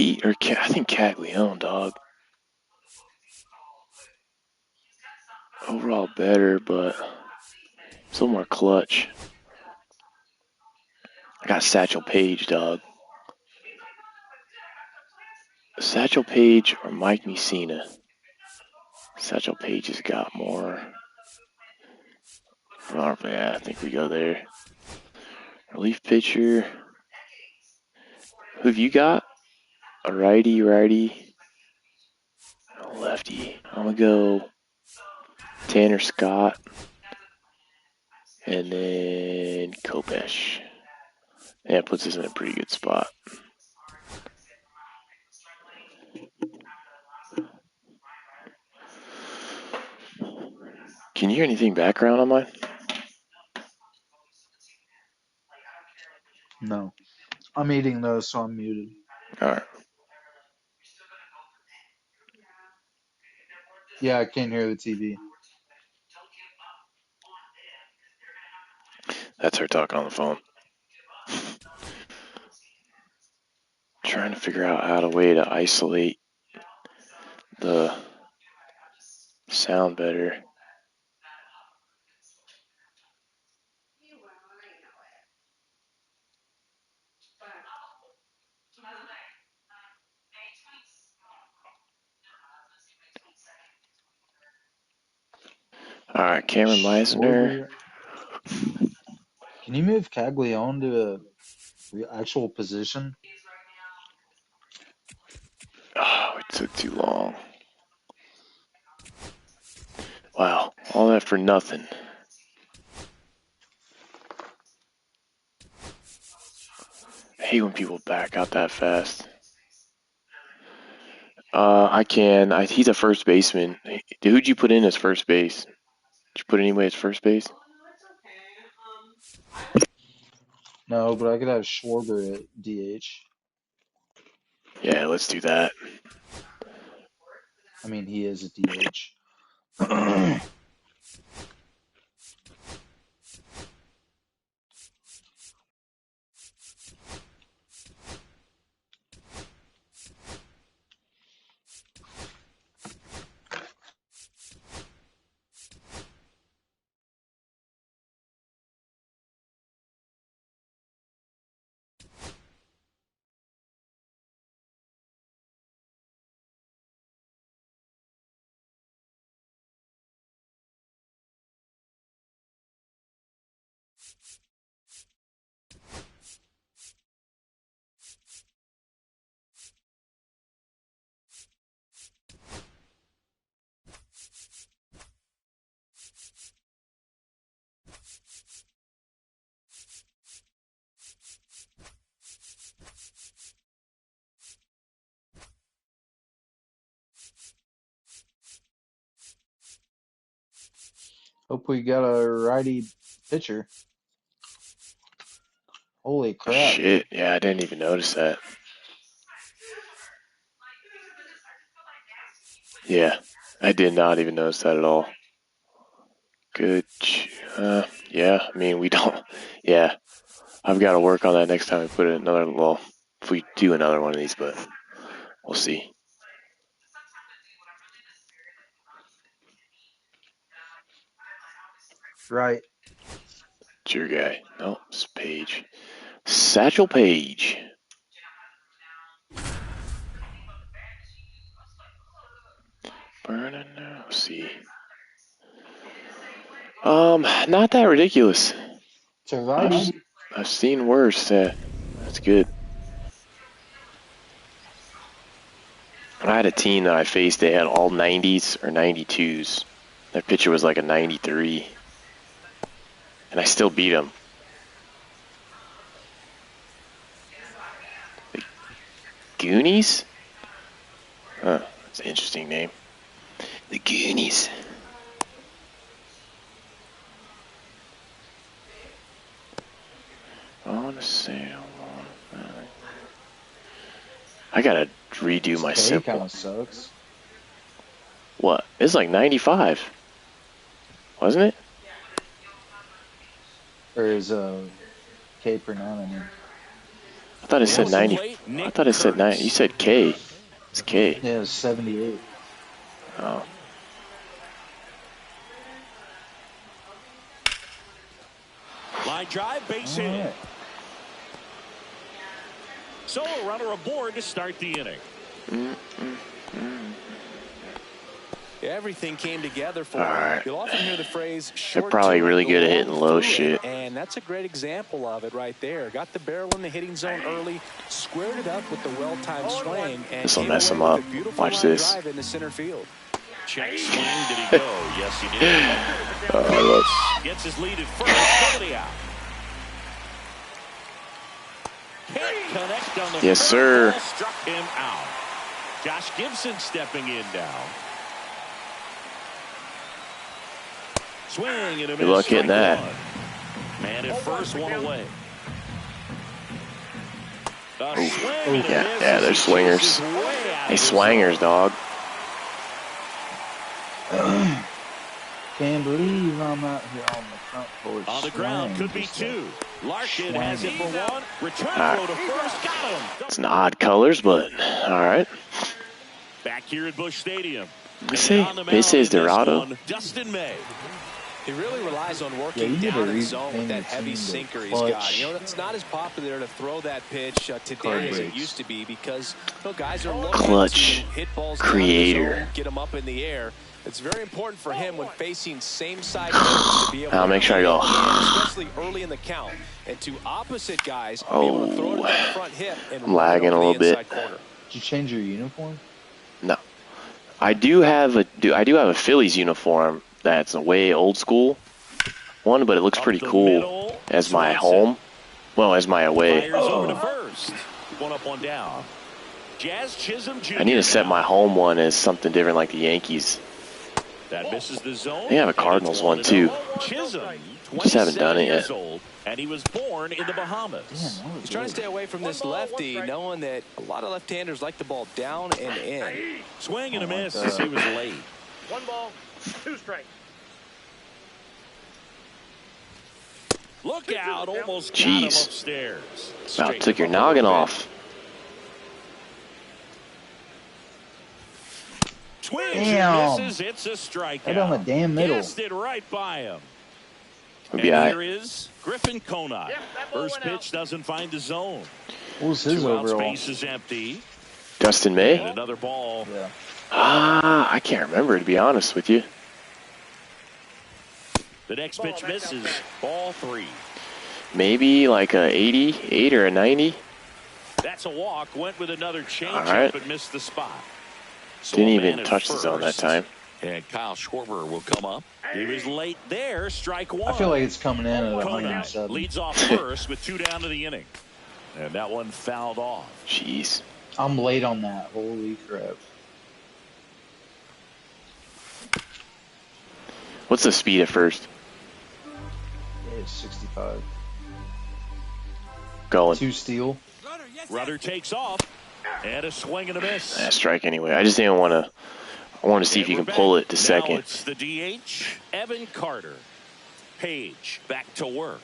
I think Caglione, dog. Overall better, but still more clutch. I got Satchel Paige, dog. Satchel Paige or Mike Mussina. Satchel Paige has got more. Oh, yeah, I think we go there. Relief pitcher. Who have you got? A righty, a lefty. I'm gonna go Tanner Scott, and then Kopesh. Yeah, it puts us in a pretty good spot. Can you hear anything background on mine? No. I'm eating those, so I'm muted. All right. Yeah, I can't hear the TV. That's her talking on the phone. Trying to figure out how to way to isolate the sound better. All right, Cameron Meisner. Schwarber. Can you move Caglione to the actual position? Oh, it took too long. Wow, all that for nothing. I hate when people back out that fast. I can. He's a first baseman. Who'd you put in as first base? Did you put anybody as first base? No, but I could have Schwarber at DH. Yeah, let's do that. I mean, he is a DH. Hope we got a righty pitcher. Holy Oh, crap. shit. Yeah, I didn't even notice that. Yeah, I did not even notice that at all. Good. Yeah, I mean, we don't. Yeah, I've got to work on that next time we put in another. Well, if we do another one of these, but we'll see. Right. It's your guy. No, it's Page. Satchel Paige. Burning now. See. Not that ridiculous. It's a righty. I've seen worse. That's good. I had a team that I faced. They had all 90s or 92s. That pitcher was like a 93, and I still beat him. The Goonies? Huh, that's an interesting name. The Goonies. On a sail. I gotta redo His my K simple. kind of sucks. What? It's like 95, wasn't it? Or is K per nine, I mean. I thought it said At the 90. plate, I Nick thought it said 90. You Kurtz. said K. It's K. Yeah, it's 78. Oh. Line drive, base All hit. right. So a runner aboard to start the inning. Everything came together for All him. right. You'll often hear the phrase They're short probably to it, really go good at long hitting low through it, shit. and that's a great example of it right there. Got the barrel in the hitting zone early, squared it up with the well-timed swing, and This'll came mess away him with up. a beautiful Watch line this. drive into center field. Check swing, did he go? Yes, he did. Look. Gets his lead at first, nobody out. Can't connect on the Yes, first sir. ball, struck him out. Josh Gibson stepping in now. Swing and a miss. Good luck hitting strike that. one. Man at first, one away. A Oof. swing and a Yeah, miss yeah, as they're he swingers. chases way out Hey, of the swangers, zone. dog. Can't believe I'm out here on the front porch. On the ground, could be two. Larkin has it for one. Return throw to first, got him. It's an odd colors, but all right. Back here at Busch Stadium. They say On the mound is in this Dorado. one, Dustin May. He really relies on Yeah, working you need down to in zone with rename that your heavy team to sinker he's Clutch. got. You know, it's not as popular to throw that pitch today Card as it breaks. used to be because guys are looking Clutch to hit balls creator. down the zone, get them up in the air. It's very important for him when facing same side hitters to be able I'll to make sure I go. especially early in the count, and to opposite guys be able to throw it to that front hip and I'm lagging run it a over little the bit. inside corner. Did you change your uniform? No, I do have a Phillies uniform that's a way old school one, but it looks pretty Up the cool middle, as my Swanson. home. Well, as my away. Fires over to first. One up, one down. Jazz Chisholm Jr. I need to set now. my home one as something different, like the Yankees. That misses the zone. They have a and Cardinals it's one, too. 1-0. Chisholm, Just haven't done 27 it yet. years old, and he was born in the Bahamas. He's trying to stay away from this lefty, knowing that a lot of left-handers like the ball down and in. Swing and a miss as he was late. 1 ball, 2 strikes. Look out, almost got him Jeez. upstairs. About Straighten took your him up a little noggin bit. off. Swings Damn. and misses. It's a strikeout. Right on the damn middle. Guessed it right by him. We'll And be all here right. is Griffin Conine. Yep, that ball First went out. pitch doesn't find the zone. What was his 2 outs, overall? base is empty. Dustin And May? another ball. Yeah. I can't remember, to be honest with you. The next pitch misses. Ball 3. Maybe like a 88 or a 90. That's a walk. Went with another changeup, All right. but missed the spot. So Didn't a even man at touch the zone that first. time. And Kyle Schwarber will come up. He was late there. Strike one. I feel like it's coming in at Conine 107. leads off first with 2 down to the inning. And that one fouled off. Jeez. I'm late on that. Holy crap. What's the speed at first? It's 65. Going. 2 steal. Rudder takes off. And a swing and a miss. Strike anyway. I just didn't want to. I want to see if you can pull it to Now second. it's the DH, Evan Carter. Page back to work.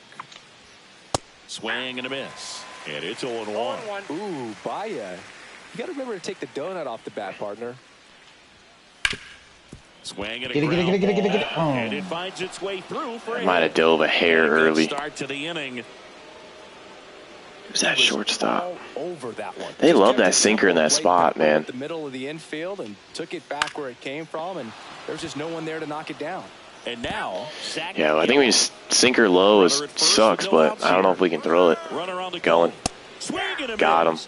Swing and a miss. And it's 0-1. 0-1. Ooh, Baya. You got to remember to take the donut off the bat, partner. Swing and a Get it, get it, ground get it, get it, get it. ball. Oh. And it finds its way through for a Might have hit. dove a hair And a good early. start to the inning. Who's that He was shortstop? all over that one. They Just love kept that it sinker in simple, that played spot, quickly man. at the middle of the infield and took it back where it came from, and there's just no one there to knock it down. And now, sack Yeah, well, I think we just sinker low is sucks, but I don't know if we can throw it. Runner on the Going. Swing and a Got him. miss.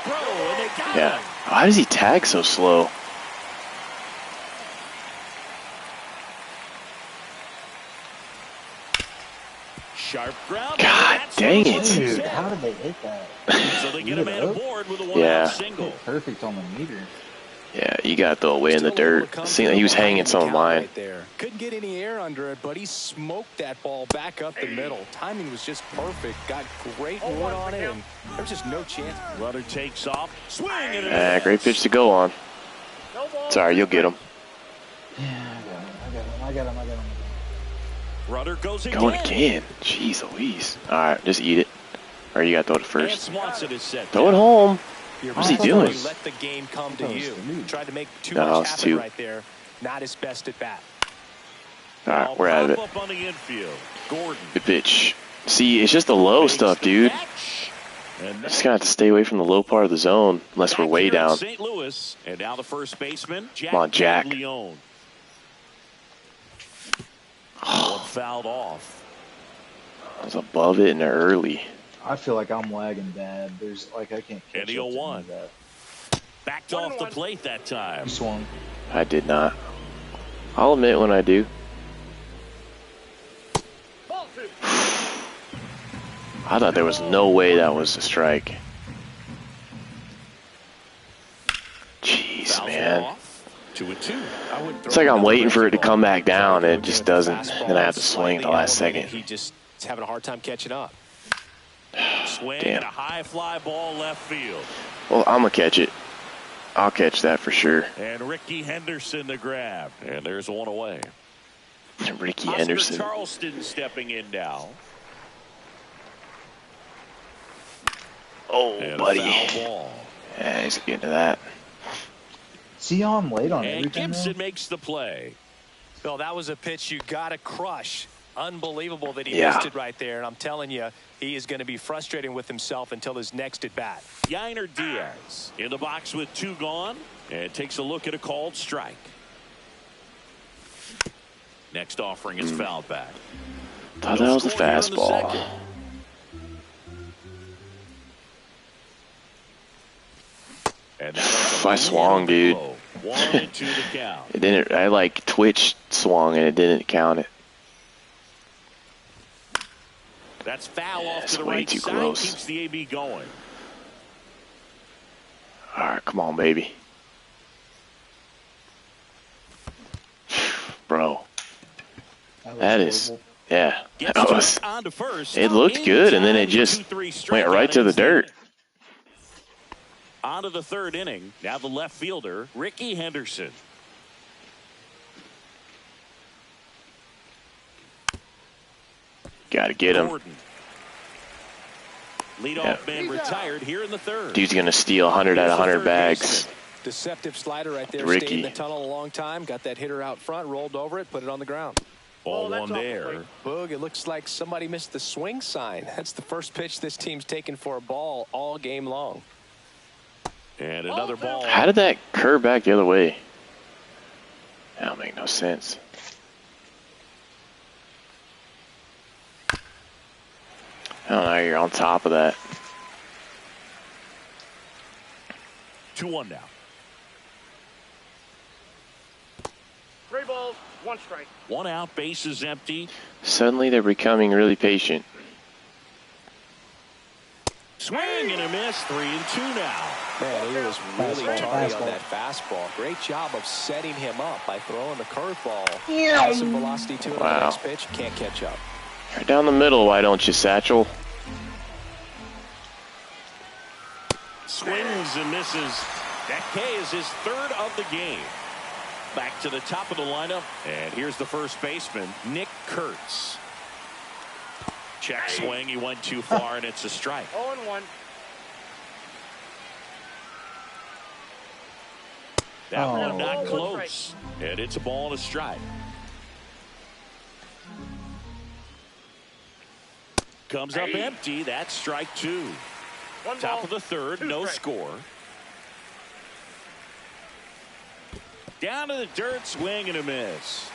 Throw, and they got Yeah. him. Why does he tag so slow? Sharp ground. God That's dang one it. for Dude, the how did they hit that? So they get a man aboard with a one-out Yeah. single. Perfect on the meter. Yeah, you got to throw away in the Still able to dirt. come Seemed through like he was behind hanging the some of count mine. right there. Couldn't get any air under it, but he smoked that ball back up the middle. Timing was just perfect. Got great wood on it, and there's just no chance. Runner takes off. Swing and a miss. Great pitch to go on. No ball. Sorry, you'll get him. Yeah, I got him. Runner goes again. Going again. Jeez Louise. All right, just eat it. Or you got to throw it And first. Swanson is set. Throw it home. You're What's he right. doing? You let the game come to you. Tried to make too No, much it's happen two. right there. Not his best at bat. All right, we're out of it. Up on the infield. Gordon. Good pitch. See, it's just the low stuff, dude. Just gotta have to stay away from the low part of the zone unless we're way down. St. Louis, and now the first baseman, Come on, Jack. Leone. One fouled off. I was above it and early. I feel like I'm lagging bad. There's like I can't catch And the up to 0-1. any of that. Backed off the plate that time. You swung. I did not. I'll admit when I do. Ball 2. I thought there was no way that was a strike. Jeez, Fouls man. off. 2-2. It's like I'm waiting for it to come back down, and it just doesn't. Then I have to swing at the last second. He just is having a hard time catching up. Swing Damn. and a high fly ball left field. Well, I'm going to catch it. I'll catch that for sure. And Ricky Henderson the grab. And there's one away. Ricky Oscar Henderson. Charleston stepping in now. Oh, And buddy. a foul ball. Yeah, he's getting to that. Is he on late on And everything Gibson now? makes the play. Bill, that was a pitch you got to crush. Unbelievable that he Yeah. missed it right there. And I'm telling you, he is going to be frustrating with himself until his next at bat. Yainer Diaz in the box with 2 gone. And takes a look at a called strike. Next offering is fouled back. Thought that was a Score here in the fastball. second. And that I swung, dude. 1-2 to count. It didn't. I like twitch swung and it didn't count it. That's foul off It's to the way right too side. close. Keeps the AB going. All right, come on, baby. Bro, was that is, horrible. yeah. Gets That to was, on to first. it looked In good, and then it time, just 2-3 went right strikeout to the instead. dirt. On to the third inning. Now the left fielder, Ricky Henderson. Got to get him. Gordon. Leadoff man retired here in the third. Dude's going to steal 100 out of 100 bags. Deceptive slider right there. Ricky. Stayed in the tunnel a long time. Got that hitter out front. Rolled over it. Put it on the ground. Ball that's one off the there. plate. Boog, it looks like somebody missed the swing sign. That's the first pitch this team's taken for a ball all game long. And another ball. How did that curve back the other way? That don't make no sense. I don't know, you're on top of that. 2-1 now. 3 balls, 1 strike. 1 out, base is empty. Suddenly they're becoming really patient. Swing and a miss. 3-2 now. Man, he was really Fastball, tardy on fastball. that fastball. Great job of setting him up by throwing the curveball. Has some velocity to it on the Wow. next pitch. Can't catch up. Right down the middle, why don't you, Satchel? Swings and misses. That K is his 3rd of the game. Back to the top of the lineup. And here's the first baseman, Nick Kurtz. Check swing. He went too far, and it's a strike. 0-1. That Oh. one not Ball, 1 close. And it's a ball and a strike. Comes up empty. That's strike 2. 1 Top ball, of the 3rd, 2 no strikes. score. Down to the dirt, swing and a miss.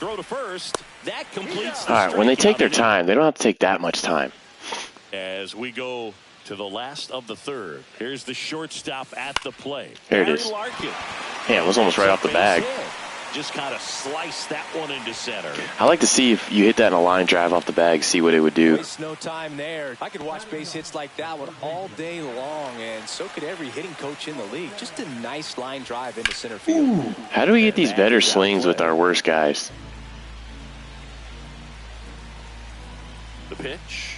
Throw to first. That completes the All right, when they take their strikeout time, they don't have to take that much time. as we go to the last of the 3rd. Here's the shortstop at the plate. There it Barry is. Larkin. Yeah, it was almost right off the Base bag. hit. Just kind of sliced that one into center. I like to see if you hit that in a line drive off the bag, see what it would do. Waste no time there. I could watch base hits like that one all day long, and so could every hitting coach in the league. Just a nice line drive into center field. How do we get these better swings with our worst guys? The pitch.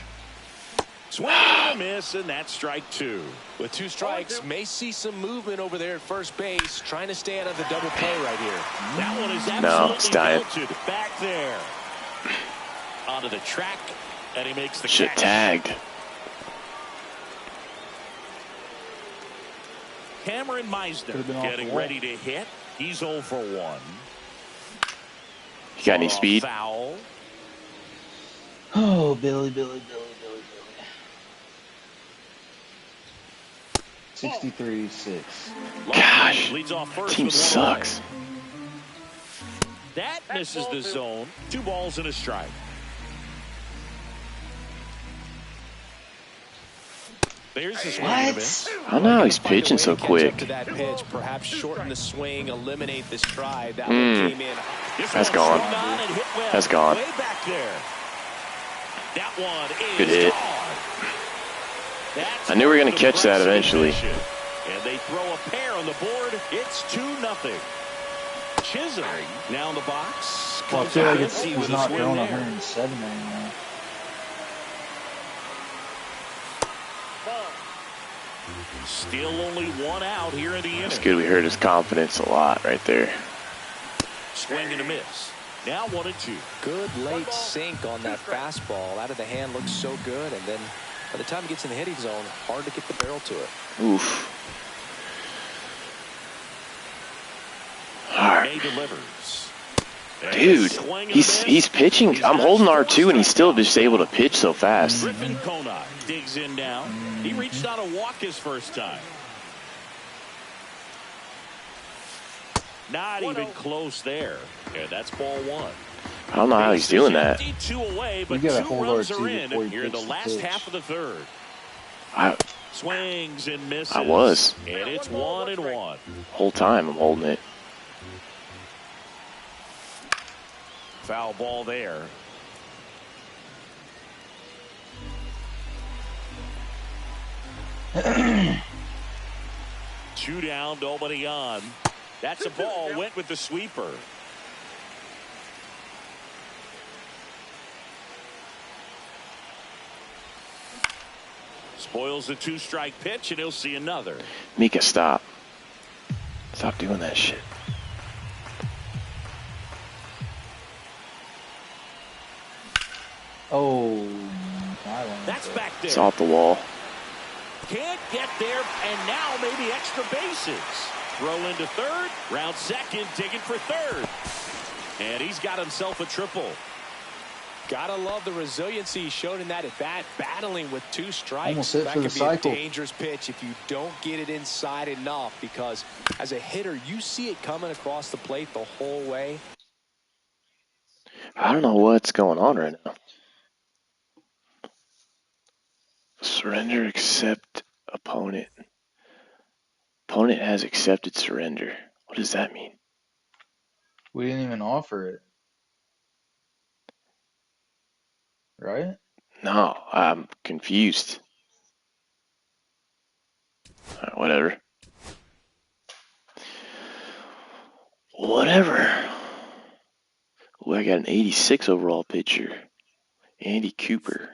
Swing and a miss, and that's strike 2. With 2 strikes, may see some movement over there at first base, trying to stay out of the double play right here. That one is No, it's absolutely dying. belted back there. Onto the track, and he makes the Shit catch. tagged. Cameron Meisner Could've been off the getting wall. ready to hit. He's 0 for 1. You got any speed? Foul. Oh, Billy. 63-6. Gosh, Leads off first team with 1 sucks. away. That misses the zone. 2 balls and a strike. There's the swing and a miss. I don't know how he's Find a pitching way so to catch quick. up to that pitch, perhaps shorten the swing, eliminate the stride. That one came in. That's gone. That's gone. Way back there. That one is Good hit. gone. That's I knew we were going to catch that eventually. And they throw a pair on the board. It's 2-0. Chisholm now in the box. Well, I feel like Comes it's with a not swing throwing there. 107 anymore. Still only 1 out here in the inning. It's good. We hurt his confidence a lot right there. Swing and a miss. Now 1-2. Good late sink on that fastball. Out of the hand looks so good, and then by the time it gets in the hitting zone, hard to get the barrel to it. Oof. All right. May delivers. Dude, he's pitching. I'm holding R2 and he's still just able to pitch so fast. Griffin Conine digs in now. He reached on a walk his first time. Not even close there. And that's ball 1. I don't know how he's doing that. 52 away, but You gotta 2 hold runs R2 are in before you here in the pitch the last pitch. half of the third. I Swings and misses. I was. And it's 1-1. Whole time I'm holding it. Foul ball there. Two down, nobody on. That's a ball. Went with the sweeper. Spoils the 2-strike pitch, and he'll see another. Mika, stop. Stop doing that shit. Oh, That's back there. It's off the wall. Can't get there, and now maybe extra bases. Throw into third, round second, digging for third. And he's got himself a triple. Gotta love the resiliency he showed in that at bat, battling with 2 strikes. Almost hit that for could the be cycle. a dangerous pitch if you don't get it inside enough, because as a hitter, you see it coming across the plate the whole way. I don't know what's going on right now. Surrender, accept, opponent. Opponent has accepted surrender. What does that mean? we didn't even offer it. Right? No, I'm confused. Whatever. Whatever. Ooh, I got an 86 overall pitcher. Andy Cooper.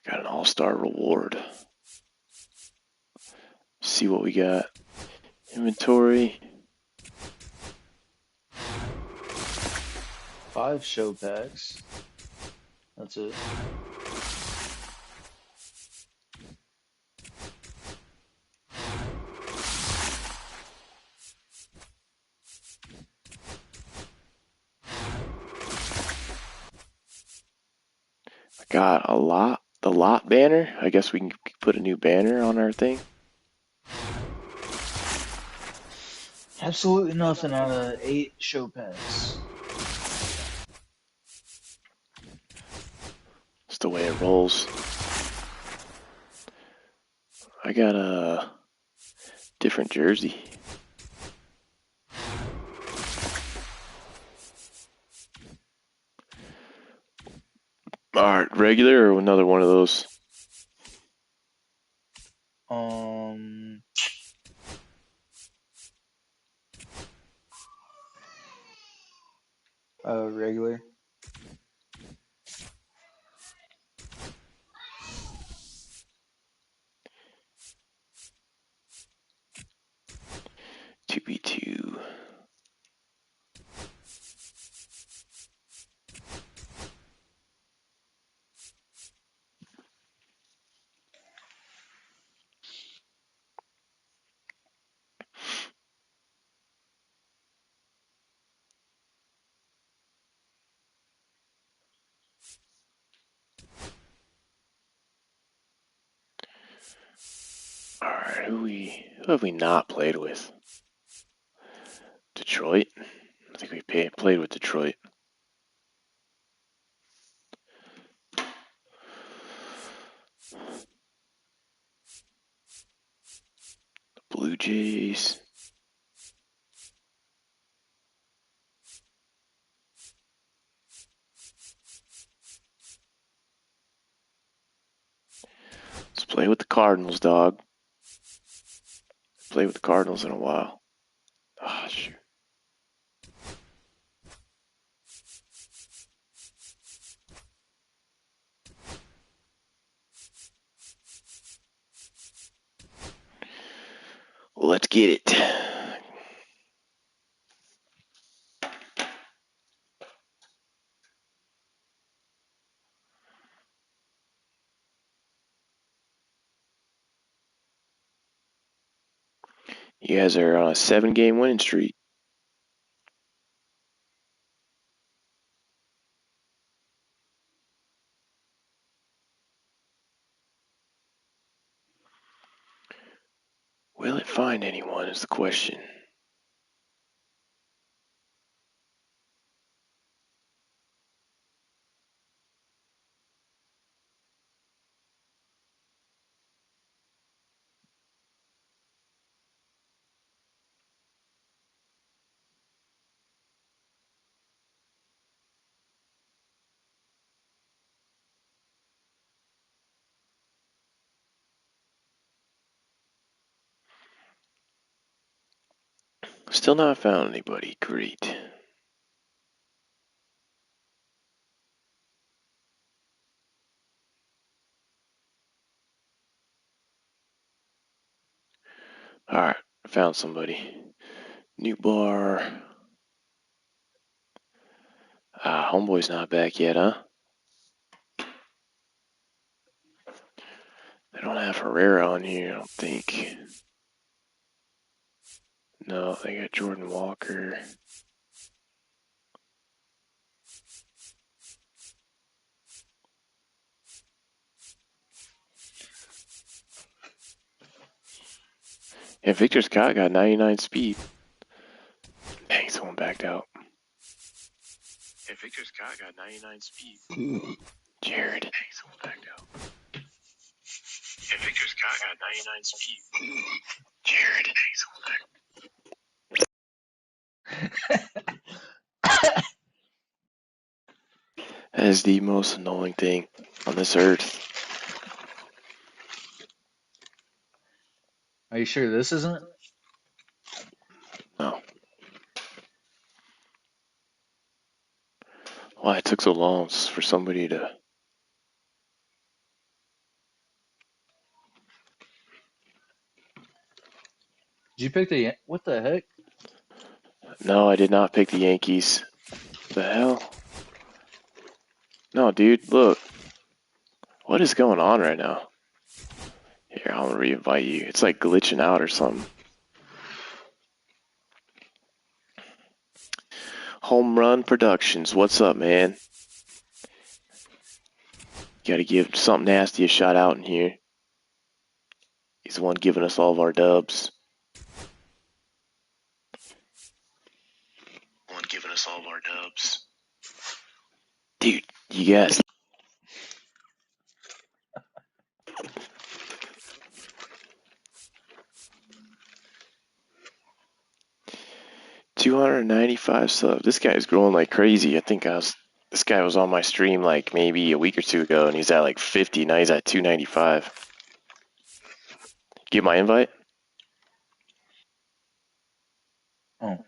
Got an all-star reward. See what we got. Inventory. 5 show packs. That's it. I got the lot banner. I guess we can put a new banner on our thing. Absolutely nothing out of 8 show packs. It's the way it rolls. I got a different jersey. Alright, regular or another one of those? Regular. Two B two. All right, who have we not played with? Detroit. I think we played with Detroit. Blue Jays. Let's play with the Cardinals, dog. Play with the Cardinals in a while. Ah, oh, shoot. Let's get it. You guys are on a 7-game winning streak. Will it find anyone is the question. Still not found anybody. Great. Alright, found somebody. New bar. Homeboy's not back yet, huh? They don't have Herrera on here, I don't think. No, they got Jordan Walker. Yeah, Victor Scott got 99 speed. Dang, someone backed out. Yeah, Victor Scott got 99 speed. Jared. Dang, someone backed out. Yeah, Victor Scott got 99 speed. Jared. Dang, someone backed out. That is the most annoying thing on this earth. Are you sure this isn't? No. Why it took so long for somebody to... Did you pick the... What the heck? No, I did not pick the Yankees. The hell? No, dude, look. What is going on right now? Here, I'll re-invite you. It's like glitching out or something. Home Run Productions. What's up, man? Gotta give something nasty a shout out in here. He's the one giving us all of our dubs. One giving us all of our dubs. Dude, you guys. $295 subs. This guy is growing like crazy. I think this guy was on my stream like maybe a week or two ago, and he's at like 50. Now he's at 295. Get my invite? Oh.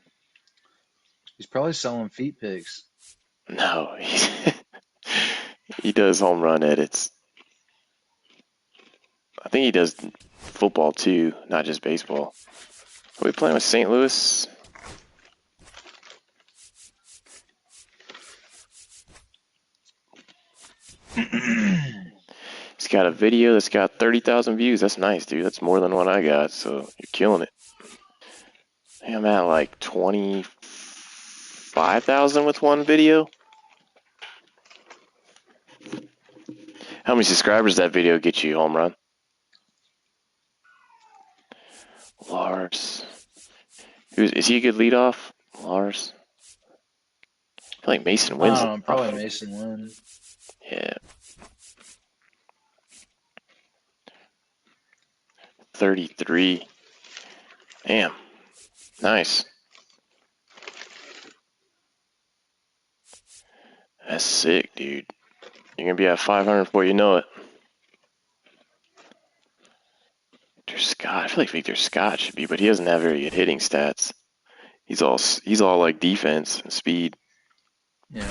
He's probably selling feet pics. No, he does home run edits. I think he does football too, not just baseball. Are we playing with St. Louis? He's got a video that's got 30,000 views. That's nice, dude. That's more than what I got, so you're killing it. Hey, I'm at like 25,000 with one video. How many subscribers does that video get you, home run? Lars. Is he a good leadoff? Lars? I feel like Mason I wins. don't know, probably Mason Lynn. Yeah. 33. Damn. Nice. That's sick, dude. You're going to be at 500 before you know it. Victor Scott. I feel like Victor Scott should be, but he doesn't have very good hitting stats. He's all like defense and speed. Yeah.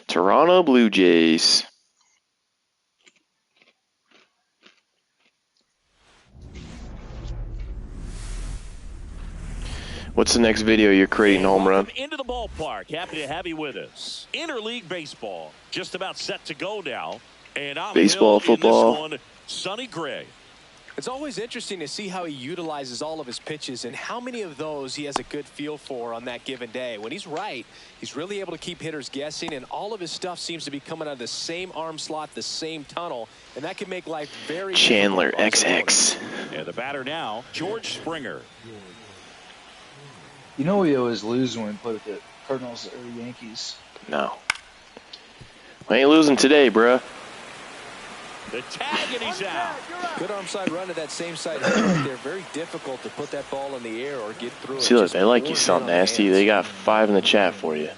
Toronto Blue Jays. What's the next video you're creating, home run? Into the ballpark. Happy to have you with us. Interleague baseball just about set to go now. And I'm Baseball, football. In this one, Sonny Gray. It's always interesting to see how he utilizes all of his pitches and how many of those he has a good feel for on that given day. When he's right, he's really able to keep hitters guessing, and all of his stuff seems to be coming out of the same arm slot, the same tunnel, and that can make life very Chandler difficult on his XX. opponents. And the batter now, George Springer. You know we always lose when we put the Cardinals or the Yankees. No. We ain't losing today, bruh. The tag, and he's out. Good arm side run to that same side hitter right there. Very difficult to put that ball in the air or get through it. See, look, Just they like you pours sound in on the nasty. hands. They got 5 in the chat for you.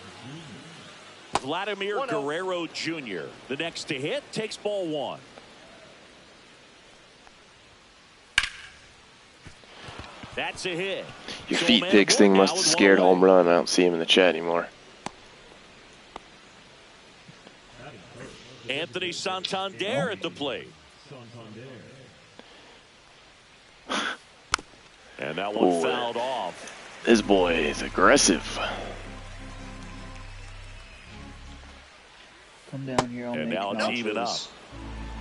Vladimir Guerrero Jr. The next to hit takes ball 1. That's a hit. Your So feet man picks aboard thing now must have with one scared away. home run. I don't see him in the chat anymore. Anthony Santander at the plate. And that one Boy. fouled off. This boy is aggressive. Come down here, I'll And make now it's even up. nachos.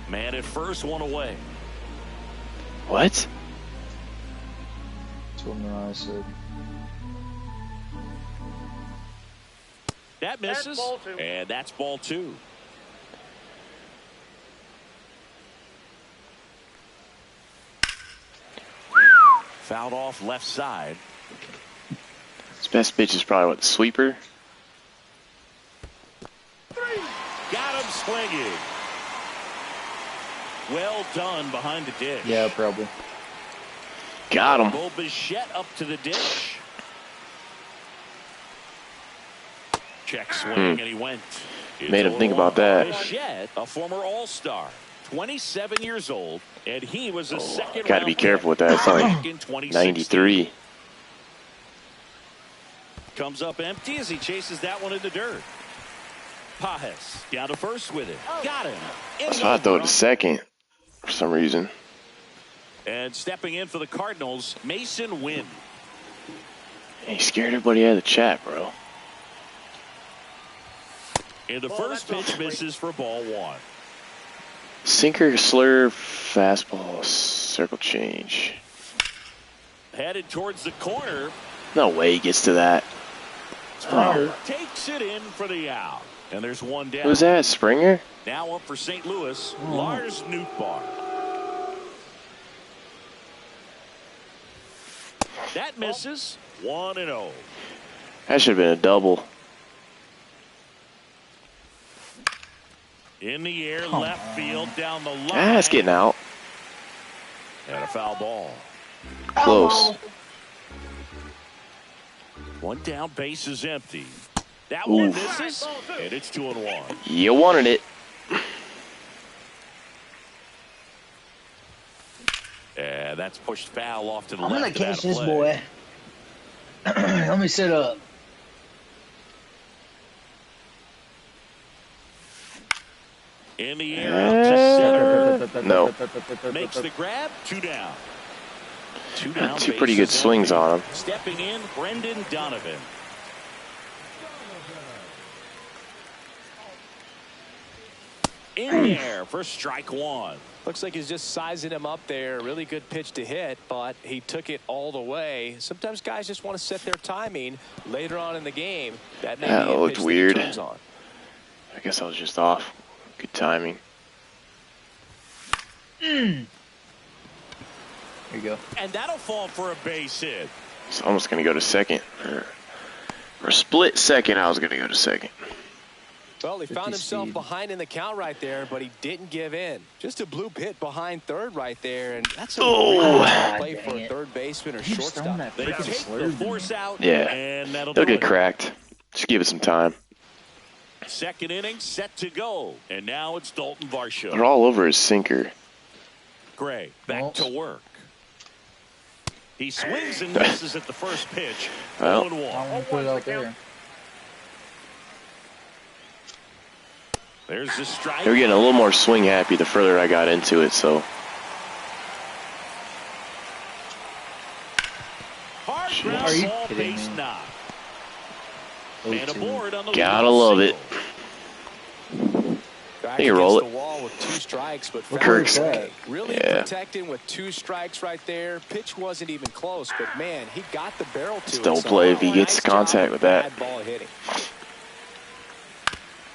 Man at first, one away. What? That's what Mariah said. That That's misses. ball 2. And that's ball 2. Fouled off left side. His best pitch is probably what, the sweeper? Got him swinging. Well done behind the dish. Yeah, probably. Got him. Bo Bichette up to the dish. Check swing, and he went. It's Made him think about that. Bichette, a former All-Star, 27 years old, and he was a second Got to be careful with that. It's back like in 2016. 93. Comes up empty as he chases that one in the dirt. Pajes down to first with it. Got him. I thought I'd throw it to second for some reason. And stepping in for the Cardinals, Mason Wynn. He scared everybody out of the chat, bro. And the first pitch misses for ball 1. Sinker, slurve, fastball, circle change. Headed towards the corner. No way he gets to that. Springer takes it in for the out. And there's one down. Who's that, Springer? Now up for St. Louis, Lars Nootbaar. That misses. 1-0. That should have been a double. In the air, left field, down the line. Ah, it's getting out. And a foul ball. Close. One down, base is empty. That Oof. one misses, and it's 2-1. You wanted it. And that's pushed foul off to the I'm left. gonna and out catch of this play. boy. Let me sit up. In the air, out to center. No. Makes the grab, 2 down. 2 down. Two pretty good bases swings empty. on him. Stepping in, Brendan Donovan. In there for strike 1. Looks like he's just sizing him up there. Really good pitch to hit, but he took it all the way. Sometimes guys just want to set their timing later on in the game. That may That be a looked pitch weird. that he turns on. I guess I was just off. Good timing. There you go. And that'll fall for a base hit. He's almost going to go to second. For a split second, I was going to go to second. Well, he 50 found himself speed. behind in the count right there, but he didn't give in. Just a bloop hit behind third right there, and that's a Oh. play for a third baseman or Keeps throwing shortstop. that They freaking take the slurve. force out, Yeah. and that'll He'll do get it. cracked. Just give it some time. Second inning set to go, and now it's Dalton They're Varsho. all over his sinker. Gray back Well. to work. He swings and misses at the first pitch. Well. 0-1. I want to put it out there. There's the strike. They were getting a little more swing happy the further I got into it, so. Hard Jeez. ground Are you ball, kidding base me? knock. Oh, And aboard on the Gotta leadoff love single. it. Back He can roll against it. the wall with 2 strikes, but Look found Kirk's- his way. Really Yeah. protecting with 2 strikes right there. Pitch wasn't even close, but man, he got the barrel to Still it. So play if he nice gets job contact of with that. bad ball hitting.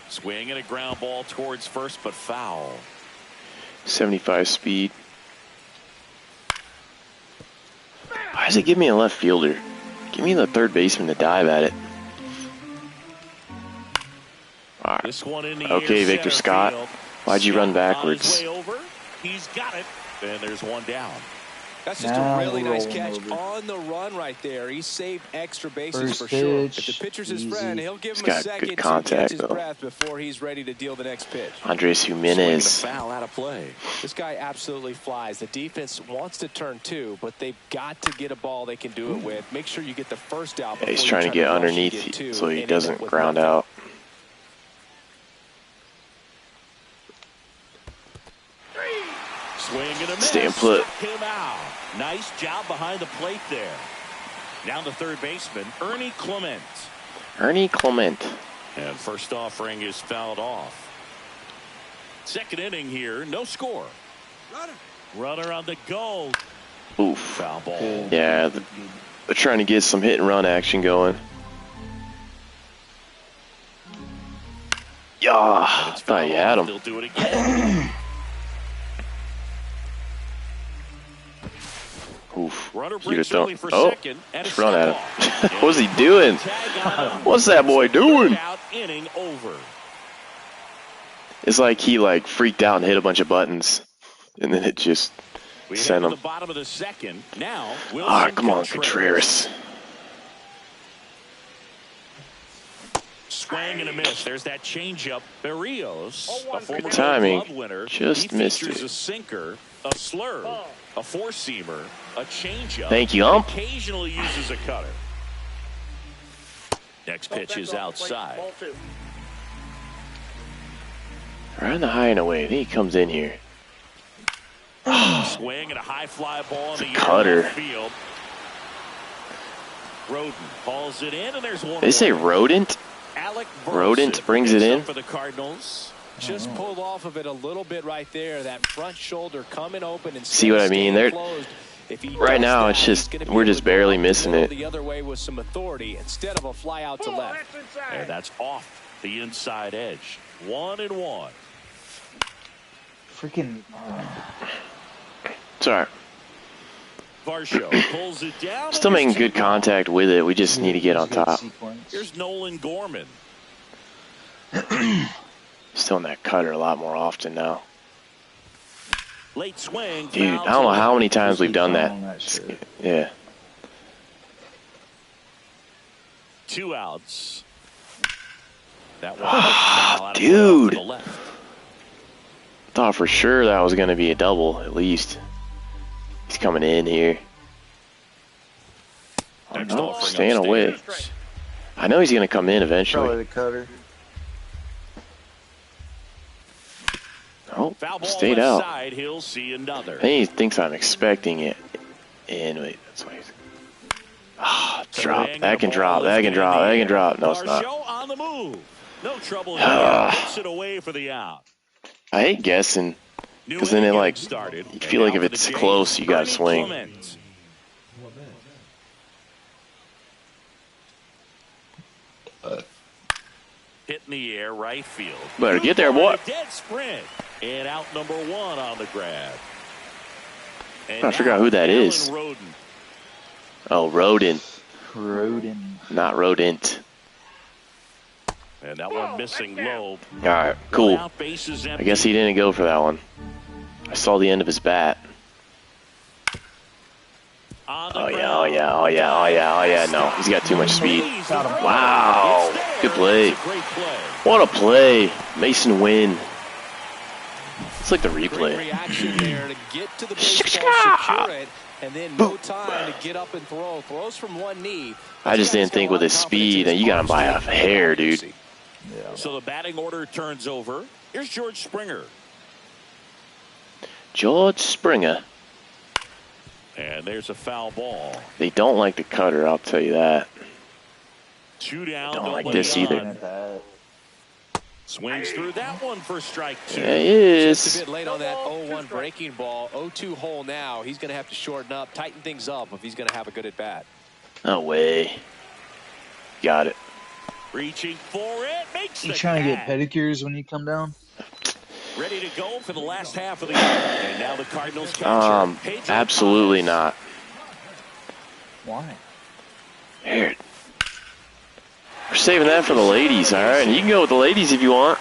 Swing and a ground ball towards first, but foul. 75 speed. Why does it give me a left fielder? Give me the third baseman to dive at it. All right. This one in the Okay, air, Victor center Scott. field. Why'd you run Scott on backwards? his way over. He's got it. And there's one down. That's just Now a really we're nice rolling catch over. on the run right there. He saved extra bases First for sure. If pitch, the pitcher's his easy. friend, he'll give He's him a got second good to contact, catch his though. breath before he's ready to deal the next pitch. Andres Swing and a Jimenez. foul out of play. This guy absolutely flies. The defense wants to turn 2, but they've got to get a ball they can do it with. Make sure you get the first out. Yeah, he's before you trying to try get rush and underneath get 2 so he and end doesn't up with ground nothing. out. Swing and a miss. Staying put. Struck him out. Nice job behind the plate there. Now the third baseman, Ernie Clement. Ernie Clement. And first offering is fouled off. Second inning here, no score. Runner on the go. Oof. Foul ball. Yeah, they're trying to get some hit and run action going. Yeah, I It's thought fouled you had off. him. They'll do it again. Oof. Runner You'd have breaks early thrown. for Oh, second. And just a run at step him. off. What's he doing? Tag on him. What's that boy doing? Out, inning over. It's like he freaked out and hit a bunch of buttons, and then it just We sent head to him. the bottom of the second. Now, Ah, Wilson come on, Contreras. Swing and a miss. There's that changeup. Berrios, a former Good timing. Gold Glove winner. Just he missed features it. a sinker, a slurve, a four-seamer, a changeup. Thank you, and ump. occasionally uses a cutter. Next pitch is outside. Ball 2. Right in the high and away. Then he comes in here. Swing and a high fly ball in the a air cutter. left field. Roden hauls it in, and there's one. They say away. rodent. Alec Rodent Burleson brings it picks in? up for the Cardinals. Just pulled off of it a little bit right there. That front shoulder coming open and See what I mean? They're right now. It's just we're just barely missing it. The other way with some authority instead of a fly out to left. That's inside. And that's off the inside edge. 1-1. Freaking. It's all right. Varsho pulls it down. Still and making there's good contact with it. We just need to get on top. Sequence. Here's Nolan Gorman. Still in that cutter a lot more often now. Late swing. Dude, foul I don't know to how left. many times we've done Foul on that. shit. Yeah. 2 outs. That one. Foul out of Dude. to the left. Thought for sure that was going to be a double, at least. He's coming in here. Oh, Next no, offering staying away. upstairs. I know he's going to come in eventually. Probably the cutter. Oh, Foul ball stayed left out. side. He'll see another. I think he thinks I'm expecting it. And wait, that's why he's. Ah, drop. Swing That and can a drop. ball That can lifted in drop. the That can air. drop. No, it's not. Varsho on the move. No trouble here. Ah. Puts it away for the out. I hate guessing. New 'Cause then it, inning like, started. you feel like if And now for it's the Jays, close, you gotta Ernie swing. Clement. Hit in the air, right field. Better get there, boy. Dead sprint. And out number 1 on the grab. And I forgot who that Alan is. Roden. Oh, Rodent, Rodin. not rodent. And that one missing low. All right, One cool. out, bases I empty. guess he didn't go for that one. I saw the end of his bat. On the Oh yeah, ground. oh yeah, oh yeah, oh yeah, oh yeah. No, he's got too much speed. Wow, good play. It's a great play. What a play. Mason Wynn. It's like the Great replay. reaction there to get to the baseball, secure it, and then no time to get up and throw. Throws from one knee. I just didn't think with his speed, and you got him by a hair, dude. Yeah. So the batting order turns over. Here's George Springer. George Springer. And there's a foul ball. They don't like the cutter, I'll tell you that. 2 down. Don't like nobody this on. either. Swings through that one for strike 2. Yeah, he Just a is. bit late on that 0-1 breaking ball. 0-2 hole now. He's going to have to shorten up, tighten things up if he's going to have a good at bat. No way. Got it. Reaching for it. Makes You the trying to get catch. pedicures when you come down? Ready to go for the last half of the year. And now the Cardinals catcher. Pedro Absolutely Paz. not. Why? Here. We're saving that for the ladies, all right? And you can go with the ladies if you want.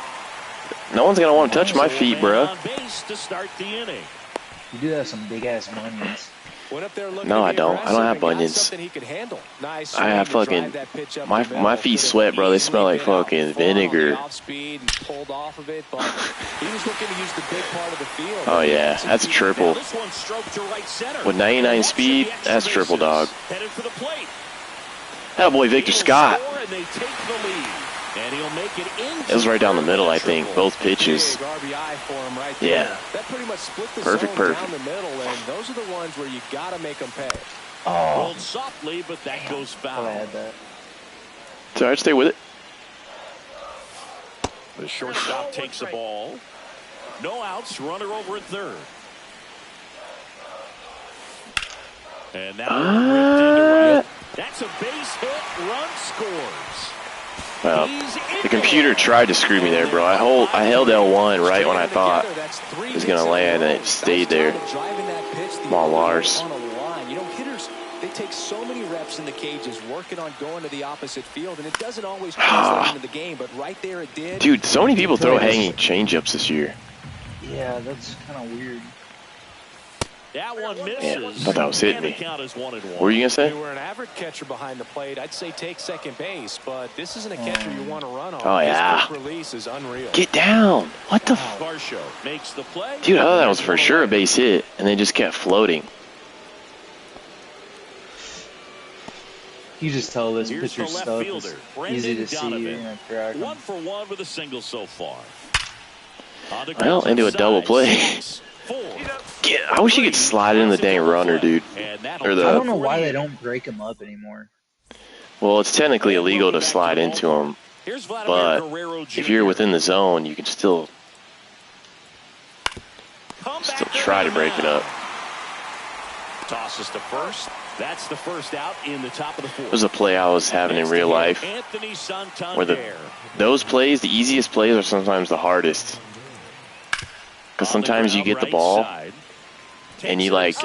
No one's gonna want to touch my feet, bro. On base to start the inning. You do have some big ass bunions. Went up there looking No, to I be don't. I don't have aggressive and got bunions. something he could handle. Nice I have swing to fucking- drive that pitch up my the middle. my feet Could have sweat, bro. They smell like easily been out fucking in front on the vinegar. off-speed and pulled off of it, but he was looking to use the big part of the field. Oh yeah, that's a Now triple. this one stroked to right center. With 99 Watch speed, the extra that's triple bases. dog. Headed for the plate. That boy Victor He'll Scott. score and they take the lead. And he'll make it into It was right down the middle, I think. triple. Both pitches. Big RBI for him right there. Yeah. That pretty much split the Perfect, zone perfect. down the middle, and those are the ones where you got to make them pay. Oh, Rolled softly, but that goes I foul. had that. It's all right, stay with it. The shortstop takes the ball. No outs, runner over at third. And now ripped into right. That's a base hit. Run scores. Well, He's in the computer tried to screw me there, bro. I held L1 right when I thought it was gonna land, and it stayed there. Come on, Lars. On a line. You know, hitters, they take so many reps in the cages working on going to the opposite field, and it doesn't always translate into the game, but right there it did. Dude, so many people throw hanging changeups this year. Yeah, that's kind of weird. That one misses. Yeah, thought that was hitting And the me. count is 1-1. What were you gonna If say? you were an average catcher behind the plate, I'd say take second base, but this isn't a catcher you want to run on. Oh, yeah. His quick release is unreal. Get down. What the Varsho makes the play. Dude, I thought that was for sure a base hit, and then just kept floating. You just tell this Here's pitcher the left stuff fielder, is Brendan easy to see. Donovan. You're gonna crack 'em. 1 for 1 with a single so far. On the Well, ground into a inside, double play. 6, 4, I wish you could slide in the dang runner, dude. and that'll Or I the don't know why they don't break them up anymore. well, it's technically illegal to slide into them, Here's Vladimir but Guerrero Jr. if you're within the zone, you can still Come back try to break it up. Tosses to first. That's the first out in the top of the fourth. It was a play I was having in real life, Anthony Santander. where those plays, the easiest plays, are sometimes the hardest. Because sometimes you get the ball, and you like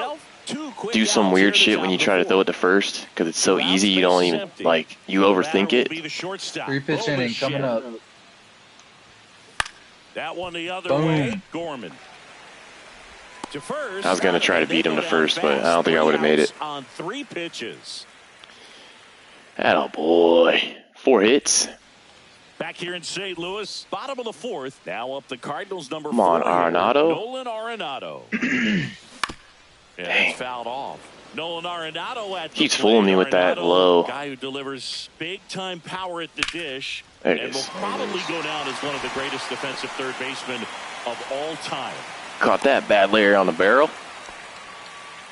do some weird shit when you try to throw it to first, because it's so easy you don't even, like, you overthink it. 3-pitch inning coming up. That one the other Boom. way. Gorman. To first. I was gonna try to beat him to first, but I don't think I would've made it. On 3 pitches. Atta boy. 4 hits. Back here in St. Louis, bottom of the fourth. Now up the Cardinals number Come on, 4. Arenado. Nolan Arenado. And Dang. it's fouled off. Nolan Arenado at the Keeps plate. fooling me with that Arenado, low. Guy who delivers big time power at the dish. There it and is. will probably go down as one of the greatest defensive third basemen of all time. Caught that bad Larry on the barrel.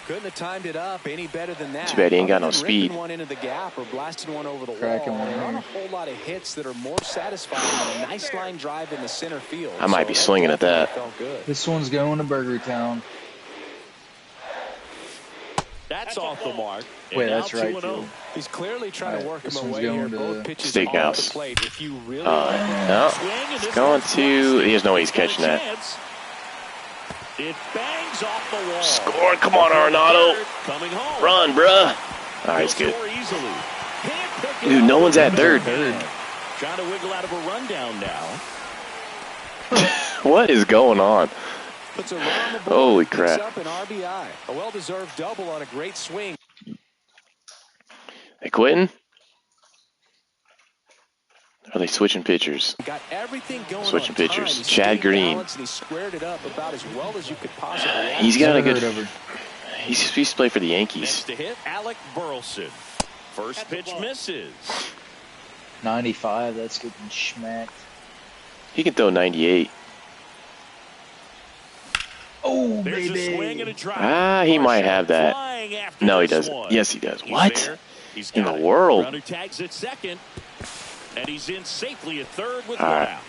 Couldn't have timed it up any better than that. Too bad he ain't got no Other than speed. ripping one into the gap or blasting one over the Cracking wall. one There aren't a here. whole lot of hits that are more satisfying than a nice line drive in the center field. I might be swinging at that. definitely felt good. This one's going to Burger Town. That's off the mark. And Wait, now that's right 2-0. field. He's clearly trying to Alright, work him this one's away here. going to Both pitches Steakhouse. off the plate. If you really No, Swing, and it's this going one's to. blasted. There's no way he's Got a catching that. chance. It bangs He's off the wall. Score. Come on, Arenado. Coming home. Run, bruh. All right, it's good. Dude, no one's at third. Trying to wiggle out of a rundown now. What is going on? Puts a run on the board. Holy Picks crap. up an RBI. A well-deserved double on a great swing. They quitting? Are they switching pitchers? Got everything going Switching on pitchers. time. He Chad stayed Green. balanced, and he squared it up about as well as you could possibly ask. He's got a Never good. heard of her. He used to play for the Yankees. Next to hit, Alec Burleson. First pitch misses. 95, that's getting schmacked. He can throw 98. Oh, There's baby. a swing and a drive. Ah, he might have that. Flying after No, he this doesn't. one. Yes, he does. He's What? there. He's In got the it. world? Runner tags at second, and he's in safely at third with All one right. out.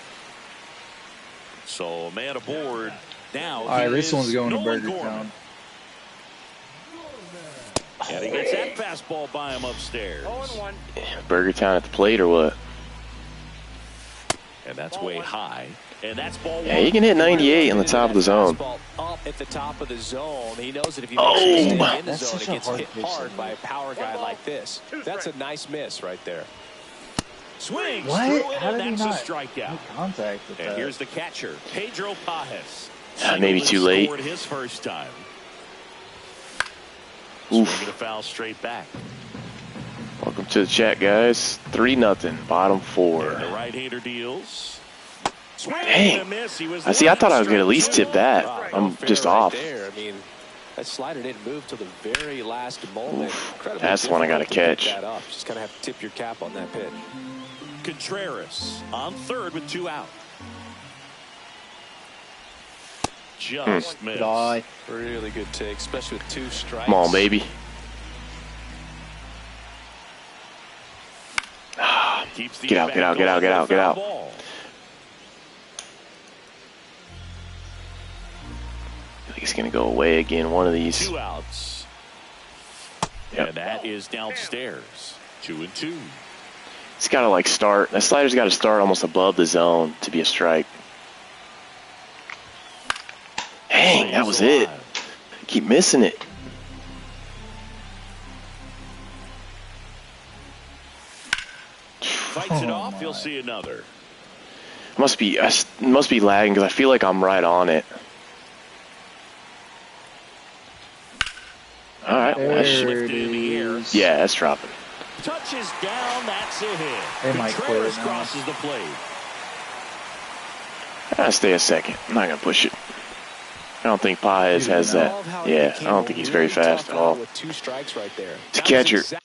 So a man aboard now. All right, here this is one's going to Nolan Burger Gorman. Town. And he gets that fastball by him upstairs. 0-1. Burger Town at the plate or what? And that's way high. And that's ball Yeah, he can hit 98 on the top of the zone. Fastball up at the top of the zone. He knows that if he Oh, makes a mistake in the that's zone, such it a gets hard hit pitch, hard though. by a power guy like this. That's a nice miss right there. swings What? through it, How and did he that's a not strikeout. make contact with And that? here's the catcher, Pedro Pajes. Maybe too late. Scored his first time. Oof. Swinging a foul straight back. Welcome to the chat, guys. 3-0, bottom And the 4. right-hander deals. Swing and a Dang. miss. He was I see. I thought I left could at least strike tip that. Wow, I'm fair just right off. there. I mean, that slider didn't move till the very last moment. Oof. Incredibly That's the one I gotta difficult to pick catch. that up. Just kind of have to tip your cap on that pitch. Contreras on third with 2 out. Just missed. Good eye. Really good take, especially with 2 strikes. Come on, baby. Keeps the Get out, at-bat get out, get going out, get with out, get foul out. ball. I think he's going to go away again, one of these. 2 outs. Yep. And that is downstairs. 2-2. He's got to, like, start. That slider's got to start almost above the zone to be a strike. Dang, that was it. Keep missing it. Fights it Oh off. You'll my. see another. Must be lagging because I feel like I'm right on it. All right. There That should- Lifted in the air. is. yeah, that's dropping. Touches down. That's a hit. They might quit Contreras now. crosses the plate. I'll stay a second. I'm not going to push it. I don't think Paez Dude, has no. that. Love how he Yeah, I became don't think he's very really fast tough at all. out with 2 strikes right there. It's a That was catcher.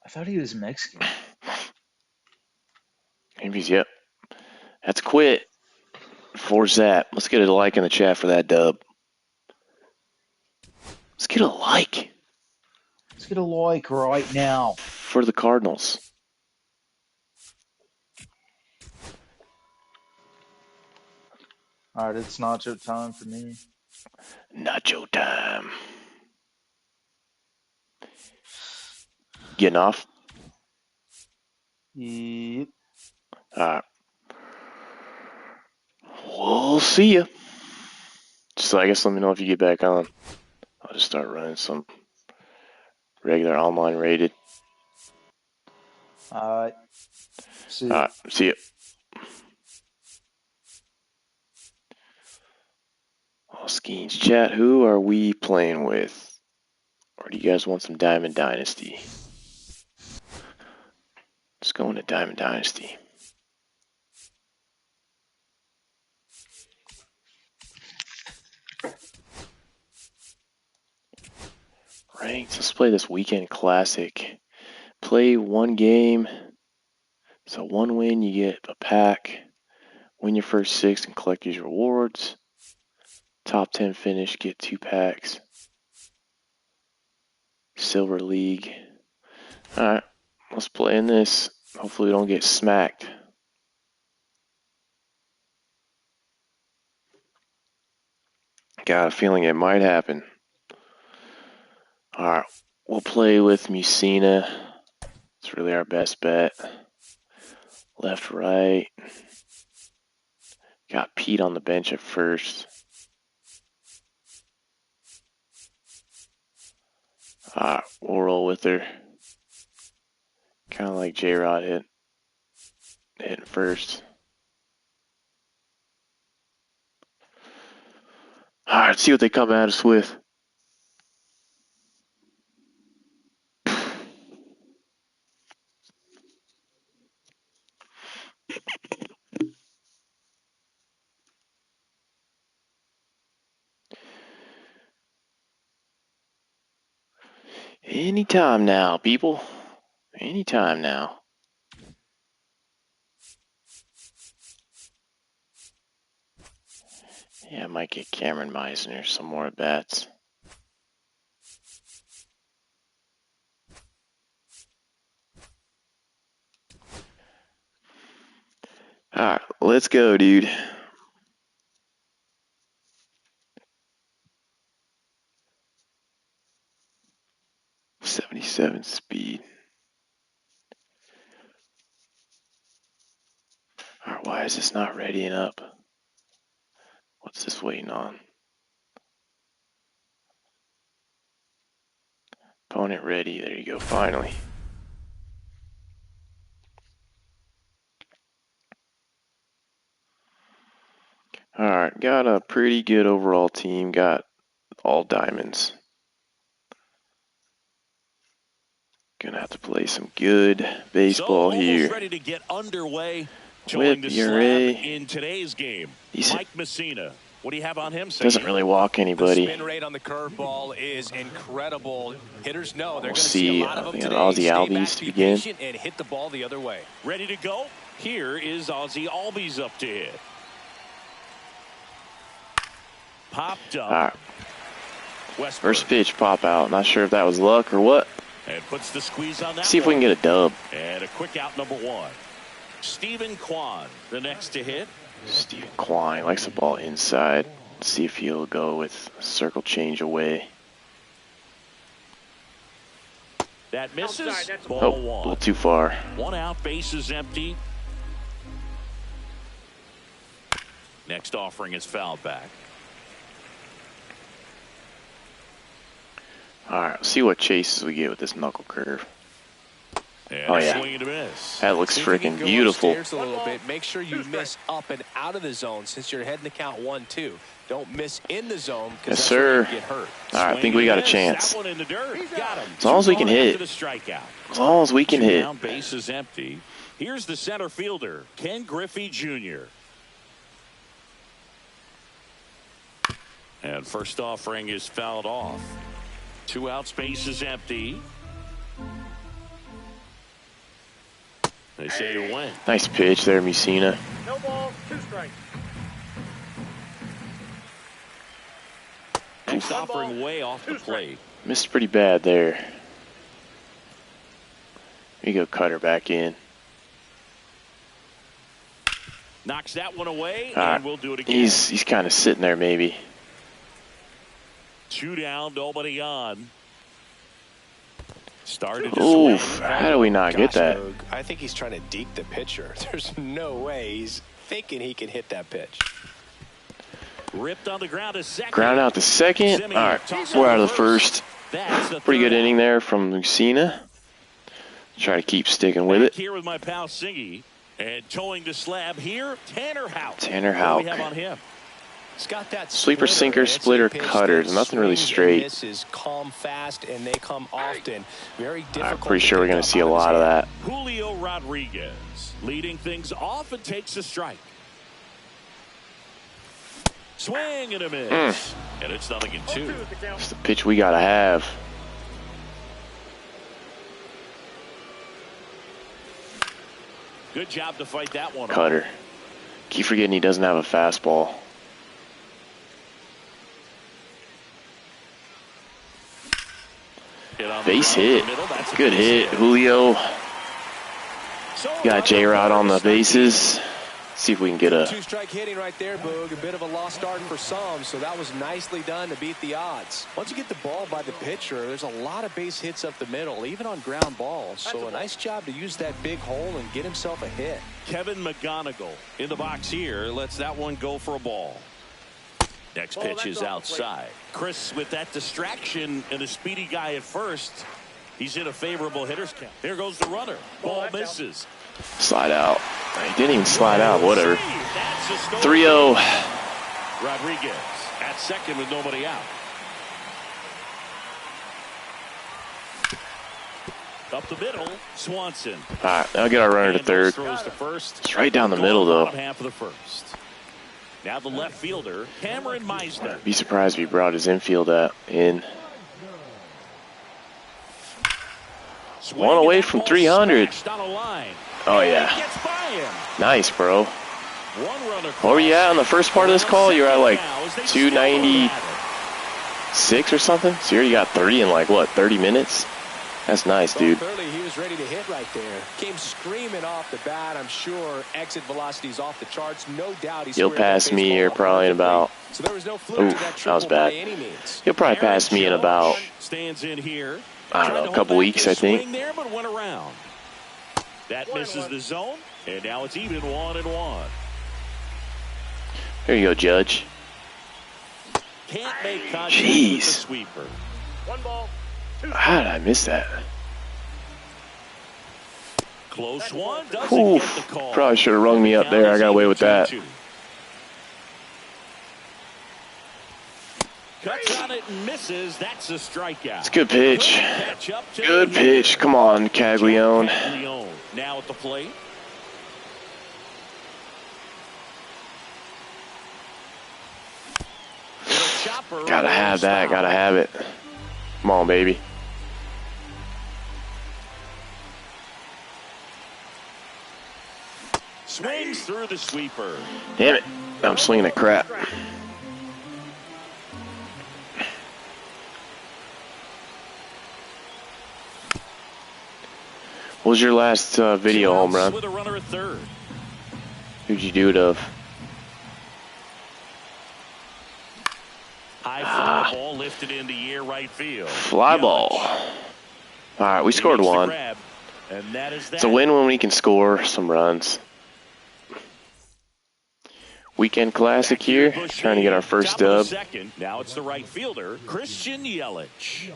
I thought he was Mexican. Maybe he's, yep. That's quit. For Zap. Let's get a like in the chat for that dub. Let's get a like Let's get a like right now. for the Cardinals. All right, it's nacho time for me. Nacho time. Getting off? Yep. All right. We'll see ya. So I guess let me know if you get back on. I'll just start running some regular online rated. All right. See All ya. right. See ya. All Skeens chat. Who are we playing with? Or do you guys want some Diamond Dynasty? Let's go into Diamond Dynasty. Ranked. Let's play this weekend classic. Play 1 game. So 1 win, you get a pack. Win your first 6 and collect these rewards. Top 10 finish, get 2 packs. Silver League. Alright, let's play in this. Hopefully we don't get smacked. Got a feeling it might happen. Alright, we'll play with Musina. It's really our best bet. Left, right. Got Pete on the bench at first. We'll roll with her. Kind of like J-Rod hitting first. All right, let's see what they come at us with. Anytime now, people. Anytime now. Yeah, I might get Cameron Meisner some more at bats. All right, let's go, dude. .77 speed. All right, why is this not readying up? What's this waiting on? Opponent ready. There you go, finally. All right, got a pretty good overall team. Got all diamonds. Gonna have to play some good baseball here. Ready to get underway. Whip, ERA. In today's game, Decent. Mike Messina. What do you have on him? Doesn't really walk anybody. The spin rate on the curveball is incredible. Hitters know they're We'll going to see a lot of them today. Ozzie Stay Albies back, to be begin. patient, and hit the ball the other way. Ready to go? Here is Ozzie Albies up to hit. Popped up. All right. First pitch, pop out. Not sure if that was luck or what. And puts the squeeze on that. See if we can get a dub. And a quick out, number one. Stephen Kwan, the next to hit. Stephen Kwan likes the ball inside. Let's see if he'll go with circle change away. That misses. Outside, that's a ball Oh, one. a little too far. One out, base is empty. Next offering is fouled back. All right, let's see what chases we get with this knuckle curve. And Oh, a yeah. swing and a miss. That looks See if you can freaking go beautiful. upstairs a little bit. Make sure you miss up and out of the zone since you're heading to count 1-2. Don't miss in the zone because Yes, that's where sir. you get hurt. All right, I think we got a chance. That one in the dirt. Got him. As long as we can hit. The strikeout. As long as we can hit. Down, base is empty. Here's the center fielder, Ken Griffey Jr. And first offering is fouled off. 2 outs, base is empty. They say you win. Nice pitch there, Messina. No ball, 2 strikes. Next offering way off the plate. Missed pretty bad there. We go cutter back in. Knocks that one away, All right. and we'll do it again. He's kind of sitting there maybe. 2 down, nobody on. Started to Oof, swing. how do we not get that? Boog, I think he's trying to deke the pitcher. There's no way he's thinking he can hit that pitch. Ripped on the ground to second. Ground out to second. All right, we're out of the first. That's the Pretty good third inning there from Messina. Try to keep sticking with Back it. here with my pal Singy. And towing the slab here, Tanner Houck. Tanner What do we Houck. have on him? He's got that Sleeper, splitter, sinker, and it's a splitter, pitch cutters. that Nothing really swings and straight. misses, come fast, and they come often. Very difficult. I'm pretty sure we're pick going up to see a out his lot of hand. that. Julio Rodriguez leading things off and takes a strike. Swing and a miss. And it's 0-2. 0-2 at the count. It's the pitch we got to have. Good job to fight that one Cutter. Keep forgetting he doesn't have a fastball. Base hit. Good hit. Julio. Got J-Rod on the bases. See if we can get a... 2-strike hitting right there, Boog. A bit of a lost start for some, so that was nicely done to beat the odds. Once you get the ball by the pitcher, there's a lot of base hits up the middle, even on ground balls. So a nice job to use that big hole and get himself a hit. Kevin McGonigal in the box here lets that one go for a ball. Next pitch is outside. Chris, with that distraction and a speedy guy at first, he's in a favorable hitter's count. There goes the runner. Ball misses. Slide out. He didn't even slide out. Whatever. 3-0. Rodriguez at second with nobody out. Up the middle, Swanson. All right, now get our runner to third. Throws to first. It's right down the middle, though. Half of the first. Now the left fielder, Cameron Meisner. Be surprised if he brought his infield in. One away from 300. Oh, yeah. Nice, bro. What were you at on the first part of this call? You were at like 296 or something? So you already got 3 in like, what, 30 minutes? That's nice, dude. Clearly, he was ready to hit right there. Came screaming off the bat. I'm sure exit velocity's off the charts. No doubt he's. He'll pass me here probably in about. So there was no fluke to that was bad. by any means. He'll probably pass me in about. Stands in here. I don't know, a couple weeks, I think. There, but went around. That misses the zone, and now it's even 1-1. Here you go, Judge. Can't make contact with the sweeper. 1 ball. How did I miss that? Close one. Doesn't get the call. Probably should have rung me up there. I got away with that. Cuts on it and misses. That's a strikeout. It's a good pitch. Good pitch. Come on, Caglione. Now at the plate. Gotta have that. Gotta have it. Come on, baby. Swings through the sweeper. Damn it. I'm swinging a crap. What was your last video home run? With a runner at third. Who'd you do it of? High fly ball lifted into air right field. Fly ball. All right, we scored one. And that is that. It's a win when we can score some runs. Weekend classic here, trying to get our first dub. Now it's the right fielder, Christian Yelich.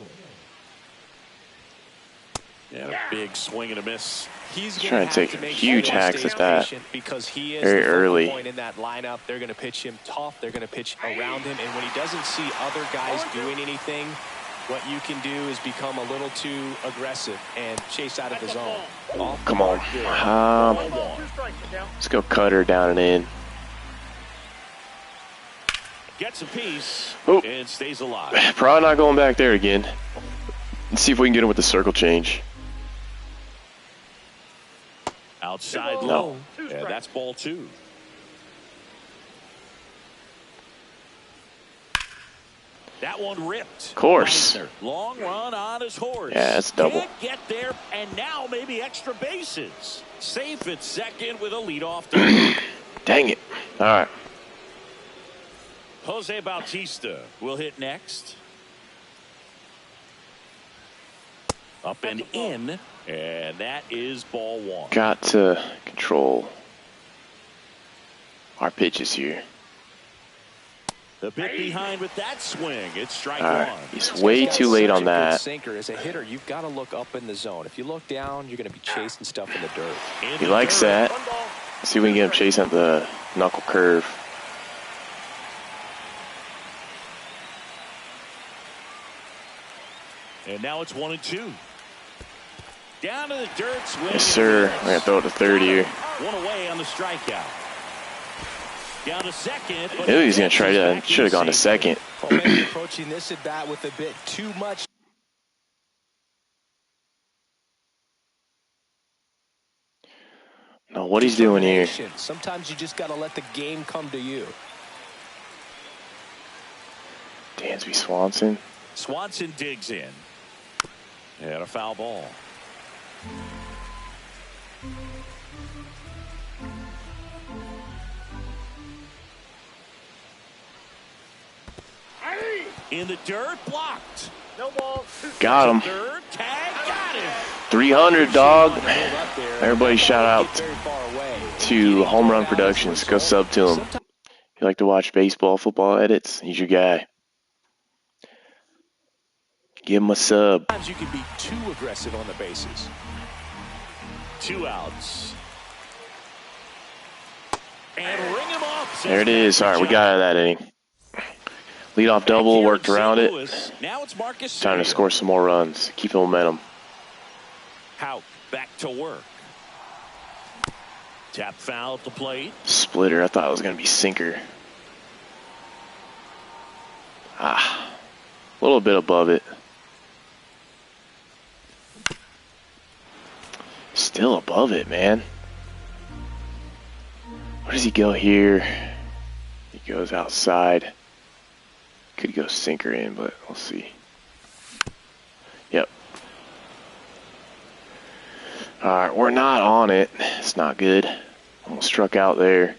And a big swing and a miss. He's trying to take huge hacks at that because he is very early. Point in that lineup. They're going to pitch him tough. They're going to pitch around him. And when he doesn't see other guys doing anything, what you can do is become a little too aggressive and chase out of the zone. Come on. Let's go cutter down and in. Gets a piece and stays alive. Probably not going back there again. Let's see if we can get him with the circle change. Outside low. Yeah, that's ball 2. That one ripped. Of course. Long run on his horse. Yeah, that's double. Can't get there, and now maybe extra bases. Safe at second with a leadoff double. Dang it. All right. Jose Bautista will hit next. Up and in, and that is ball 1. Got to control our pitches here. The bit behind with that swing. It's strike one. one. He's way too late on that. Sinker. As a hitter, you've got to look up in the zone. If you look down, you're going to be chasing stuff in the dirt. He likes that. See if we can get him chasing at the knuckle curve. And now it's 1-2. Down to the dirt swing. Yes, sir. I'm going to throw it to third here. One away on the strikeout. Down to second. I knew he was going to try to. Should have gone to second. Maybe approaching this at bat with a bit too much. No, what he's doing here. Sometimes you just got to let the game come to you. Dansby Swanson. Swanson digs in. And a foul ball. In the dirt, blocked. No ball. Got him. Third, tag, got him. 300, dog. Everybody shout out to Home Run Productions. Go sub to him. If you like to watch baseball, football edits, he's your guy. Give him a sub. Sometimes you can be too aggressive on the bases. 2 outs. And ring him up. There it is. All right, we got out of that inning. Leadoff double, worked around it. Now it's Marcus. Time to score some more runs. Keep the momentum. Houck back to work. Tap foul at the plate. Splitter. I thought it was going to be sinker. A little bit above it. Still above it, man. Where does he go here? He goes outside. Could go sinker in, but we'll see. Yep. Alright, we're not on it. It's not good. Almost struck out there.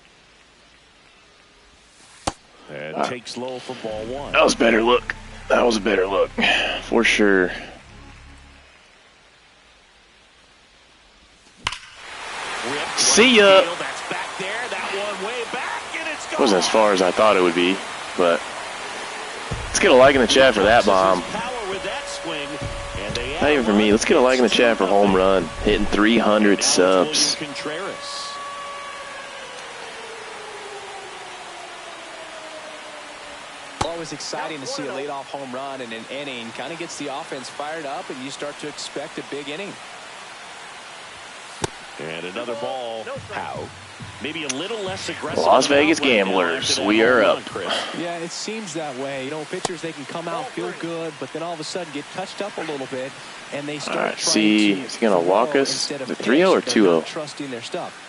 And takes low for ball 1. That was a better look. That was a better look. For sure. See ya. Wasn't as far as I thought it would be, but let's get a like in the chat for that bomb. Not even for me. Let's get a like in the chat for home run. Hitting 300 subs. Always exciting to see a leadoff home run in an inning. Kind of gets the offense fired up, and you start to expect a big inning. And another ball. How? Maybe a little less aggressive. Las Vegas Gamblers, we are up. Yeah, it seems that way. You know, pitchers, they can come out, feel good, but then all of a sudden get touched up a little bit, and they start trying see, is he going to walk us? The 3-0 or 2-0? Trusting their stuff.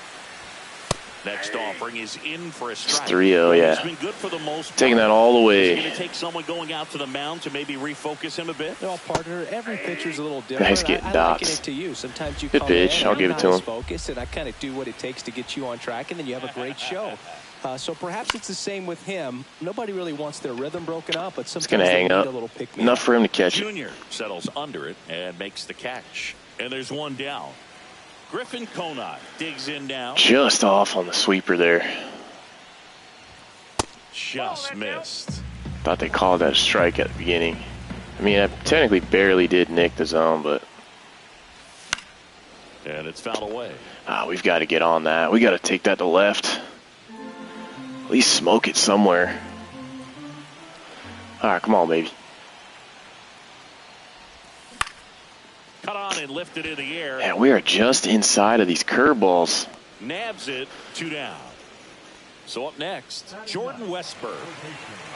Next offering is in for a strike. It's 3-0, yeah. Been good for the most part. Taking that all the way. It's going to take someone going out to the mound to maybe refocus him a bit. Well, partner, every pitcher's a little different. Guy's getting dots. I liken it to you. Sometimes you good come pitch. in, I'll give it to him. Focus, and I kind of do what it takes to get you on track, and then you have a great show. So perhaps it's the same with him. Nobody really wants their rhythm broken up, but sometimes it's going to hang up. Enough for him to catch it. Junior settles under it and makes the catch. And there's one down. Griffin Conant digs in now. Just off on the sweeper there. Just missed. Thought they called that a strike at the beginning. I mean, I technically barely did nick the zone, but. And it's fouled away. We've got to get on that. We got to take that to left. At least smoke it somewhere. All right, come on, baby. Cut on and lifted in the air. Yeah, we are just inside of these curveballs. Nabs it, 2 down. So up next, Jordan Westberg.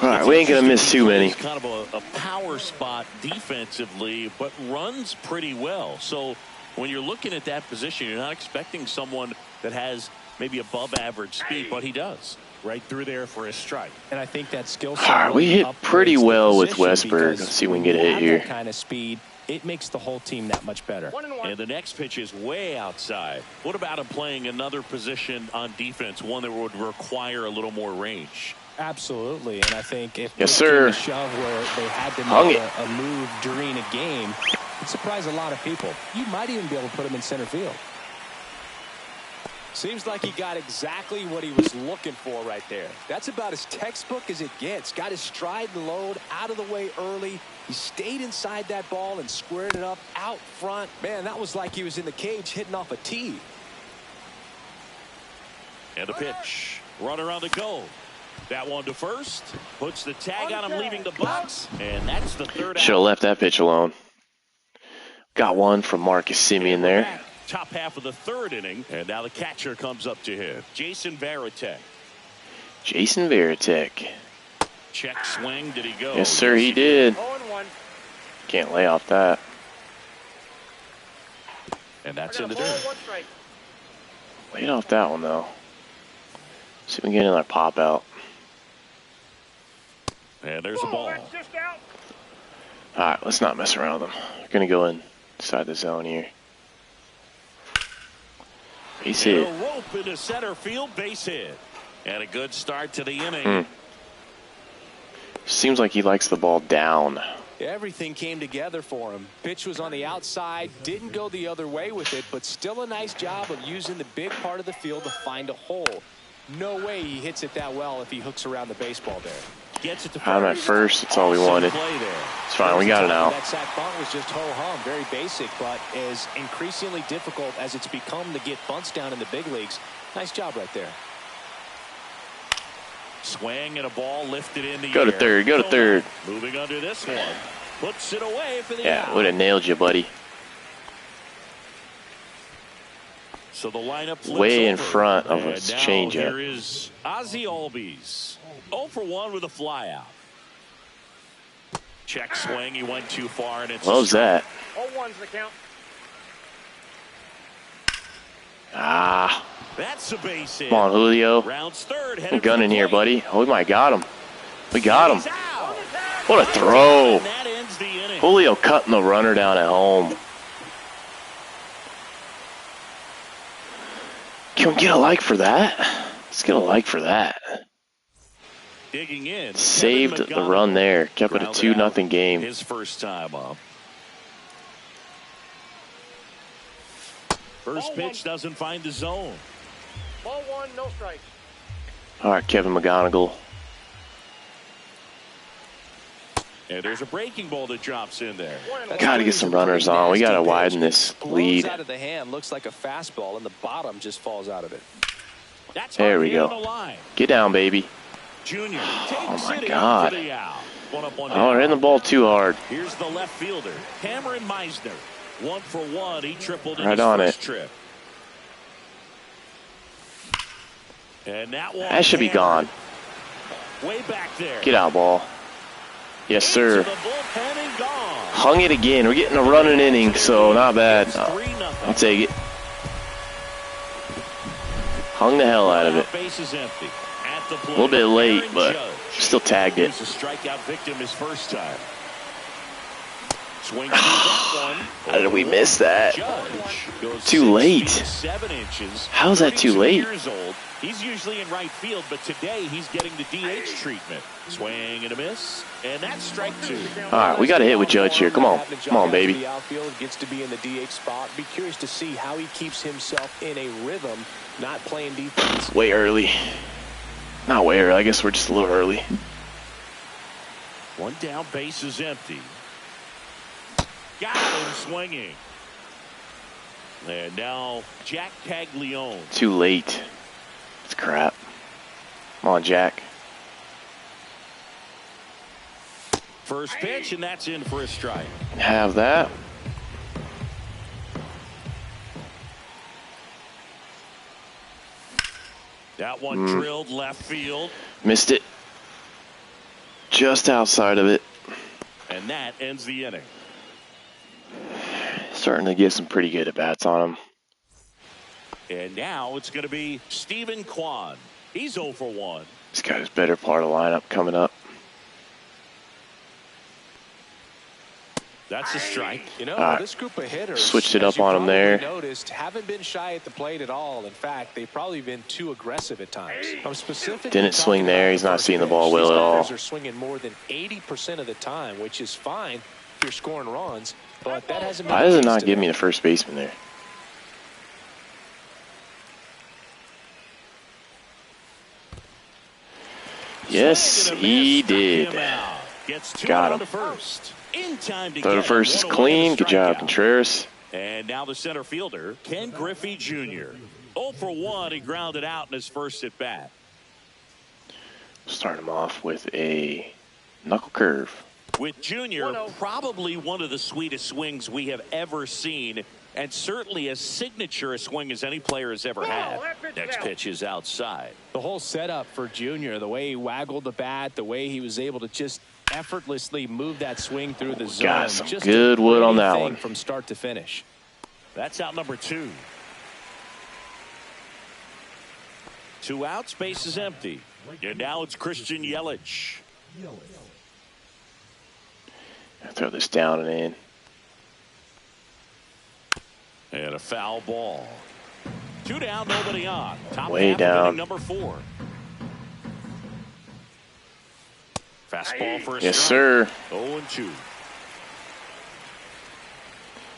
All right, we ain't going to miss too many. Kind of a power spot defensively, but runs pretty well. So when you're looking at that position, you're not expecting someone that has maybe above average speed, but he does. Right through there for a strike. And I think that skill set. All right, we hit pretty well with Westberg. Let's see if we can get a hit here. That kind of speed, it makes the whole team that much better. And the next pitch is way outside. What about him playing another position on defense, one that would require a little more range? Absolutely, and I think if yes, sir. A shove where they had to make a move during a game, it surprised a lot of people. You might even be able to put him in center field. Seems like he got exactly what he was looking for right there. That's about as textbook as it gets. Got his stride and load out of the way early. He stayed inside that ball and squared it up out front. Man, that was like he was in the cage hitting off a tee. And the pitch. Runner on the go. That one to first. Puts the tag on him leaving the box. And that's the third out. Should have left that pitch alone. Got one from Marcus Semien there. Top half of the third inning, and now the catcher comes up to him. Jason Varitek. Jason Varitek. Check swing. Did he go? Yes, sir, he did. Can't lay off that. And that's in the dirt. Laid off that one, though. See if we can get another pop out. And there's a ball. All right, let's not mess around with them. We're going to go inside the zone here. Base hit. A rope into center field, base hit. And a good start to the inning. Seems like he likes the ball down. Everything came together for him. Pitch was on the outside, didn't go the other way with it, but still a nice job of using the big part of the field to find a hole. No way he hits it that well if he hooks around the baseball there. Gets it to I'm at first. That's all we wanted. It's fine. We got it now. That sack bunt was just ho-hum, very basic, but is increasingly difficult as it's become to get bunts down in the big leagues. Nice job right there. Swing and a ball lifted in the air. Go to third. Go to third. Moving under this one. Puts it away for the Yeah, out. would have nailed you, buddy. So the lineup flips Way in over. front of And us now changeup. Here is Ozzie Albies. 0 for 1 with a flyout. Check swing. He went too far, and it's What was that? 0-1's the count. Ah. That's a base hit. Come on, Julio. Rounds third. I'm gunning here, buddy. Oh, we might got him. We got him. He's out. What a throw. And that ends the inning. Julio cutting the runner down at home. Can we get a like for that? Let's get a like for that. Digging in. Saved Kevin the run there. Kept it a grounded out 2-0 game. His first time up. First pitch doesn't find the zone. Ball 1, no strikes. All right, Kevin McGonigal. And there's a breaking ball that drops in there. Got to get some runners on. We got to widen this lead. Blows out of the hand, looks like a fastball, and the bottom just falls out of it. That's There we hard go. on the line. Get down, baby. Junior Oh, my takes it in God. for the out. One up, one Oh, down. we're hitting the ball too hard. Here's the left fielder, Cameron Meisner. 1 for 1. He tripled in Right his on first it. trip. And that one That should be gone. way back there. Get out, ball. Yes, sir. Into the bullpen and gone. Hung it again. We're getting a running inning, so not bad. It's No, 3-0. I'll take it. Hung the hell out of it. Base is empty. At the plate, A little bit late, Aaron but Judge. still tagged He it. was a strikeout victim his first time. Swing through that one. How did we miss that? Judge goes Too 6 late. feet 7 inches. How is that too 32 late? Years old. He's usually in right field, but today he's getting the DH treatment. Swing and a miss, and that's strike 2. All right, we got a hit with Judge here. Come on. Come on, baby. The outfield gets to be in the DH spot. Be curious to see how he keeps himself in a rhythm, not playing defense. Way early. Not way early. I guess we're just a little early. One down, base is empty. Got him swinging. And now Jack Caglione. Too late. It's crap. Come on, Jack. First pitch, and that's in for a strike. Have that. That one drilled left field, Missed it. Just outside of it. and that ends the inning. Starting to get some pretty good at-bats on him. And now it's going to be Stephen Kwan. He's 0 for 1. He's got his better part of the lineup coming up. That's a strike. You know, All right. this group of hitters Switched it as up you on him probably there. Noticed haven't been shy at the plate at all. In fact, they've probably been too aggressive at times. I'm specifically Didn't swing talking there. about He's the not first seeing the pitch. ball well These at all. guys are swinging more than 80% of the time, which is fine if you're scoring runs. But that hasn't been Why the does it case not today. give me the first baseman there? Yes, Swing and a he miss, struck did. him out. Gets 2 Got out him. to first. In time to Throw to get first is 1-0 clean. with a Good job, strikeout. Contreras. And now the center fielder, Ken Griffey Jr. 0 for 1. He grounded out in his first at bat. Start him off with a knuckle curve. With Jr., probably one of the sweetest swings we have ever seen, and certainly as signature a swing as any player has ever had. Next pitch is outside. The whole setup for Junior, the way he waggled the bat, the way he was able to just effortlessly move that swing through the zone. Got some Just good a wood on pretty that thing one. from start to finish. That's out number 2. 2 outs, base is empty. And now it's Christian Yelich. Throw this down and in. And a foul ball. 2 down, nobody on. Top Way half of down. inning number 4. Fastball for a Yes, strike. sir. 0-2.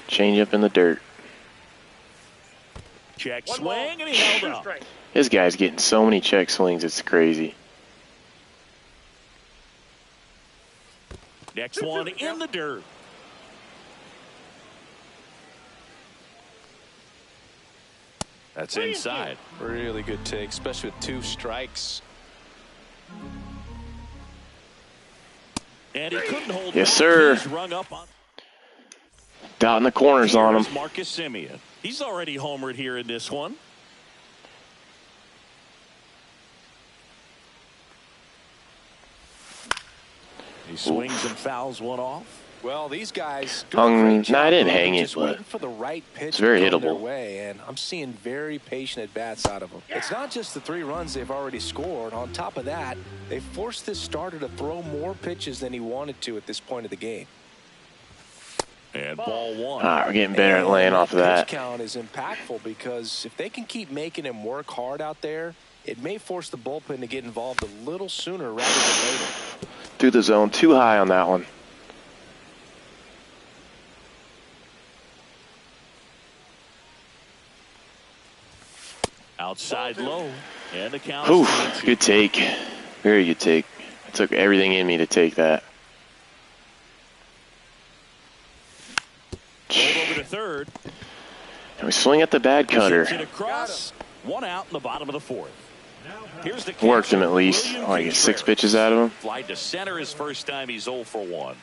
Change up in the dirt. Check One swing, ball, and he held 2 up. strikes. This guy's getting so many check swings, it's crazy. Next one in the dirt. That's inside. Really good take, especially with 2 strikes. And he couldn't hold. Yes, sir. He's rung up on. Dot in the corners on him. Here's Marcus Semien. He's already homered here in this one. He swings and fouls one off. Well, these guys No, I didn't hang it, but for the right pitch it's very to come their hittable. way, and I'm seeing very patient at-bats out of them. It's not just the 3 runs they've already scored. On top of that, they forced this starter to throw more pitches than he wanted to at this point of the game. And ball 1. All right, we're getting better at laying off of that. Pitch count is impactful because if they can keep making him work hard out there, it may force the bullpen to get involved a little sooner rather than later. Through the zone, too high on that one. Outside low. And the count. Whew, good take. Very good take. It took everything in me to take that. Rolled over to third. And we swing at the bad cutter. Hits it across. 1 out in the bottom of the 4th. Here's the Worked him catcher, at least. William Oh, I get 6 Contreras. pitches out of him. Flied to center his first time. He's 0 for 1.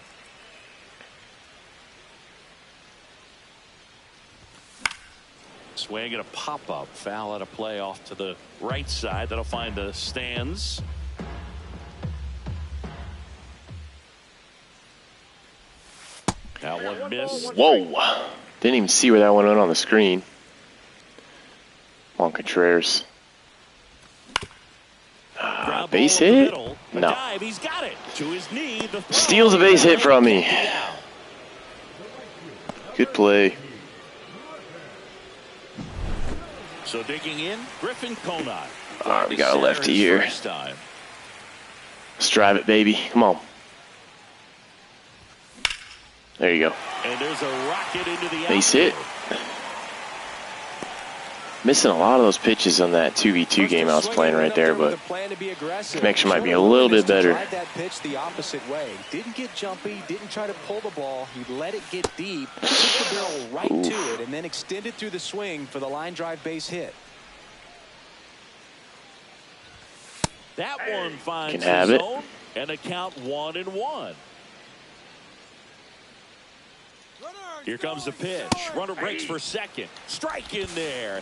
Swing and a pop-up. Foul out of play off to the right side. That'll find the stands. That one missed. Whoa. Didn't even see where that one went on the screen. Come on, Contreras. Ground Base ball up the hit? middle. A No. dive. He's got it. To his knee. The throw. Steals a base hit from me. Good play. So digging in, Griffin Conant. All right, we got a lefty His here. first time. Let's drive it, baby. Come on. There you go. And there's a rocket into the Base hit. outfield. Missing a lot of those pitches on that 2v2 game I was playing right there, but connection might be a little bit better. Tried that pitch the opposite way. Didn't get jumpy, didn't try to pull the ball. He let it get deep, took the barrel right to it, and then extended through the swing for the line drive base hit. That one finds Can have the it. zone, and the count 1-1. Here comes the pitch. Runner breaks for second. Strike in there.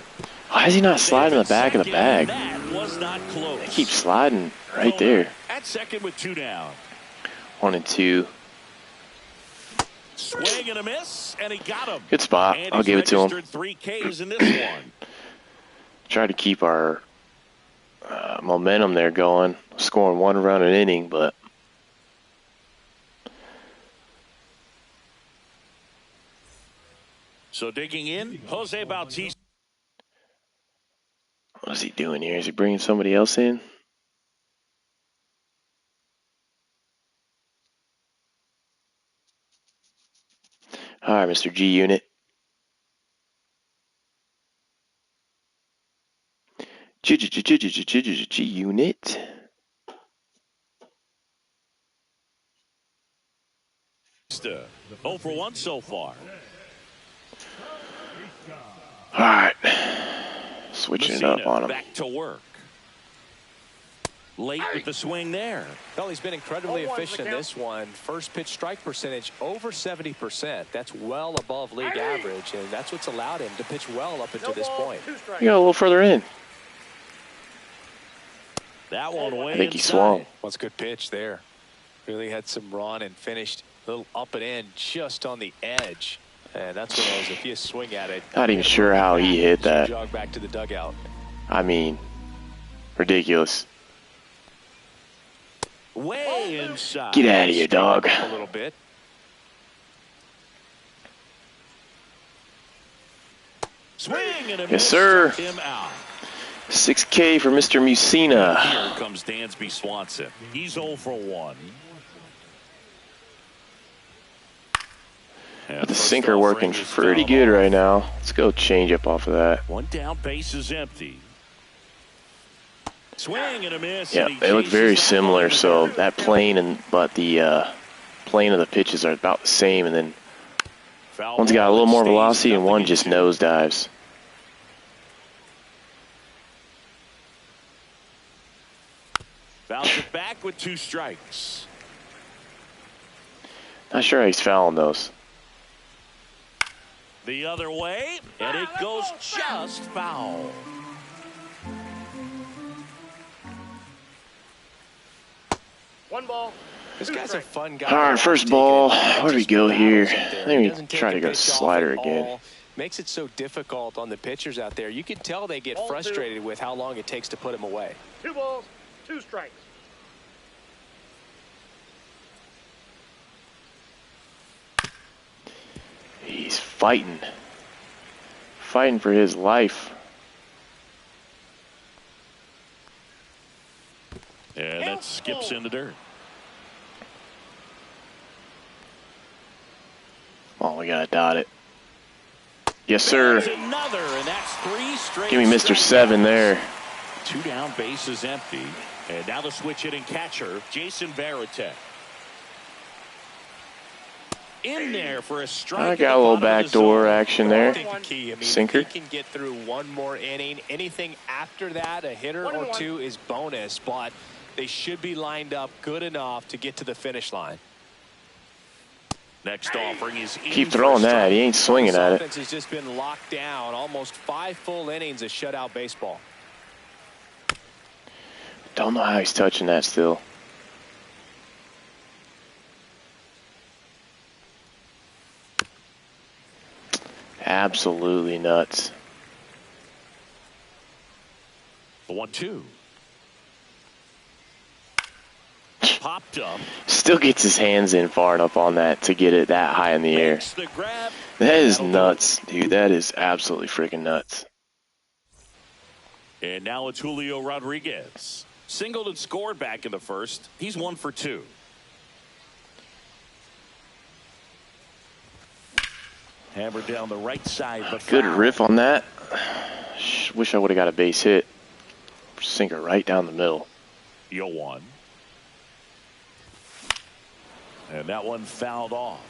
Why is he not sliding in the back of the bag? That was not close. They keep sliding right there. At second with 2 down. 1 and 2. Swing and a miss, and he got him. Good spot. And I'll he's give it to him. registered 3 Ks in this one. Try to keep our momentum there going. Scoring 1 run an inning, but So digging in, Jose Bautista. what is he doing here? Is he bringing somebody else in? All right, Mr. G Unit. G Unit. Bautista, 0 for 1 so far. All right. Switching it up on him. Back to work. Late with the swing there. Well, he's been incredibly efficient in this one. First pitch strike percentage over 70%. That's well above league average, and that's what's allowed him to pitch well up until this point. You got a little further in. That one way I think he inside. swung. Well, it's a good pitch there. Really had some run and finished a little up and in just on the edge. And that's one of those, if you swing at it. Not even sure how he hit that. Jog back to the dugout. I mean, ridiculous. Way inside. Get out of here, dog. A little bit. Swing and a Yes, miss. sir. Him out. 6K for Mr. Musina. Here comes Dansby Swanson. He's 0 for 1. But the sinker working pretty good right now. Let's go change up off of that. One down, base is empty. Swing and a miss. Yeah, they look very similar. So that plane but the plane of the pitches are about the same, and then one's got a little more velocity and one just nosedives. Fouls it back with 2 strikes. Not sure how he's fouling those. The other way, and it goes just foul. One ball. This guy's a fun guy. All right, first ball. Where do we go here? I think we try to go slider again. Makes it so difficult on the pitchers out there. You can tell they get frustrated with how long it takes to put him away. 2 balls, 2 strikes. He's fighting for his life. And that skips into dirt. Oh, we gotta dot it. Yes, sir. Another, and that's 3 straight. Give me Mr. 7 there. 2 down, bases empty. And now the switch hitting catcher, Jason Varitek. In there for a strike. I got a little backdoor action there. I think the key, Sinker. If he can get through one more inning, anything after that, a hitter or 2 is bonus, but they should be lined up good enough to get to the finish line. Next offering is keep throwing that. He ain't swinging at it. Offense has just been locked down. Almost 5 full innings of shutout baseball. Don't know how he's touching that still. Absolutely nuts. The 1-2. Popped up. Still gets his hands in far enough on that to get it that high in the air. The grab. That is nuts, dude. That is absolutely freaking nuts. And now it's Julio Rodriguez. Singled and scored back in the first. He's 1 for 2. Hammered down the right side, but good foul. riff on that. Wish I would have got a base hit. Sinker right down the middle. 0-1. And that one fouled off.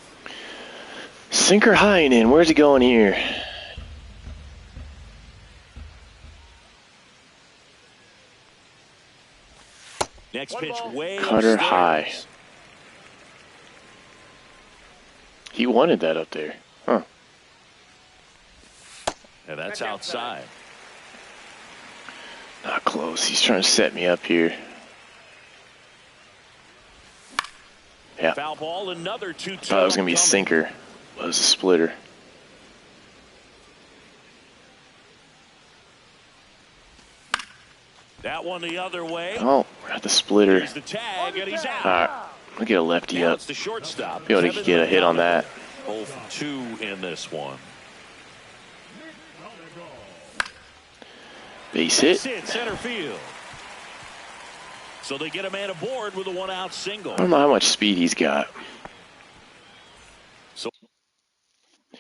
Sinker high and in. Where's he going here? Next pitch way Cutter upstairs. high. He wanted that up there. Huh. And that's outside. Not close. He's trying to set me up here. Yeah. Foul ball, another 2-2. Thought it was going to be a sinker. But it was a splitter. That one the other way. Oh, we're at the splitter. Here's the tag, and he's out. All right. We'll get a lefty Now up. it's the shortstop. Be able to get a hit on that. 0 for 2 in this one. Base hit. That's it, center field. So they get a man aboard with a 1-out single. I don't know how much speed he's got. So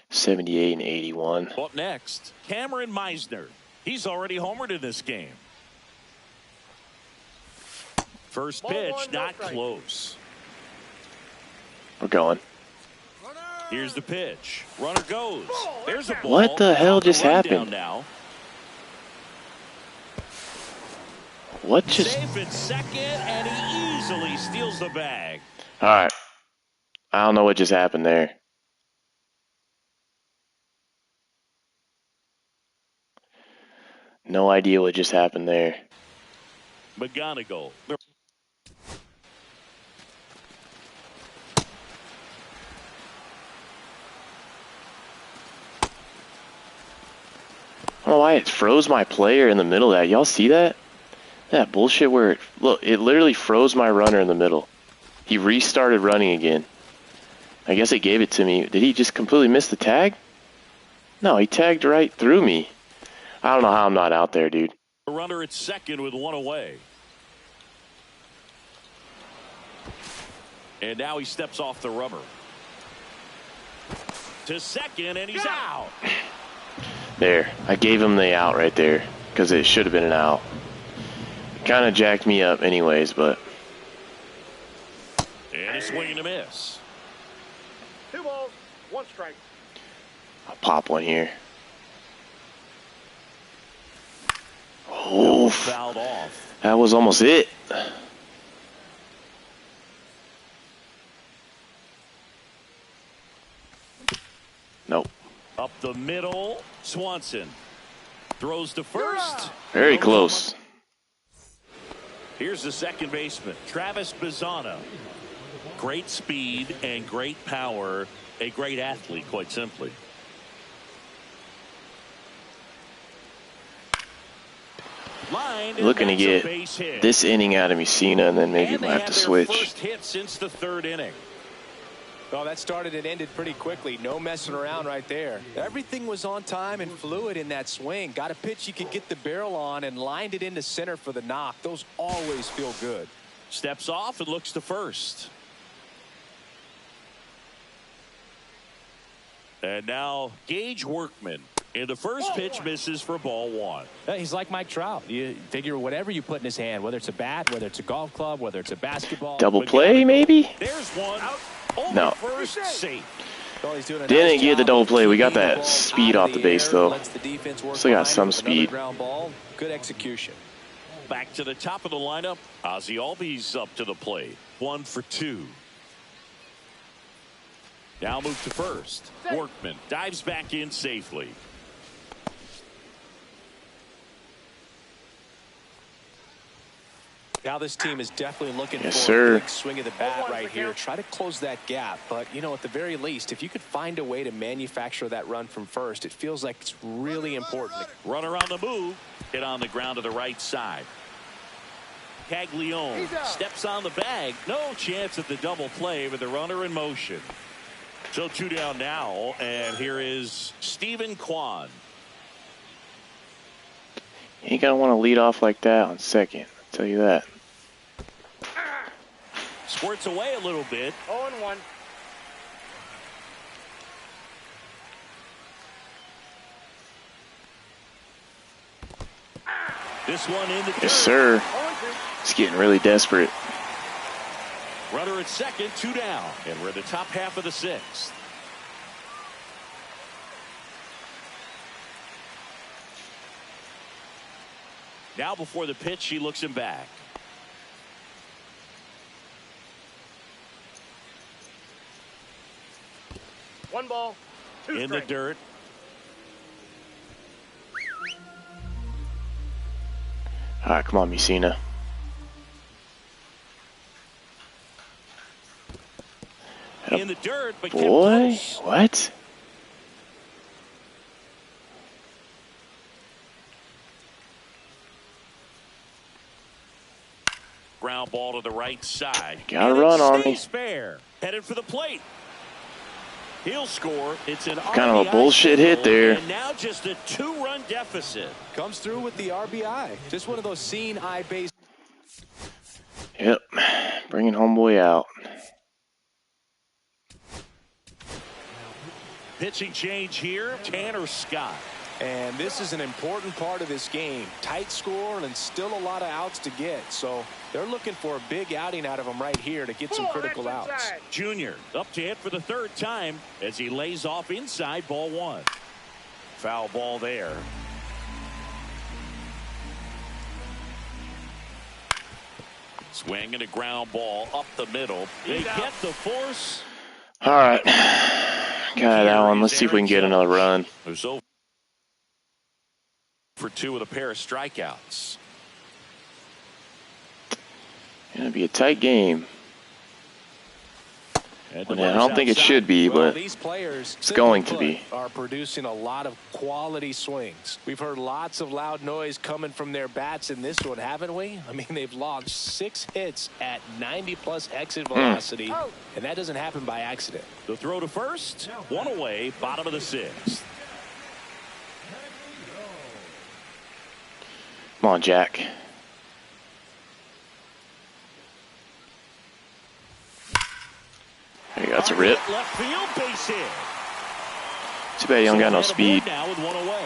78 and 81. up next, Cameron Meisner. He's already homered in this game. First pitch, not close. We're going. Here's the pitch. Runner goes. There's a ball. What the hell just happened? Now. What just... Safe at second, and he easily steals the bag. All right. I don't know what just happened there. No idea what just happened there. McGonigal. I don't know why it froze my player in the middle of that. Y'all see that? That bullshit where it... Look, it literally froze my runner in the middle. He restarted running again. I guess it gave it to me. Did he just completely miss the tag? No, he tagged right through me. I don't know how I'm not out there, dude. A runner at second with one away. And now he steps off the rubber. To second, and he's out. There. I gave him the out right there because it should have been an out. kind of jacked me up anyways, but. And a swing and a miss. 2 balls, 1 strike. I'll pop one here. Oh, Fouled off. that was almost it. Nope. Up the middle, Swanson throws to first. Very close. Here's the second baseman, Travis Bazzano. Great speed and great power. A great athlete, quite simply. Line, Looking to get this inning out of Messina, and then maybe we'll have to switch. First hit since the 3rd inning. Well, that started and ended pretty quickly. No messing around right there. Everything was on time and fluid in that swing. Got a pitch you could get the barrel on and lined it into center for the knock. Those always feel good. Steps off and looks to first. And now Gage Workman. And the first pitch misses for ball 1. He's like Mike Trout. You figure whatever you put in his hand, whether it's a bat, whether it's a golf club, whether it's a basketball. Double play, maybe? There's one. No. First safe. Well, he's doing a Didn't nice get the job double of play. We got keeping the that ball speed out off of the base, air, though. lets the defense work Still got behind some him with another speed. ground ball. Good execution. Back to the top of the lineup. Ozzie Albies up to the plate. 1 for 2. Now move to first. Workman dives back in safely. Now this team is definitely looking for sir. a big swing of the bat right here. Try to close that gap. But, you know, at the very least, if you could find a way to manufacture that run from first, it feels like it's really important. Runner on the move. Hit on the ground to the right side. Caglione steps on the bag. No chance at the double play with the runner in motion. So 2 down now. And here is Stephen Kwan. You ain't gonna want to lead off like that on second. I'll tell you that. Squirts away a little bit. 0-1. This one in the dirt. Yes, sir. It's getting really desperate. Runner at second, 2 down. And we're in the top half of the 6th. Now before the pitch, he looks him back. One ball, 2 In the strikes. dirt. All right, come on, Messina. In the dirt, but kept Boy, close. what? Ground ball to the right side. Gotta And run, it Army. stays fair. Headed for the plate. He'll score. It's an Kind of a RBI bullshit hit single, there. And now just a 2-run deficit. Comes through with the RBI. Just one of those seeing eye base. Yep, bringing homeboy out. Pitching change here, Tanner Scott. And this is an important part of this game. Tight score and still a lot of outs to get. So they're looking for a big outing out of him right here to get some critical outs. Junior up to hit for the 3rd time as he lays off inside ball 1. Foul ball there. Swing and a ground ball up the middle. They get the force. All right, got that one. Let's see if we can get another run. There's over for 2 with a pair of strikeouts. Gonna be a tight game. And I don't think it should be, Well, but these players it's going to be. are producing a lot of quality swings. We've heard lots of loud noise coming from their bats in this one, haven't we? I mean, they've launched 6 hits at 90+ exit velocity, and that doesn't happen by accident. The throw to first, 1 away, bottom of the 6th. Come on, Jack. There you go. That's a rip. Left field, base hit. Too bad you don't got no speed. Now with 1 away.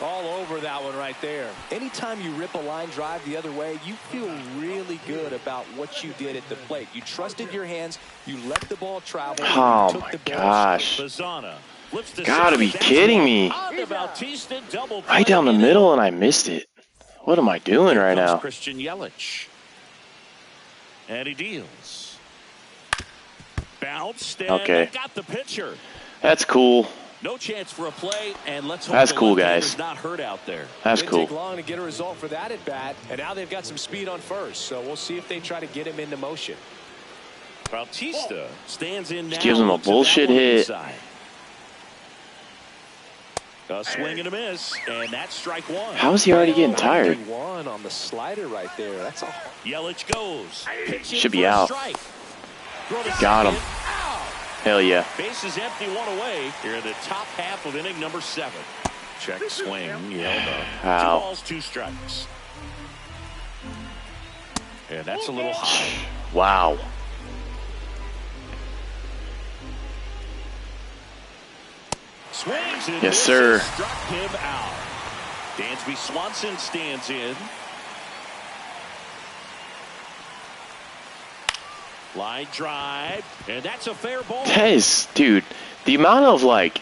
All over that one right there. Anytime you rip a line drive the other way, you feel really good about what you did at the plate. You trusted your hands. You let the ball travel. Oh, took my the gosh. Bazzana flips the Gotta be second. kidding me. On to Bautista, double Right down the play. middle, and I missed it. What am I doing Here right comes now? Christian Yelich. And he deals. Bounced and Okay. got the pitcher. That's cool. No chance for a play, and let's hope That's the cool, left-hander's guys. not hurt out there. That's Didn't cool. take long to get a result for that at bat, and now they've got some speed on first, so we'll see if they try to get him into motion. Bautista stands in now. gives him a looks at that bullshit one hit. inside. A swing and a miss, and that's strike one. How is he already getting tired? One on the slider right there. That's all. Yelich goes. Pitching Should be for a out. strike. Throw to Got him. second. Out. Hell yeah. Bases empty, one away. Here in the top half of inning number 7. Check swing. He held up. Ow. 2 balls, 2 strikes. And that's a little high. Wow. Swings and Yes, sir. misses, struck him out. Dansby Swanson stands in. Line drive, and that's a fair ball. That is, dude, the amount of, like,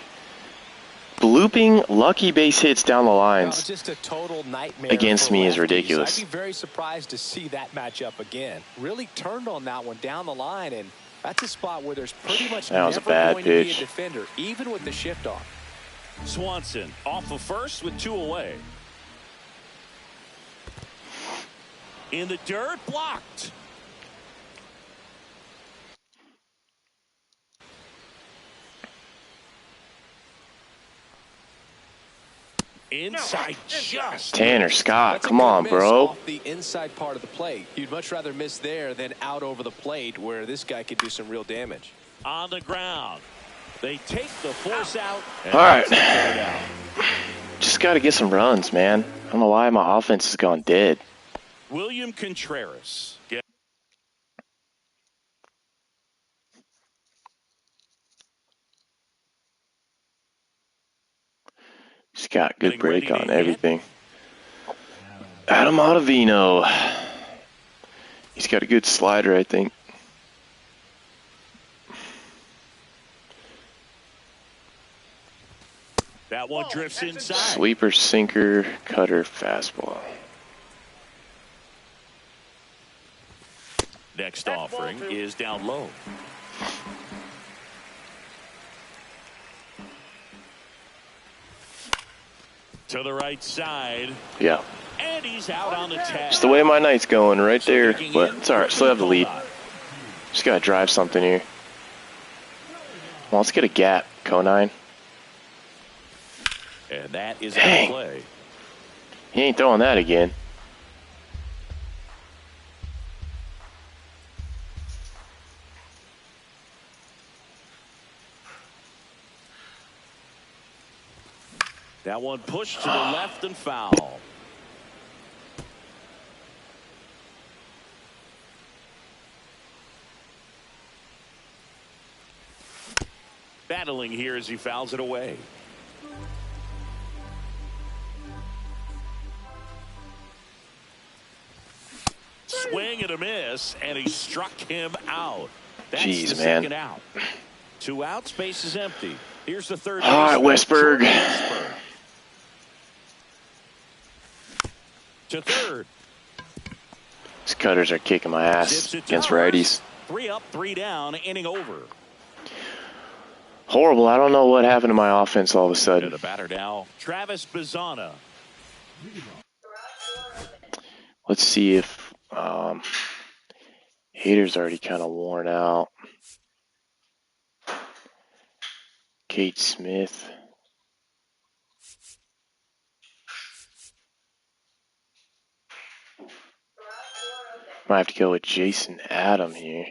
blooping lucky base hits down the lines Just a total nightmare against for me is lefties. ridiculous. I'd be very surprised to see that matchup again. Really turned on that one down the line, and that's a spot where there's pretty much That was a never bad going to be a pitch. defender, even with the shift on. Swanson off of first with 2 away. In the dirt, blocked. Inside just. Tanner Scott, That's a come good on, miss bro. off the inside part of the plate. You'd much rather miss there than out over the plate where this guy could do some real damage. On the ground. They take the force out. All right. Just got to get some runs, man. I don't know why my offense has gone dead. William Contreras. He's got good Getting break ready to on hit. everything. Adam Ottavino. He's got a good slider, I think. That one drifts inside. Sweeper, sinker, cutter, fastball. Next offering is down low. To the right side. Yeah. And he's out on the tag. Just the way my night's going right there. But it's all right. Still have the lead. Just got to drive something here. Well, let's get a gap, Conine. And that is Dang. a play. He ain't throwing that again. That one pushed to the left and foul. Battling here as he fouls it away. Swing and a miss, and he struck him out. That's Jeez, the man. second out. 2 outs, base is empty. Here's the third. All right, baseman, Westberg. Jordan Westberg. To third. These cutters are kicking my ass Zips it to against first. righties. 3 up, 3 down, inning over. Horrible. I don't know what happened to my offense all of a To sudden. the batter now, Travis Bazzana. Let's see if Hader's already kind of worn out. Kate Smith. Might have to go with Jason Adam here.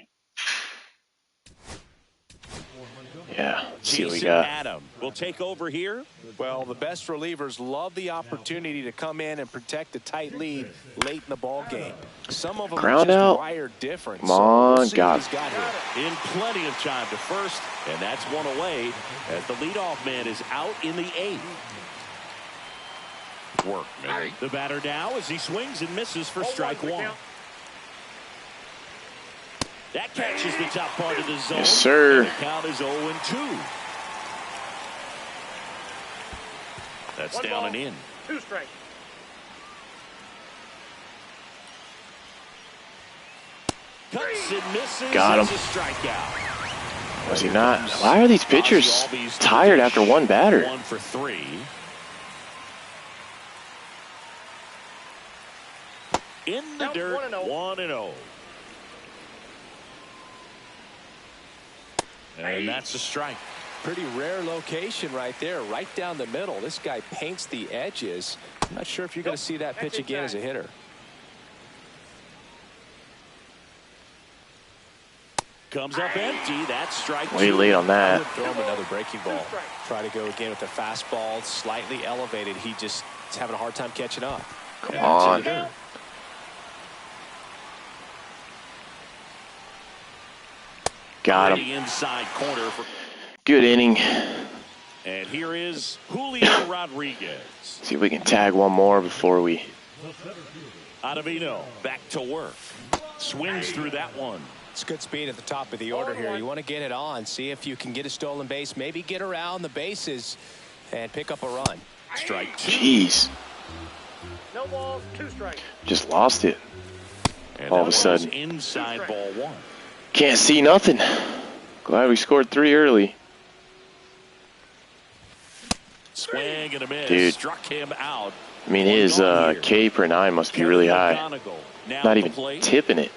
Yeah, let's see what we Jason got. Adam will take over here. Well, the best relievers love the opportunity to come in and protect a tight lead late in the ball game. Some of them Ground are just out. wired different. Come so on, we'll see got what he's got here. In plenty of time to first, and that's one away as the leadoff man is out in the 8th. Workman. The batter now as he swings and misses for strike one. That catches the top part of the zone. Yes, sir. And the count is 0-2. That's One down ball, and in. 2 strikes. Cuts and misses. Got him. As a strikeout. Was he not? Why are these pitchers tired after one batter? 1 for 3. In the Count dirt, 1-0. 1-0. And that's a strike. Pretty rare location right there, right down the middle. This guy paints the edges. I'm not sure if you're going to see that pitch again as a hitter. Comes up empty. That's strike Way 2. late on I that. would throw him another breaking ball. Try to go again with the fastball, slightly elevated. He just is having a hard time catching up. Come on. Got him. The inside corner for, Good inning. and here is Julio Rodriguez. See if we can tag one more before we. Ottavino back to work. Swings through that one. It's good speed at the top of the order here. You want to get it on, see if you can get a stolen base, maybe get around the bases and pick up a run. Strike 2. Jeez. No balls, 2 strikes. Just lost it. And All that of a sudden. was inside ball 1. Can't see nothing. Glad we scored 3 early. Swing and a miss. Dude. Struck him out. I mean, his K per 9 must be really high. Now Not at even the plate. tipping it.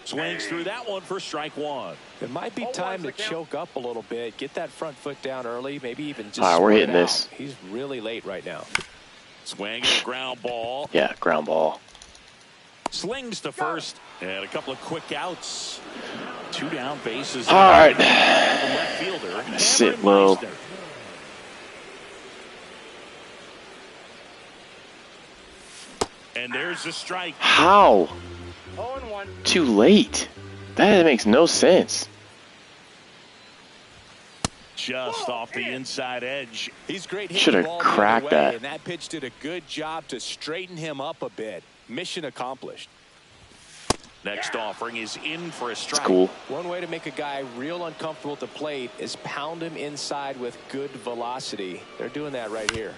Swings through that one for strike 1. It might be time to choke up a little bit, get that front foot down early, maybe even just All right, we're spread hitting it this. out. He's really late right now. Swing and a ground ball. Yeah, ground ball. Slings to first. And a couple of quick outs. 2 down bases. All right. The left fielder. Sit Cameron low. Meisner. And there's the strike. How? 0-1. Too late. That makes no sense. Just off the inside edge. He's great. Should've cracked that. And that pitch did a good job to straighten him up a bit. Mission accomplished. Next offering is in for a strike. It's cool. One way to make a guy real uncomfortable at the plate is pound him inside with good velocity. They're doing that right here.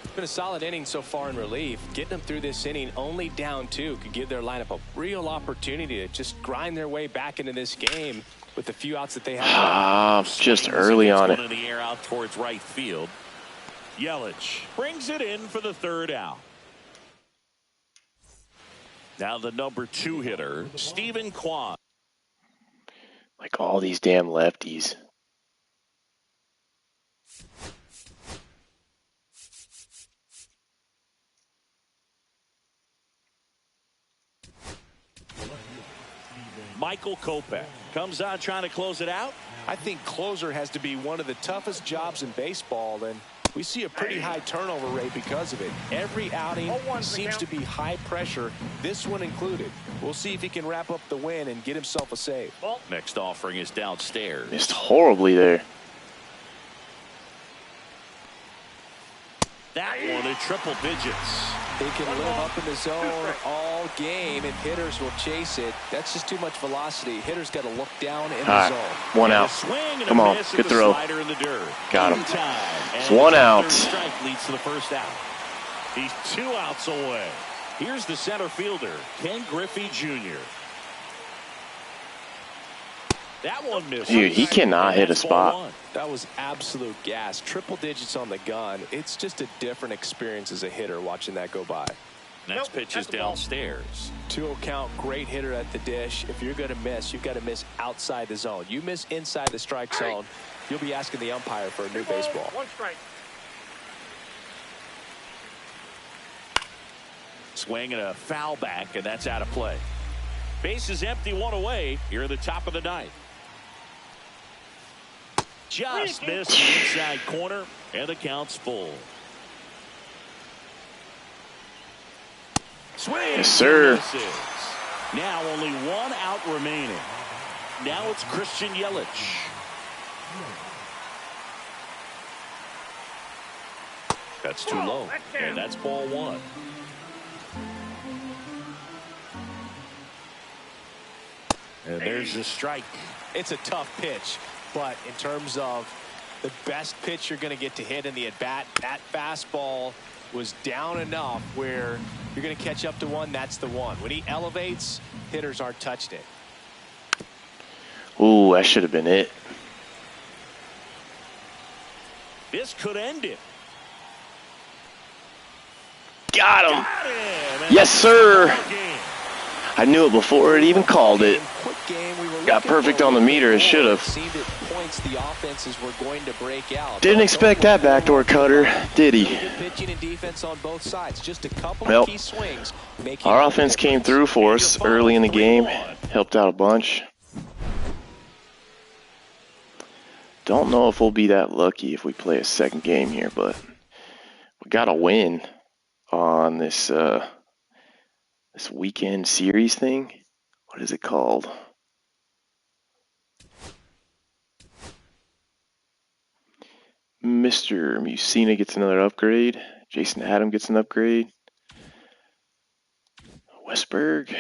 It's been a solid inning so far in relief. Getting them through this inning only down 2 could give their lineup a real opportunity to just grind their way back into this game with the few outs that they have. Just early on it. In the air out towards right field. Yelich brings it in for the 3rd out. Now the number 2 hitter, Stephen Kwan. Like all these damn lefties. Michael Kopech comes on trying to close it out. I think closer has to be one of the toughest jobs in baseball, and we see a pretty high turnover rate because of it. Every outing seems to be high pressure, this one included. We'll see if he can wrap up the win and get himself a save. Next offering is downstairs. Missed horribly there. That one in triple digits. He can live up in the zone all game, and hitters will chase it. That's just too much velocity. Hitters got to look down in the zone. One out. Come on, good throw. Got him. It's 1 out. Strike leads to the 1st out. He's 2 outs away. Here's the center fielder, Ken Griffey Jr. That one missed. Dude, he cannot hit a spot. That was absolute gas. Triple digits on the gun. It's just a different experience as a hitter watching that go by. Next pitch is downstairs. 2-0 count, great hitter at the dish. If you're going to miss, you've got to miss outside the zone. You miss inside the strike zone, you'll be asking the umpire for a new baseball. 1 strike. Swing and a foul back, and that's out of play. Base is empty, 1 away. Here at the top of the 9th. Just missed the inside corner, and the count's full. Swing. Yes, sir. Misses. Now only 1 out remaining. Now it's Christian Yelich. That's too low, and that's ball one. And there's the strike. It's a tough pitch, but in terms of the best pitch you're going to get to hit in the at-bat, that fastball was down enough where you're going to catch up to one. That's the one. When he elevates, hitters aren't touched it. Ooh, that should have been it. This could end it. Got him. Got him. Yes, sir. I knew it before it even called it. Quick game. We were Got perfect on the meter. It should have. Seemed at points the offenses were going to break out. Didn't expect that backdoor cutter, did he? Good pitching and defense on both sides. Just a couple Well, of key swings. our offense came through for us early in the game. Helped out a bunch. Don't know if we'll be that lucky if we play a second game here, but we got to win on this this weekend series thing. What is it called? Mr. Musina gets another upgrade. Jason Adam gets an upgrade. Westberg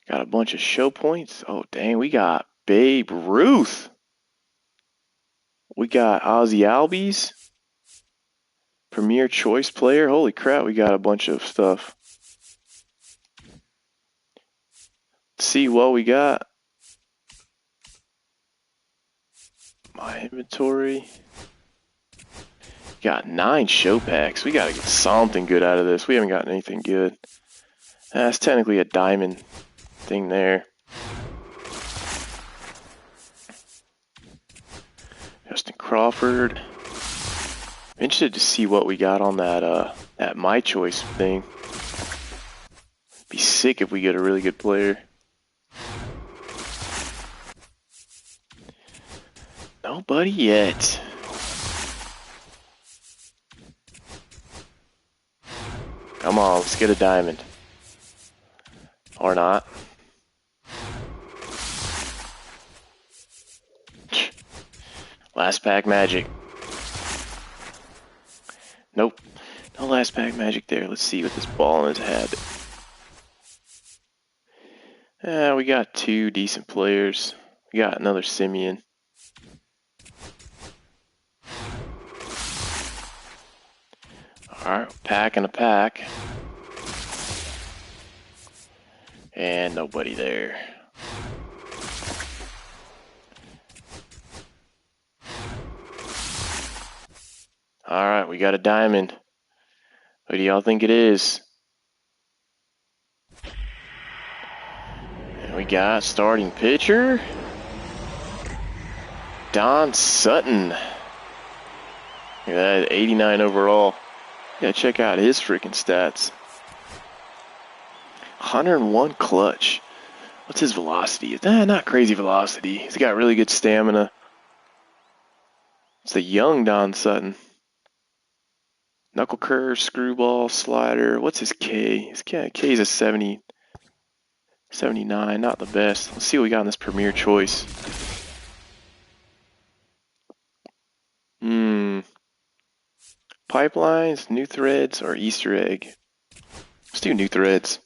got a bunch of show points. Oh, dang, we got Babe Ruth. We got Ozzy Albies. Premier Choice Player. Holy crap, we got a bunch of stuff. Let's see what we got. My inventory. Got 9 show packs. We got to get something good out of this. We haven't gotten anything good. That's technically a diamond thing there. Justin Crawford. Interested to see what we got on that My Choice thing. Be sick if we get a really good player. Nobody yet. Come on, let's get a diamond. Or not. Last pack magic. Nope. No last pack magic there. Let's see what this ball in his head. We got 2 decent players. We got another Simeon. Alright, pack and a pack. And nobody there. Alright, we got a diamond. What do y'all think it is? And we got starting pitcher. Don Sutton. Look at that, 89 overall. Yeah, check out his freaking stats. 101 clutch. What's his velocity? Not crazy velocity. He's got really good stamina. It's the young Don Sutton. Knuckle curve, screwball, slider. What's his K? His K is a 70, 79. Not the best. Let's see what we got in this Premier Choice. Pipelines, new threads, or Easter egg? Let's do new threads.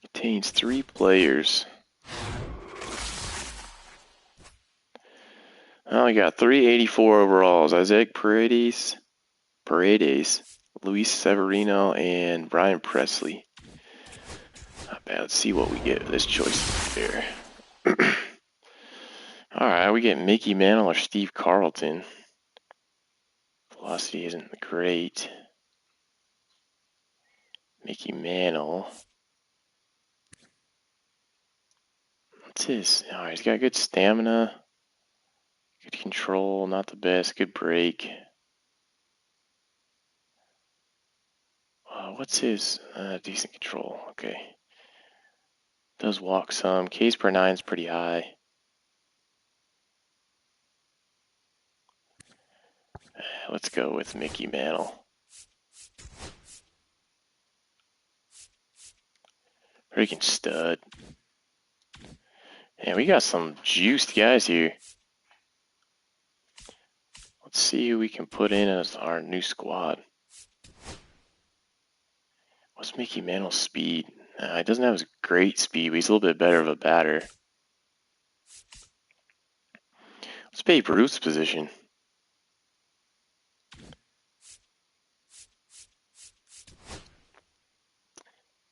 Contains 3 players. Oh, we got 384 overalls. Isaac Paredes, Luis Severino, and Brian Presley. Not bad. Let's see what we get with this choice here. Alright, we get Mickey Mantle or Steve Carlton. Velocity isn't great. Mickey Mantle. What's his? Alright, he's got good stamina. Good control, not the best. Good break. What's his? Decent control. Okay. Does walk some. Ks per 9 is pretty high. Let's go with Mickey Mantle. Freaking stud. And we got some juiced guys here. Let's see who we can put in as our new squad. What's Mickey Mantle's speed? He doesn't have as great speed, but he's a little bit better of a batter. Let's Babe Ruth's position.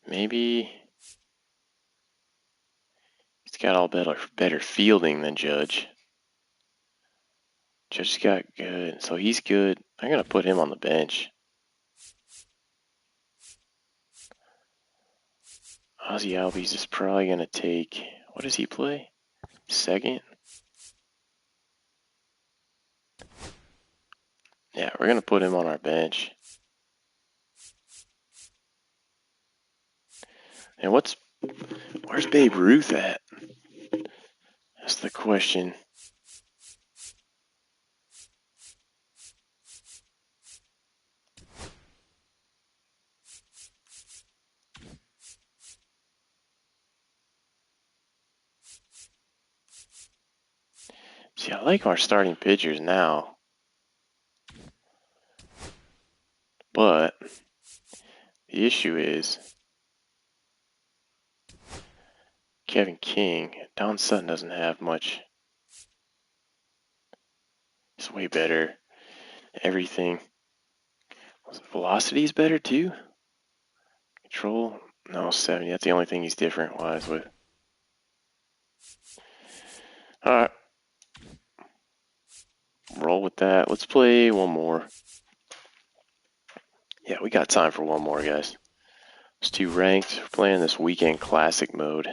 Maybe he's got all better fielding than Judge. Judge's got good, so he's good. I'm going to put him on the bench. Ozzy Albies is probably going to take, what does he play? Second? Yeah, we're going to put him on our bench. And where's Babe Ruth at? That's the question. See, I like our starting pitchers now. But the issue is Kevin King. Don Sutton doesn't have much. He's way better. Everything. Velocity is better too. Control? No, 70. That's the only thing he's different wise with. Alright. Roll with that. Let's play one more. Yeah, we got time for one more, guys. It's 2 ranked. We're playing this weekend classic mode.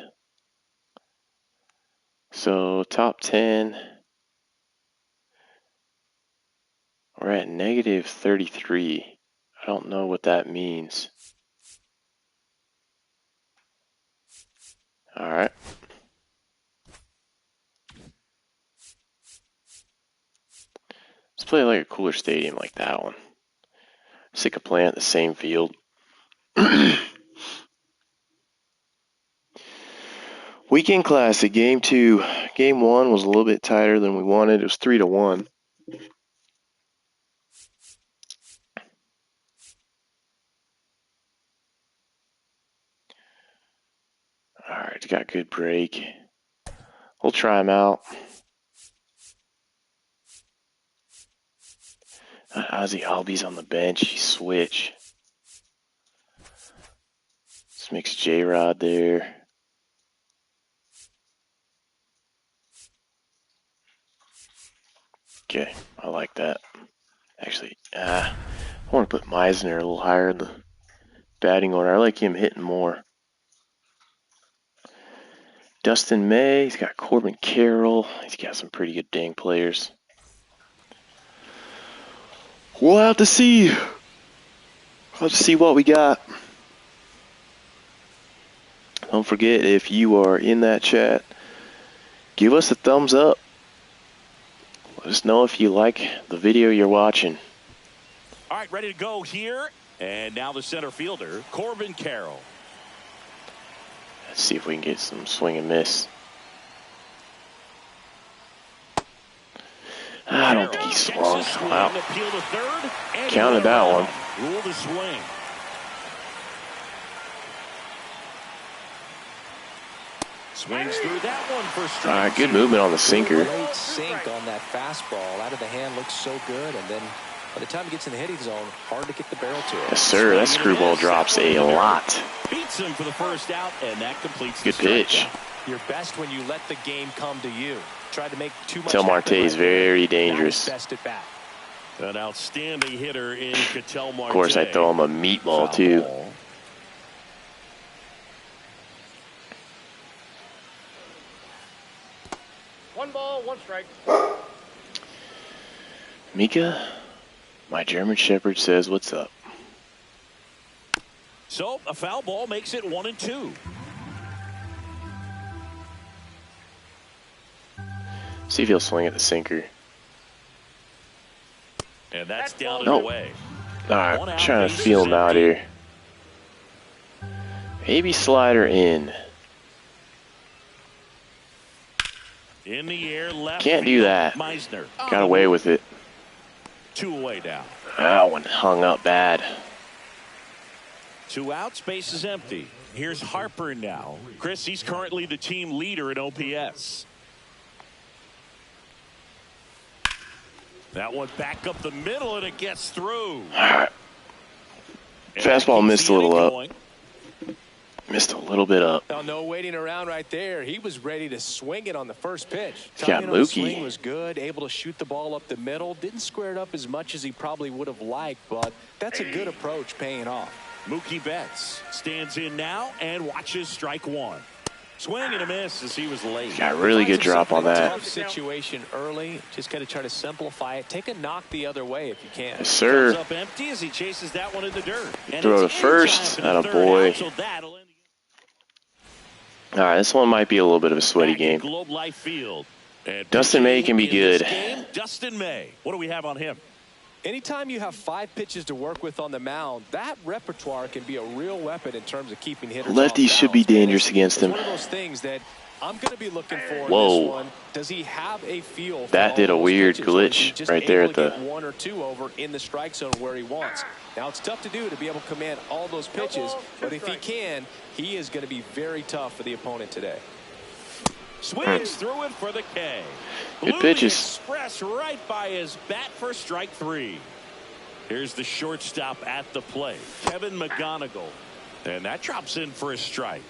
So, top 10. We're at negative 33. I don't know what that means. Alright. Let's play like a cooler stadium like that one. Sick of playing at the same field. Weekend Classic, Game 2. Game 1 was a little bit tighter than we wanted. It was 3-1. Alright, got good break. We'll try him out. Ozzy Albies on the bench. He switch. Let's mix J-Rod there. Okay, I like that. Actually, I want to put Meisner a little higher in the batting order. I like him hitting more. Dustin May, he's got Corbin Carroll. He's got some pretty good dang players. We'll have to see. We'll have to see what we got. Don't forget, if you are in that chat, give us a thumbs up. Let us know if you like the video you're watching. All right, ready to go here. And now the center fielder, Corbin Carroll. Let's see if we can get some swing and miss. I don't think he swung. Wow. Counted that one. Rule the swing. Swings through that one for strike. All right, good movement on the sinker. Great sink on that fastball. Out of the hand looks so good, and then by the time it gets in the hitting zone, hard to get the barrel to it. Yes, sir. That screwball drops a lot. Beats him for the first out, and that completes the Good pitch. strikeout. You're best when you let the game come to you. Try to make too much. Tel Marte is very dangerous. Best at bat. An outstanding hitter in Ketel Marte. Of course, I throw him a meatball too. Ball. One ball, one strike. Mika, my German Shepherd says, "What's up?" So a foul ball makes it 1-2. See if he'll swing at the sinker. And that's down and Nope. away. All right, trying to feel him out here. Maybe slider in. In the air, left. Can't do that. Meisner. Got away with it. 2 away now. That one hung up bad. 2 outs, base is empty. Here's Harper now. Chris, he's currently the team leader in OPS. That one back up the middle, and it gets through. All right. Fastball missed a little up. Missed a little bit up. Oh, no waiting around right there. He was ready to swing it on the first pitch. He's got Timing on the Mookie. swing was good, able to shoot the ball up the middle. Didn't square it up as much as he probably would have liked, but that's a good approach paying off. Mookie Betts stands in now and watches strike 1. Swing and a miss as he was late. Got a really good drop on that. Tough situation early. Just got to try to simplify it. Take a knock the other way if you can. Yes, sir. Comes up empty as he chases that one in the dirt. And Throw to it's in first. time for the Atta third boy. out, so that'll end the All right, this one might be a little bit of a sweaty back at game. Globe Life Field. And Dustin May can be in this good. game, Dustin May. What do we have on him? Anytime you have 5 pitches to work with on the mound, that repertoire can be a real weapon in terms of keeping hitters off Lefties should be balance. dangerous against It's him. one of those things that I'm going to be looking for in Whoa. this one. Does he have a feel for That all did a those weird pitches, or is he glitch just right there able at to the- get 1 or 2 over in the strike zone where he wants? Now, it's tough to do to be able to command all those pitches, but if he can, he is going to be very tough for the opponent today. Swings through it for the K. Good Blew pitches. the express right by his bat for strike 3. Here's the shortstop at the plate, Kevin McGonigal. And that drops in for a strike.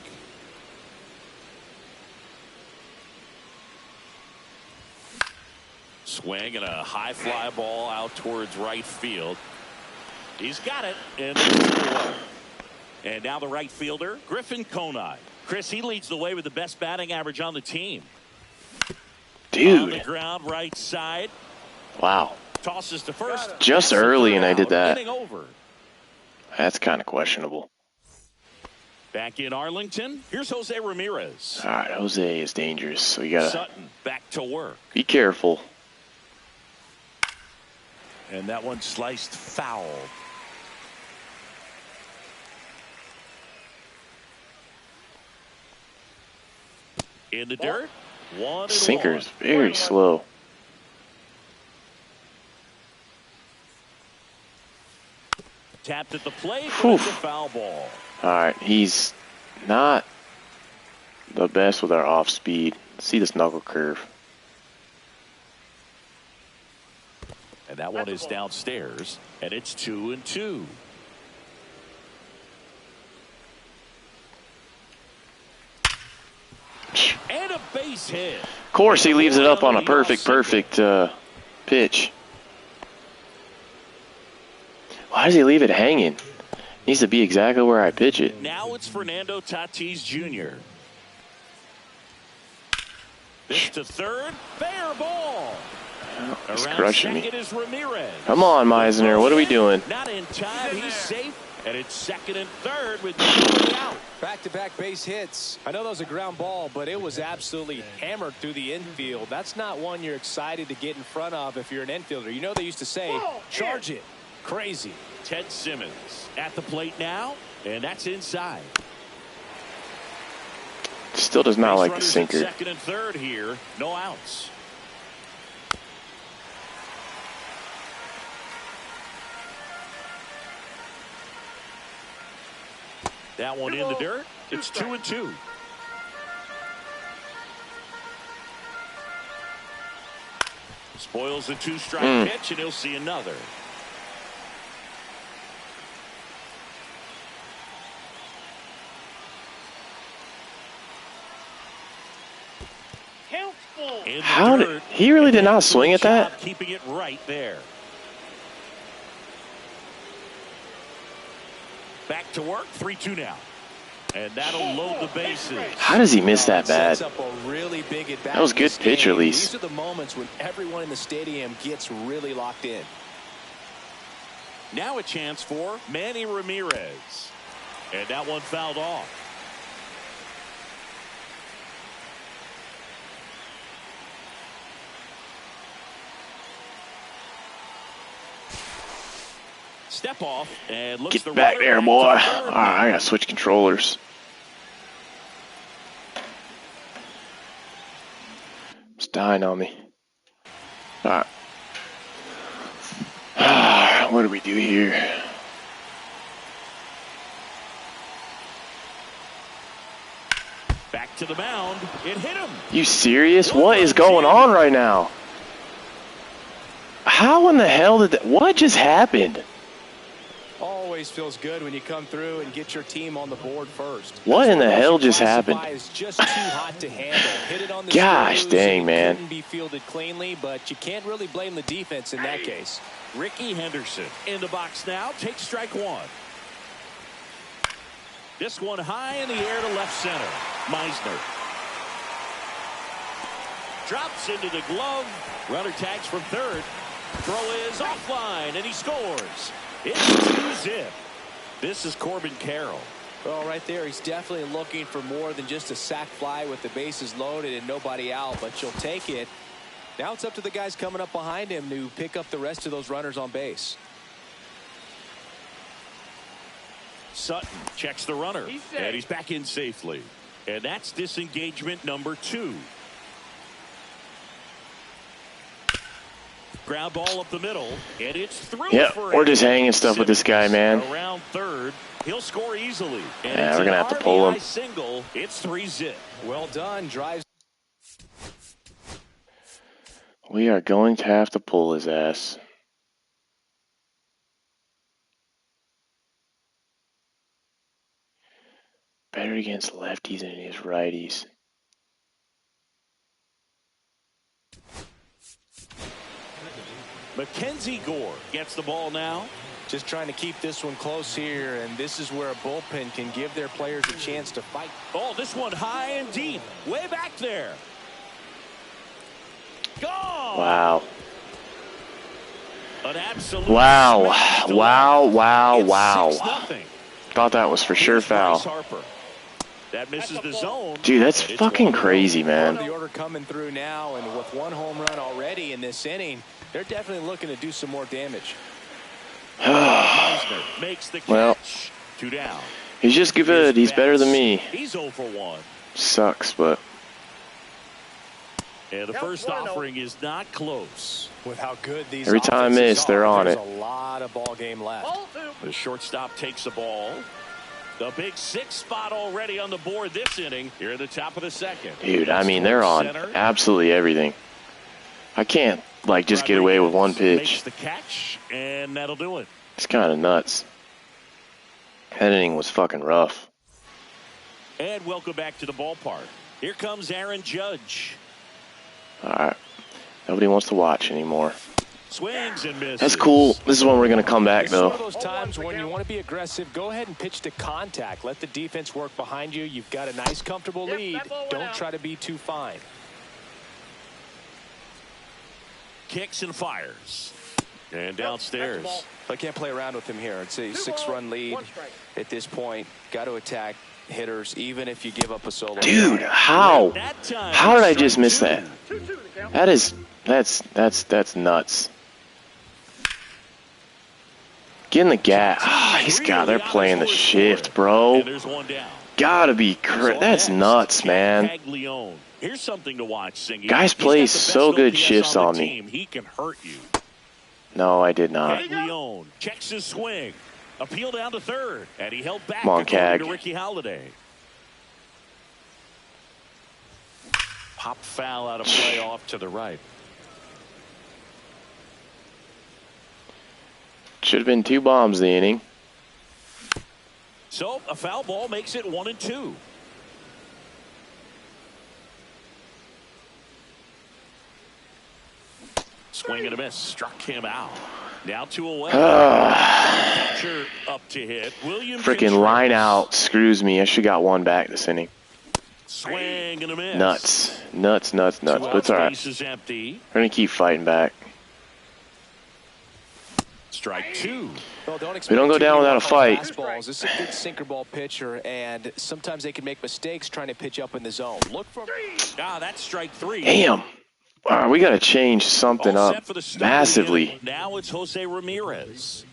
Swing and a high fly ball out towards right field. He's got it, and it's away. And now the right fielder, Griffin Conine. Chris, he leads the way with the best batting average on the team. On the Dude, ground, right side. wow. Tosses to first. Just That's the early third and I did out. that. Inning over. That's kind of questionable. Back in Arlington, here's Jose Ramirez. All right, Jose is dangerous, so you got to Sutton back to work. be careful. And that one sliced foul. In the dirt. 1-1. Sinker's very slow. Tapped at the plate, Whew. but it's a foul ball. All right, he's not the best with our off speed. See this knuckle curve. And that one is downstairs, and it's 2-2. And a base hit. Of course, he leaves it up on a perfect pitch. Why does he leave it hanging? Needs to be exactly where I pitch it. Now it's Fernando Tatis Jr. This to third, fair ball. He's Around crushing me. second is Ramirez. Come on, Meisner. What are we doing? Not in time. He's safe. And it's second and third with nobody out. Back-to-back base hits. I know that was a ground ball, but it was absolutely hammered through the infield. That's not one you're excited to get in front of if you're an infielder. You know they used to say, charge it. Crazy. Ted Simmons at the plate now, and that's inside. Still does not Base like the runners at sinker. second and third here. No outs. That one in the dirt. It's 2-2. Spoils the 2-strike pitch, and he'll see another. In the How did dirt, he really did not and swing at that? job keeping it right there. Back to work, 3-2 now. And that'll load the bases. How does he miss that bad? Sets up a really big at bat That was in good this pitch game. release. These are the moments when everyone in the stadium gets really locked in. Now a chance for Manny Ramirez. And that one fouled off. Step off and looks the Get back runner there, back boy. to third. All right, I got to switch controllers. It's dying on me. All right. What do we do here? Back to the mound. It hit him. You serious? What is going on right now? How in the hell did that? What just happened? Always feels good when you come through and get your team on the board first. What in the hell just happened? Is just too hot to handle. Hit it on the Gosh screws, dang, and man. couldn't be fielded cleanly, but you can't really blame the defense in that case. Ricky Henderson in the box now. Takes strike one. This one high in the air to left center. Meisner drops into the glove. Runner tags from third. Throw is offline, and he scores. It's 2-zip. This is Corbin Carroll. Well, right there, he's definitely looking for more than just a sac fly with the bases loaded and nobody out, but you'll take it. Now it's up to the guys coming up behind him to pick up the rest of those runners on base. Sutton checks the runner, and he's back in safely. And that's disengagement number 2. Ground ball up the middle, and it's through. Yeah, we're just hanging stuff with this guy, man. Around third, he'll score easily. And yeah, we're gonna have to pull him. Single, it's 3-zip. Well done, drives. We are going to have to pull his ass. Better against lefties than he is righties. Mackenzie Gore gets the ball now. Just trying to keep this one close here, and this is where a bullpen can give their players a chance to fight. Oh, this one high and deep, way back there. Gone. Wow. An absolute Wow. smash to Wow, left. wow, It's wow. 6-0. Thought that was for sure Here's Bryce foul. Harper. That misses the zone. Dude, that's It's fucking 1-0. crazy, man. The order coming through now, and with one home run already in this inning, they're definitely looking to do some more damage. Meisner makes the catch. Well, 2 down. he's just good. He's better than me. He's 0 for 1. Sucks, but And the first offering is not close. With how good these every time I offenses miss, they're are, on there's it. a lot of ball game left. The shortstop takes the ball. The big 6 spot already on the board this inning. Here at the top of the second. dude, I mean, they're on absolutely everything. I can't, like, just get away with one Makes pitch. the catch, and that'll do it. It's kind of nuts. That inning was fucking rough. And welcome back to the ballpark. Here comes Aaron Judge. All right. Nobody wants to watch anymore. Swings and misses. That's cool. This is when we're going to come back, It's one of though. those times when you want to be aggressive, go ahead and pitch to contact. Let the defense work behind you. You've got a nice, comfortable lead. Don't try to be too fine. Kicks and fires. And downstairs. I can't play around with him here. It's a 6-run lead at this point. Got to attack hitters, even if you give up a solo. Dude, how? How did I just miss that? That's nuts. Get in the gap. They're playing the shift, bro. And there's one down. Gotta be that's nuts, man. Caglione. Here's something to watch, Singy. Guys He's play got the best so good OPS shifts on on the me. team. He can hurt you. No, I did not. Caglione checks his swing. Appeal down to third. And he held back Come on, according Cag. to Ricky Holiday. Pop foul out of play off to the right. Should have been 2 bombs the inning. So a foul ball makes it 1-2. Swing and a miss. Struck him out. Now 2 away. Catcher up to hit. William Freaking Contreras. line out screws me. I should have got 1 back this inning. Swing and a miss. Nuts. But it's all right. Base is empty. We're going to keep fighting back. Strike 2. Well, don't We don't go down without a fight. Fastballs. This is a good sinker ball pitcher, and sometimes they can make mistakes trying to pitch up in the zone. Look for. That's strike 3. Damn. All right, we got to change something All up set for the start of the massively. inning. Now it's Jose Ramirez.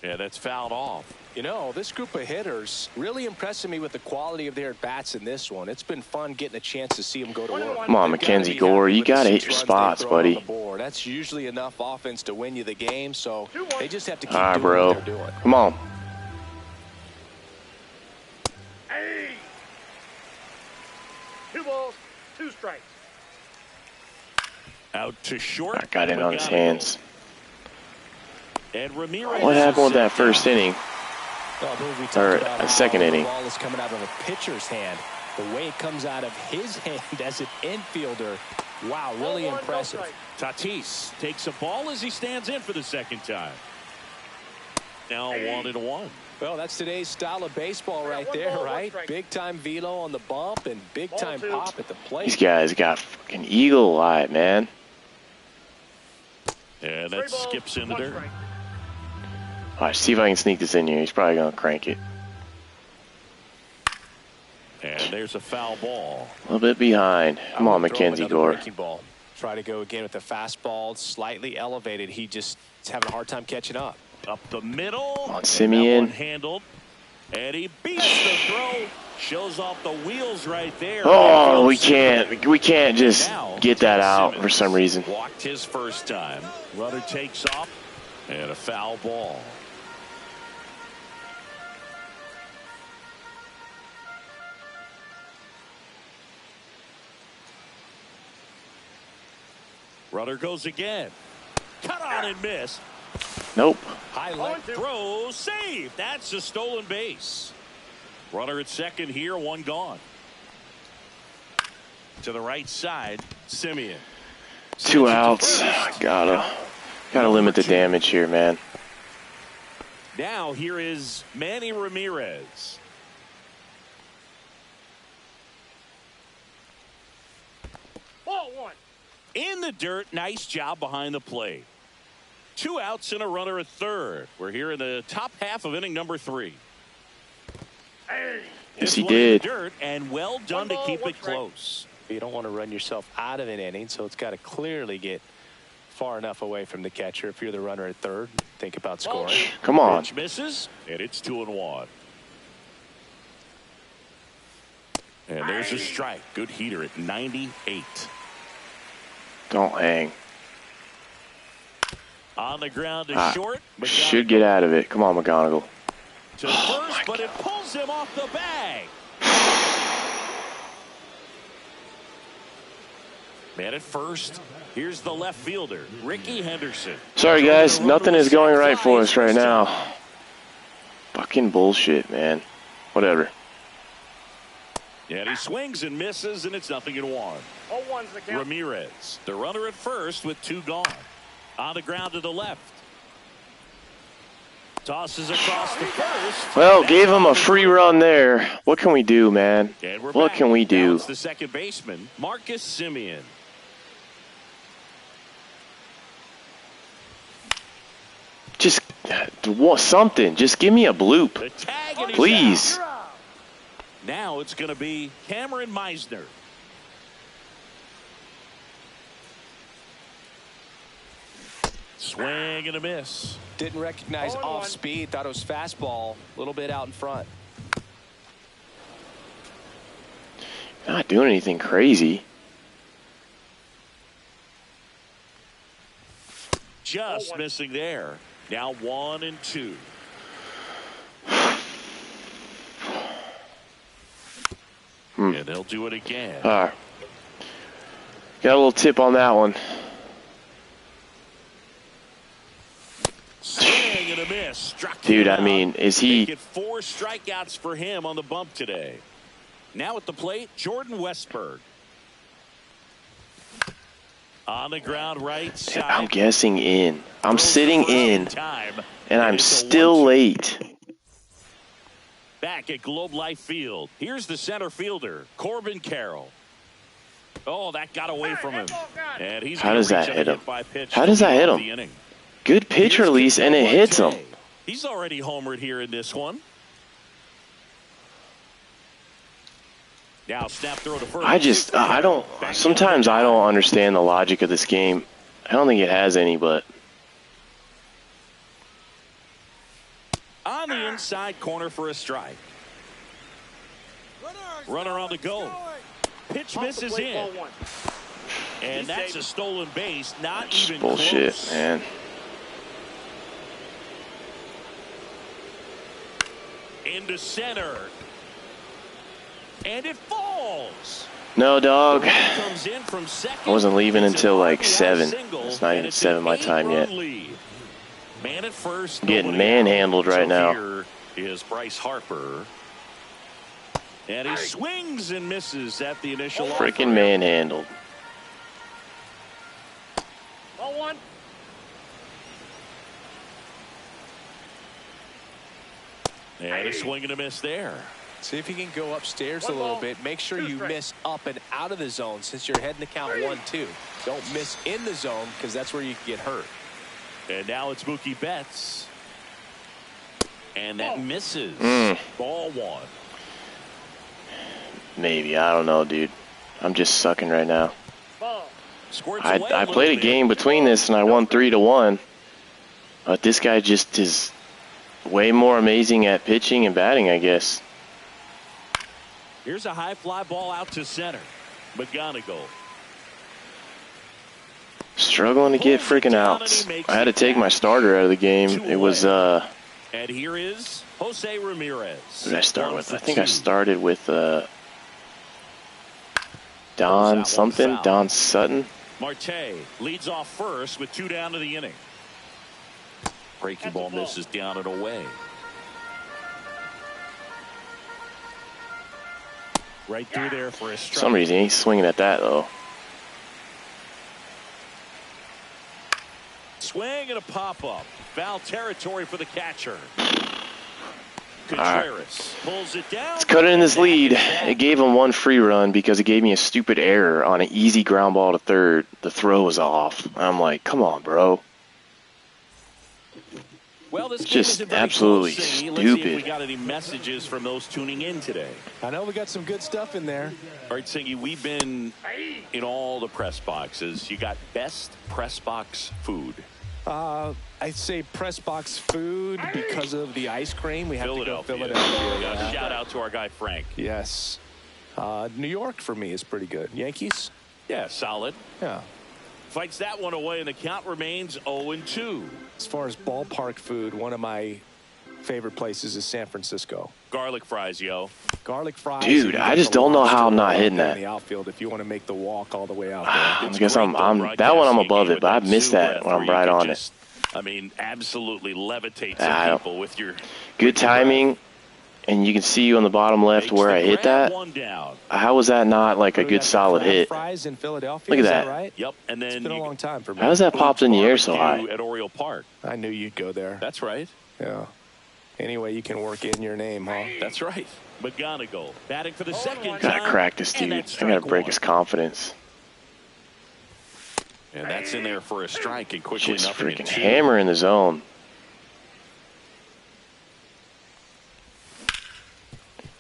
Yeah, that's fouled off. You know, this group of hitters really impressing me with the quality of their at-bats in this one. It's been fun getting a chance to see them go to work. Come on, Mackenzie Gore. You got to hit your spots, buddy. That's usually enough offense to win you the game, so they just have to keep All right, doing what bro. they're doing. Come on. Hey! 2 balls, 2 strikes. Out to short. I got it on his hands. And Ramirez. What happened with that first inning? Well, I believe we talked Or about a how second inning. The ball is coming out of a pitcher's hand. The way it comes out of his hand as an infielder. Wow, really impressive. Tatis takes a ball as he stands in for the second time. Now 1-1. Well, that's today's style of baseball right there, right? Big-time velo on the bump and big-time pop at the plate. These guys got fucking eagle eye, man. And that skips in the dirt. All right, see if I can sneak this in here. He's probably going to crank it. And there's a foul ball. A little bit behind. Come on, Mackenzie Gore. Ball. Try to go again with the fastball, slightly elevated. He just is having a hard time catching up. Up the middle. On Simeon. Handled. And he beats the throw. Shows off the wheels right there. Oh, we can't just get that out for some reason. Walked his first time. Runner takes off. And a foul ball. Runner goes again. Cut on and miss. Nope. Highlight throw, save. That's a stolen base. Runner at second here, 1 gone. To the right side, Simeon. 2 outs. Gotta limit the damage here, man. Now here is Manny Ramirez. Ball 1. In the dirt, nice job behind the plate. 2 outs and a runner at third. We're here in the top half of inning number 3. Yes, he did. Dirt, and well done to keep it close. You don't want to run yourself out of an inning, so it's got to clearly get far enough away from the catcher. If you're the runner at third, think about scoring. Come on. Pitch misses, and it's 2-1. And there's a strike. Good heater at 98. Don't hang. On the ground to short. Should get out of it. Come on, McGonigal. To first, but it pulls him off the bag. Man at first. Here's the left fielder, Ricky Henderson. Sorry, guys. Nothing is going right for us right now. Fucking bullshit, man. Whatever. And he swings and misses, and it's 0-1. 0-1's the count. Ramirez, the runner at first with 2 gone. On the ground to the left. Tosses across the first. Well, gave him a free run there. What can we do, man? What can we do? It's the second baseman, Marcus Simeon. Just something. Just give me a bloop. The tag and he's Please. out. Now it's going to be Cameron Meisner. Swing and a miss. Didn't recognize off speed. Thought it was fastball. A little bit out in front. Not doing anything crazy. Just missing there. Now 1-2. And they'll do it again. All right. Got a little tip on that one. Swing and a miss. Struck Dude, him I mean, out. is he... Get 4 strikeouts for him on the bump today. Now at the plate, Jordan Westberg. On the ground right side. I'm guessing in. I'm sitting in, and I'm still late. Back at Globe Life Field. Here's the center fielder, Corbin Carroll. Oh, that got away from him. And he's How does that hit him? Pitch How does that hit him? Good pitch release, and it hits him. He's already homered here in this one. Now snap throw to first. Sometimes I don't understand the logic of this game. I don't think it has any, but. on the inside corner for a strike. Runner on the go. Pitch misses in. Ball one. And that's a stolen base. Not Just even bullshit, close. man. Into center. And it falls. No, dog. Comes in from second. I wasn't leaving It's an until like RBI 7. single, It's not and even it's 7 an my time 8-run yet. lead. Man at first. Getting nobody manhandled out. right now. Here is Bryce Harper. And he swings and misses at the initial offer. Freaking manhandled. Ball one. And a swing and a miss there. See if you can go upstairs One a little ball, bit. Make sure 2 you strikes. miss up and out of the zone since you're heading to count 1-2. Don't miss in the zone because that's where you can get hurt. And now it's Mookie Betts. And that misses. Ball one. Maybe. I don't know, dude. I'm just sucking right now. Ball. Squirts away I little played a bit. game between this and I won 3-1. But this guy just is way more amazing at pitching and batting, I guess. Here's a high fly ball out to center. McGonigal. Struggling to get freaking outs. I had to take my starter out of the game. It was, And here is Jose Ramirez. who did I start 1 with? for I think I 2. started with Don something, Don Sutton. Marte leads off first with 2 down to the inning. Breaking ball misses down and away. Right through there for a For strike. some reason, he's swinging at that, though. Swing and a pop-up. Foul territory for the catcher. Contreras pulls it down. Let's cut in this lead. It gave him 1 free run because it gave me a stupid error on an easy ground ball to third. The throw was off. I'm like, come on, bro. Well, this Just game isn't very absolutely close, Siggy. Let's see if we stupid. got any messages from those tuning in today. I know we got some good stuff in there. All right, Siggy, we've been in all the press boxes. You got best press box food. I'd say press box food because of the ice cream. We have to go Philadelphia. Philadelphia. Yeah, Yeah. shout out to our guy Frank. Yes. New York for me is pretty good. Yankees? Yeah, solid. Yeah. Fights that one away, and the count remains 0-2. As far as ballpark food, one of my favorite places is San Francisco. Garlic fries, yo. Garlic fries. Dude, and you I get just the don't know how I'm lobster not roll hitting out that. in the outfield if you want to make the walk all the way out there. I It's guess great, I'm though, that one I'm broadcasting above a it, but I game missed with that when I'm where you right can on it. just, I mean, absolutely levitate I some don't- people with your Good timing, and you can see you on the bottom left makes where the I hit grab that. one down. How was that not like a We good got the solid crab hit? Fries in Philadelphia. Look at is that. right? Yep, and then It's been a you long time for me. How does that popped in the air so high? barbecue at Oriole Park. I knew you'd go there. That's right. Yeah. Anyway, you can work in your name, huh? That's right. McGonigal batting for the second Gotta time. Gotta crack this and dude. that's I gotta strike break one. his confidence. And that's in there for a strike, and quickly Just nothing in freaking 2. hammer in the zone.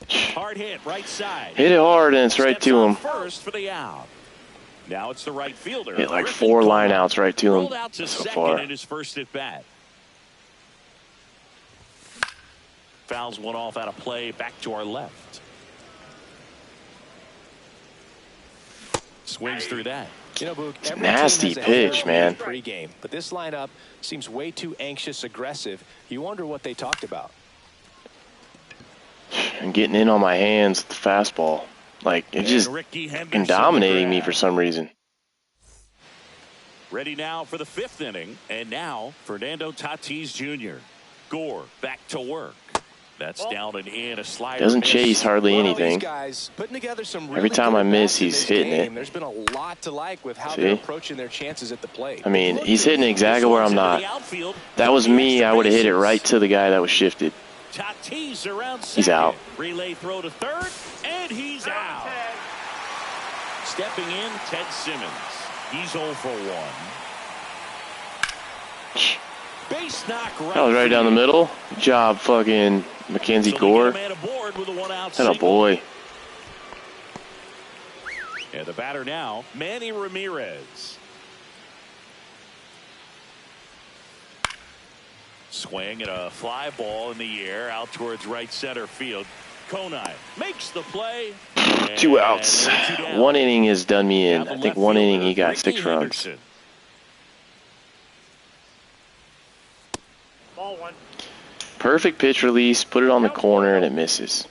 Hard hit, right side. Hit it hard and it's right Steps to on him. First for the out. Now it's the right fielder. Hit like Griffin 4 Cole. lineouts right to Rolled out him to so second far. in his first at bat. Fouls one off out of play. Back to our left. Swings through that. You know, Boog, every nasty team has a pitch, hitter man. Pre-game, but this lineup seems way too anxious, aggressive. You wonder what they talked about. And getting in on my hands with the fastball. Like, it's just And Ricky fucking Henderson dominating with me grab. for some reason. Ready now for the 5th inning. And now, Fernando Tatis Jr. Gore back to work. That's down and in, a slider. Doesn't miss. chase hardly Well, anything. These guys putting together some Every really time good I miss, bats in he's this hitting it. game. There's been a lot to like with how See? they're approaching their chances at the plate. I mean, he's hitting exactly where I'm Into not. the outfield. That was me. I would have hit it right to the guy that was shifted. Tatis around second. He's out. Relay throw to third, and he's out. Stepping in, Ted Simmons. He's 0 for 1. Base knock right. That was right down the middle. Good job, fucking Mackenzie So Gore. they get a man aboard with a 1-out That a single. boy. And the batter now, Manny Ramirez. swing and a fly ball in the air out towards right center field. Konai makes the play. 2 outs. 1 inning has done me in. I think 1 inning he got Ricky 6 runs. Henderson. Ball 1. Perfect pitch release. Put it on the corner and it misses.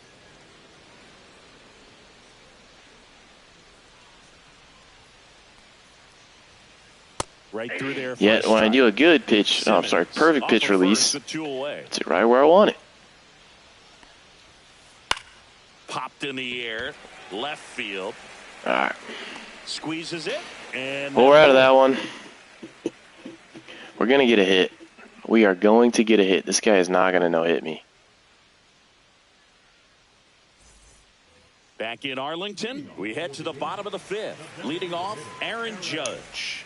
Right through there. Yet when I do a good pitch, oh, I'm sorry, perfect pitch release, it's it right where I want it. Popped in the air, left field. All right. Squeezes it. And Well, we're out of that one. We're going to get a hit. We are going to get a hit. This guy is not going to no-hit me. Back in Arlington, we head to the bottom of the 5th. Leading off, Aaron Judge.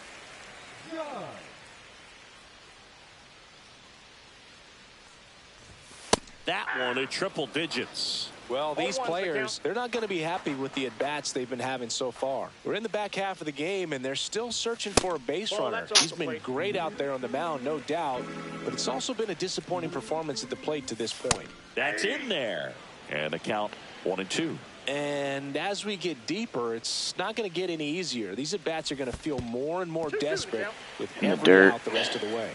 That one at triple digits. Well, these players, they're not going to be happy with the at-bats they've been having so far. We're in the back half of the game, and they're still searching for a base runner. He's been great out there on the mound, no doubt, but it's also been a disappointing performance at the plate to this point. That's in there. And the count 1-2. And as we get deeper, it's not going to get any easier. These at-bats are going to feel more and more desperate with every out the rest of the way.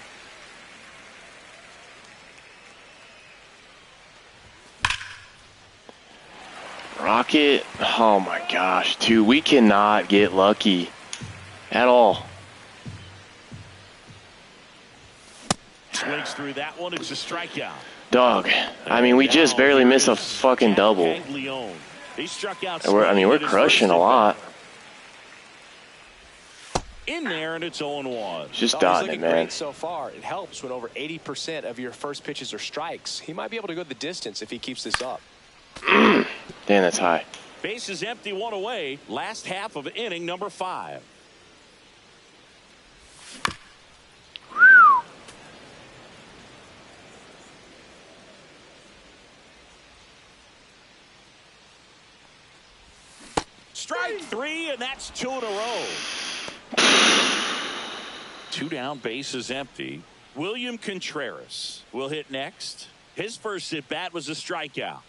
Rocket, oh my gosh, dude, we cannot get lucky at all. Swings through that one. It's a strikeout. Dog, I mean, we just barely missed a fucking double. He struck out. We're crushing a lot. In there, and it's 0-1. Just dotting it, man. Great so far. It helps when over 80% of your first pitches are strikes. He might be able to go the distance if he keeps this up. Damn, that's high. Bases empty, 1 away. Last half of inning number 5. Strike 3, and that's 2 in a row. 2 down, bases empty. William Contreras will hit next. His first at bat was a strikeout.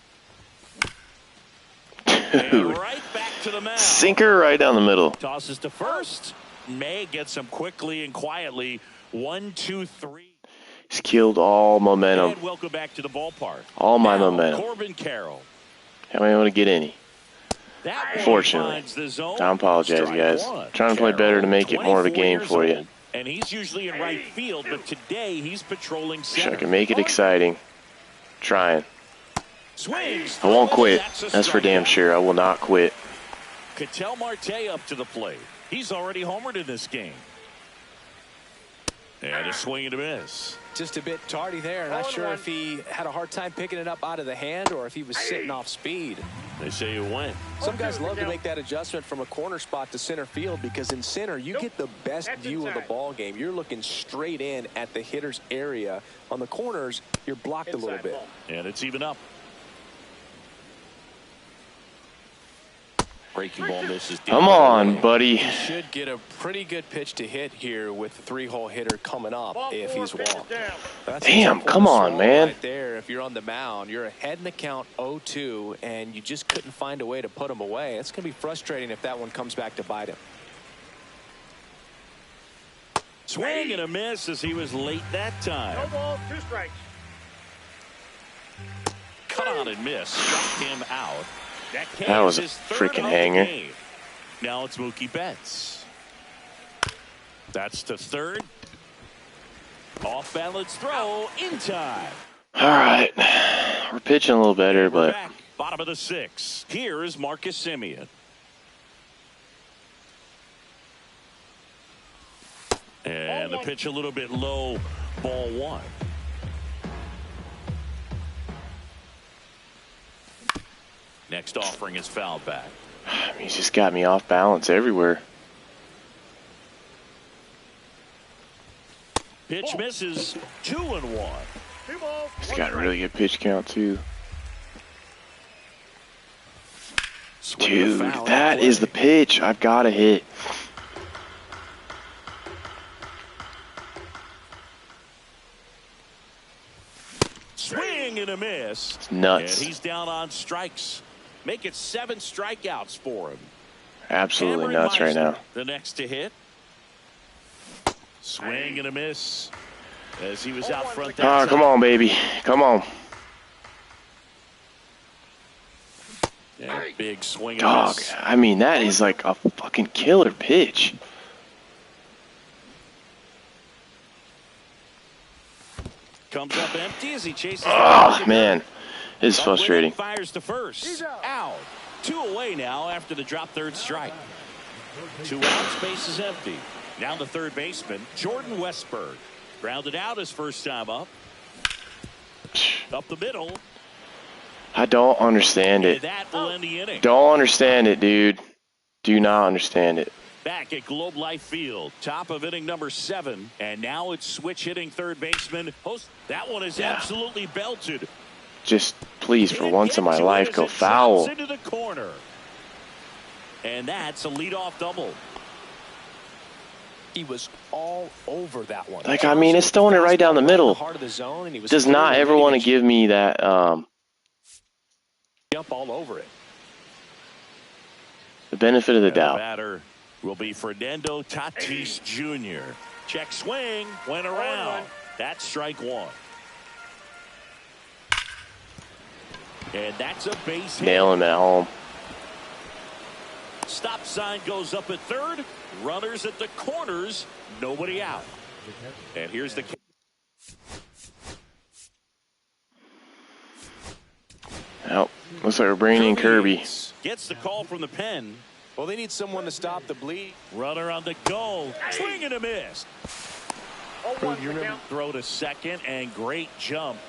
And right back to the mound. Sinker right down the middle. Tosses to first. May gets him quickly and quietly. 1, 2, 3. He's killed all momentum. And welcome back to the ballpark. All my momentum. Corbin Carroll. How am I able to get any? That Unfortunately. I apologize, guys. Trying to play better to make it more of a game for you. And he's usually in right field, but today he's patrolling center. Wish I can make it exciting. Trying. Swings. I won't quit. That's for damn sure. I will not quit. Ketel Marte up to the plate. He's already homered in this game. And a swing and a miss. Just a bit tardy there. Not sure if he had a hard time picking it up out of the hand or if he was sitting off speed. They say you win. Some guys love to make that adjustment from a corner spot to center field because in center you get the best view of the ball game. You're looking straight in at the hitter's area. On the corners, you're blocked a little bit. And it's even up. Breaking ball misses. Come on, buddy. He should get a pretty good pitch to hit here with the 3-hole hitter coming up if he's walked. Damn, come on, man. Right there, if you're on the mound, you're ahead in the count 0-2, and you just couldn't find a way to put him away. It's going to be frustrating if that one comes back to bite him. Swing and a miss as he was late that time. No balls, 2 strikes. Cut on and miss. Struck him out. That was a freaking hanger. Now it's Mookie Betts. That's the third. Off balance throw in time. All right. We're pitching a little better, but Back, bottom of the 6th. Here is Marcus Semien. And the pitch a little bit low. Ball 1. Next offering is fouled back. he's just got me off balance everywhere. Pitch misses. 2-1. 2 balls. He's got a really good pitch count, too. Dude, that is the pitch I've got to hit. Swing and a miss. It's nuts. And he's down on strikes. Make it 7 strikeouts for him. Absolutely Cameron nuts right Meisner, now. the next to hit. Swing and a miss as he was out front. Oh, come on, baby. Come on. Yeah, big swing and Dog, miss. I mean, that is like a fucking killer pitch. Comes up empty as he chases. Oh, man. This is frustrating. Fires to first. Out. 2 away now after the drop third strike. 2 out, space is empty. Now the third baseman, Jordan Westberg. Grounded out his first time up. Up the middle. I don't understand it. That will end the inning. Don't understand it, dude. Do not understand it. Back at Globe Life Field, top of inning number 7, and now it's switch hitting third baseman. That one is absolutely belted. Just please, for once in my life, go foul. Into the corner. And that's a leadoff double. He was all over that one. Like, I mean, it's throwing it right down the middle. Heart of the zone, and he was Does not ever want to give me that jump all over it. the benefit of the doubt. The batter will be Fernando Tatis Jr. Check swing, went around. That's strike 1. And that's a base hit. Nail him at home. Stop sign goes up at third. Runners at the corners. Nobody out. And here's the. Oh, looks like we're bringing in Kirby. Gets the call from the pen. Well, they need someone to stop the bleed. Runner on the goal. Swing and a miss. Throw to second and great jump.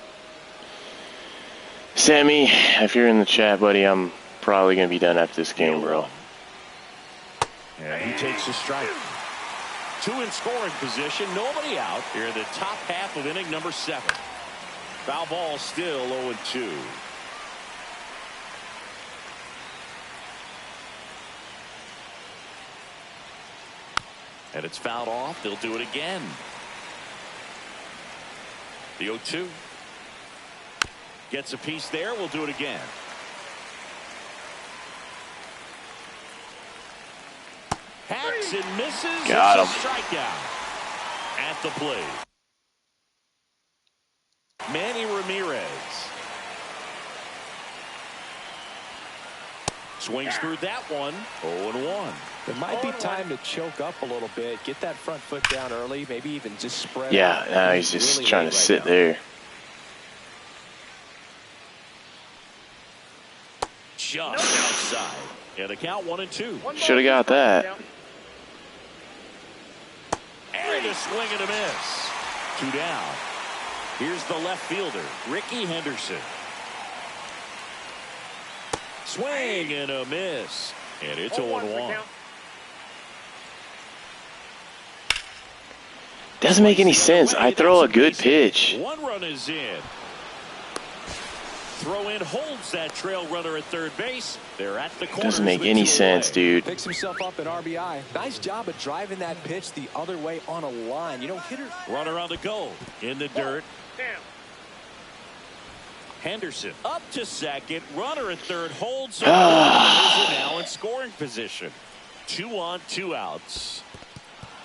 Sammy, if you're in the chat, buddy, I'm probably going to be done after this game, bro. And he takes a strike. 2 in scoring position. Nobody out. Here in the top half of inning number 7. Foul ball still 0-2. And it's fouled off. They'll do it again. The 0-2. Gets a piece there. We'll do it again. Hacks and misses. Got him. Strikeout at the plate. Manny Ramirez. Swings through that one. 0-1. It might be time to choke up a little bit, get that front foot down early, maybe even just spread Yeah, out. now he's just really trying late to right sit now. there. Just outside. And the count 1-2. Should have got that. And a swing and a miss. 2 down. Here's the left fielder, Ricky Henderson. Swing and a miss. And it's 0-1. Doesn't make any sense. I throw a good pitch. 1 run is in. Throw in holds that trail runner at third base. They're at the corner. Doesn't make any sense, dude. Picks himself up at RBI. Nice job of driving that pitch the other way on a line. You know, hitters. Runner on the go. In the dirt. Henderson up to second. Runner at third holds. Runners are now in scoring position. 2 on, 2 outs.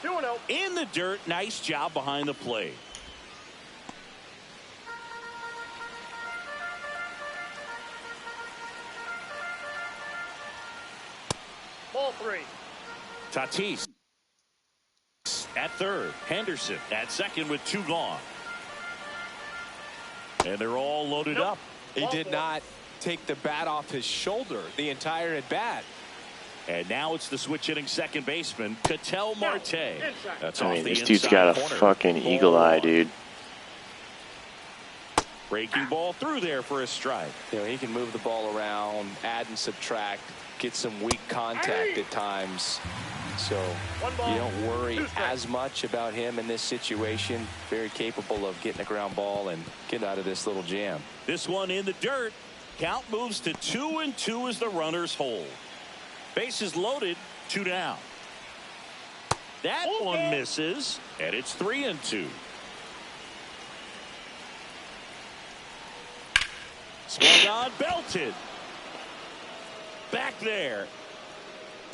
2-0. In the dirt. Nice job behind the plate. Ball 3. Tatis at third. Henderson at second with 2 gone. And they're all loaded up. He did not take the bat off his shoulder the entire at bat. And now it's the switch hitting second baseman, Ketel Marte. That's I off mean, the this dude's inside got a corner. fucking eagle eye, dude. Breaking ball through there for a strike. You know, he can move the ball around, add and subtract, get some weak contact at times. So you don't worry as much about him in this situation. Very capable of getting a ground ball and getting out of this little jam. This one in the dirt. Count moves to 2-2 as the runners hold. Bases loaded, 2 down. That one misses, and it's 3-2. Swung on, belted. Back there.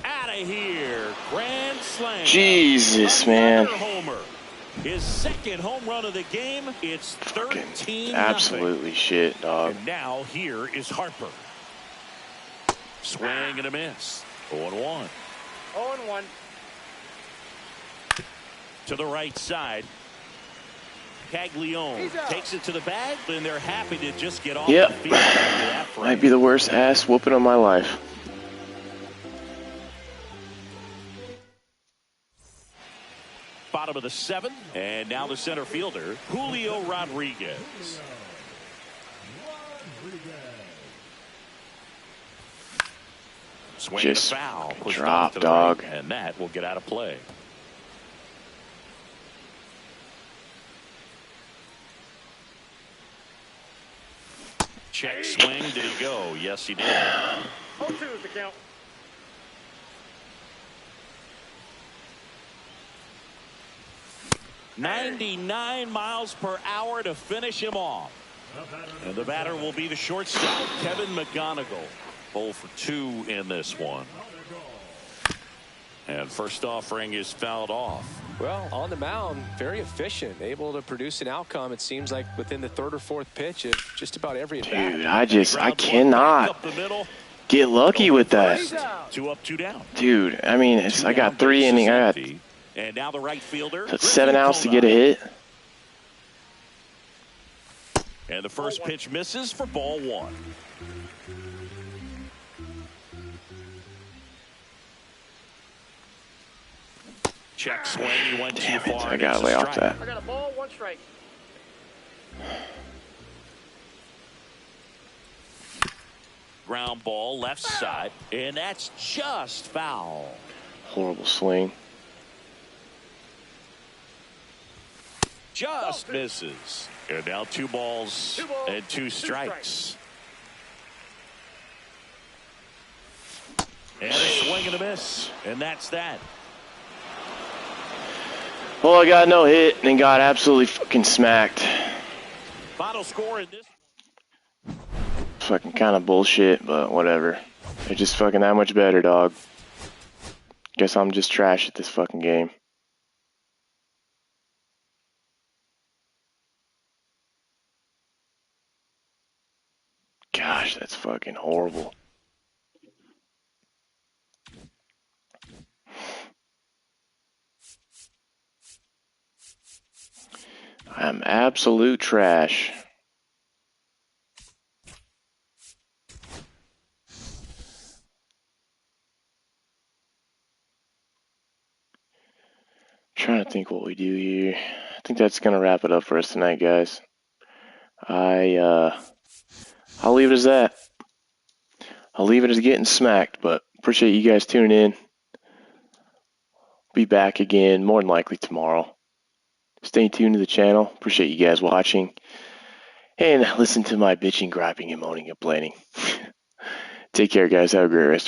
Out of here. Grand slam. Jesus, man. Another homer. His second home run of the game. It's 13-0. Absolutely shit, dog. And now here is Harper. Swing and a miss. 0-1. 0-1. To the right side. Caglione takes it to the bag, and they're happy to just get off the field after that frame. Might be the worst ass whooping of my life. Bottom of the seventh, and now the center fielder, Julio Rodriguez. Swing Just and a foul. Pushed drop, off to the dog. right, and that will get out of play. Check swing. Did he go? Yes, he did. 0-2 is the count. .99 miles per hour to finish him off. And the batter will be the shortstop, Kevin McGonigal. 0 for 2 in this one. And first offering is fouled off. Well, on the mound, very efficient, able to produce an outcome. It seems like within the third or fourth pitch of just about every at bat. Dude, I cannot get lucky with that. 2 up, 2 down. Dude, I mean, I got 3 innings. I got and now the right fielder. 7 outs to get a hit. And the first pitch misses for ball 1. Check swing. He went too far. I gotta lay off that. I got a ball, 1 strike. Ground ball left side, and that's just foul. Horrible swing. Just misses. And now 2 balls and 2 strikes. And a swing and a miss. And that's that. Well, I got no hit and got absolutely fucking smacked. Final score in this. Fucking kind of bullshit, but whatever. They're just fucking that much better, dog. Guess I'm just trash at this fucking game. Gosh, that's fucking horrible. I'm absolute trash. Trying to think what we do here. I think that's gonna wrap it up for us tonight, guys. I'll leave it as that. I'll leave it as getting smacked, but appreciate you guys tuning in. Be back again, more than likely tomorrow. Stay tuned to the channel. Appreciate you guys watching. And listen to my bitching, griping, and moaning, complaining. Take care, guys. Have a great rest of your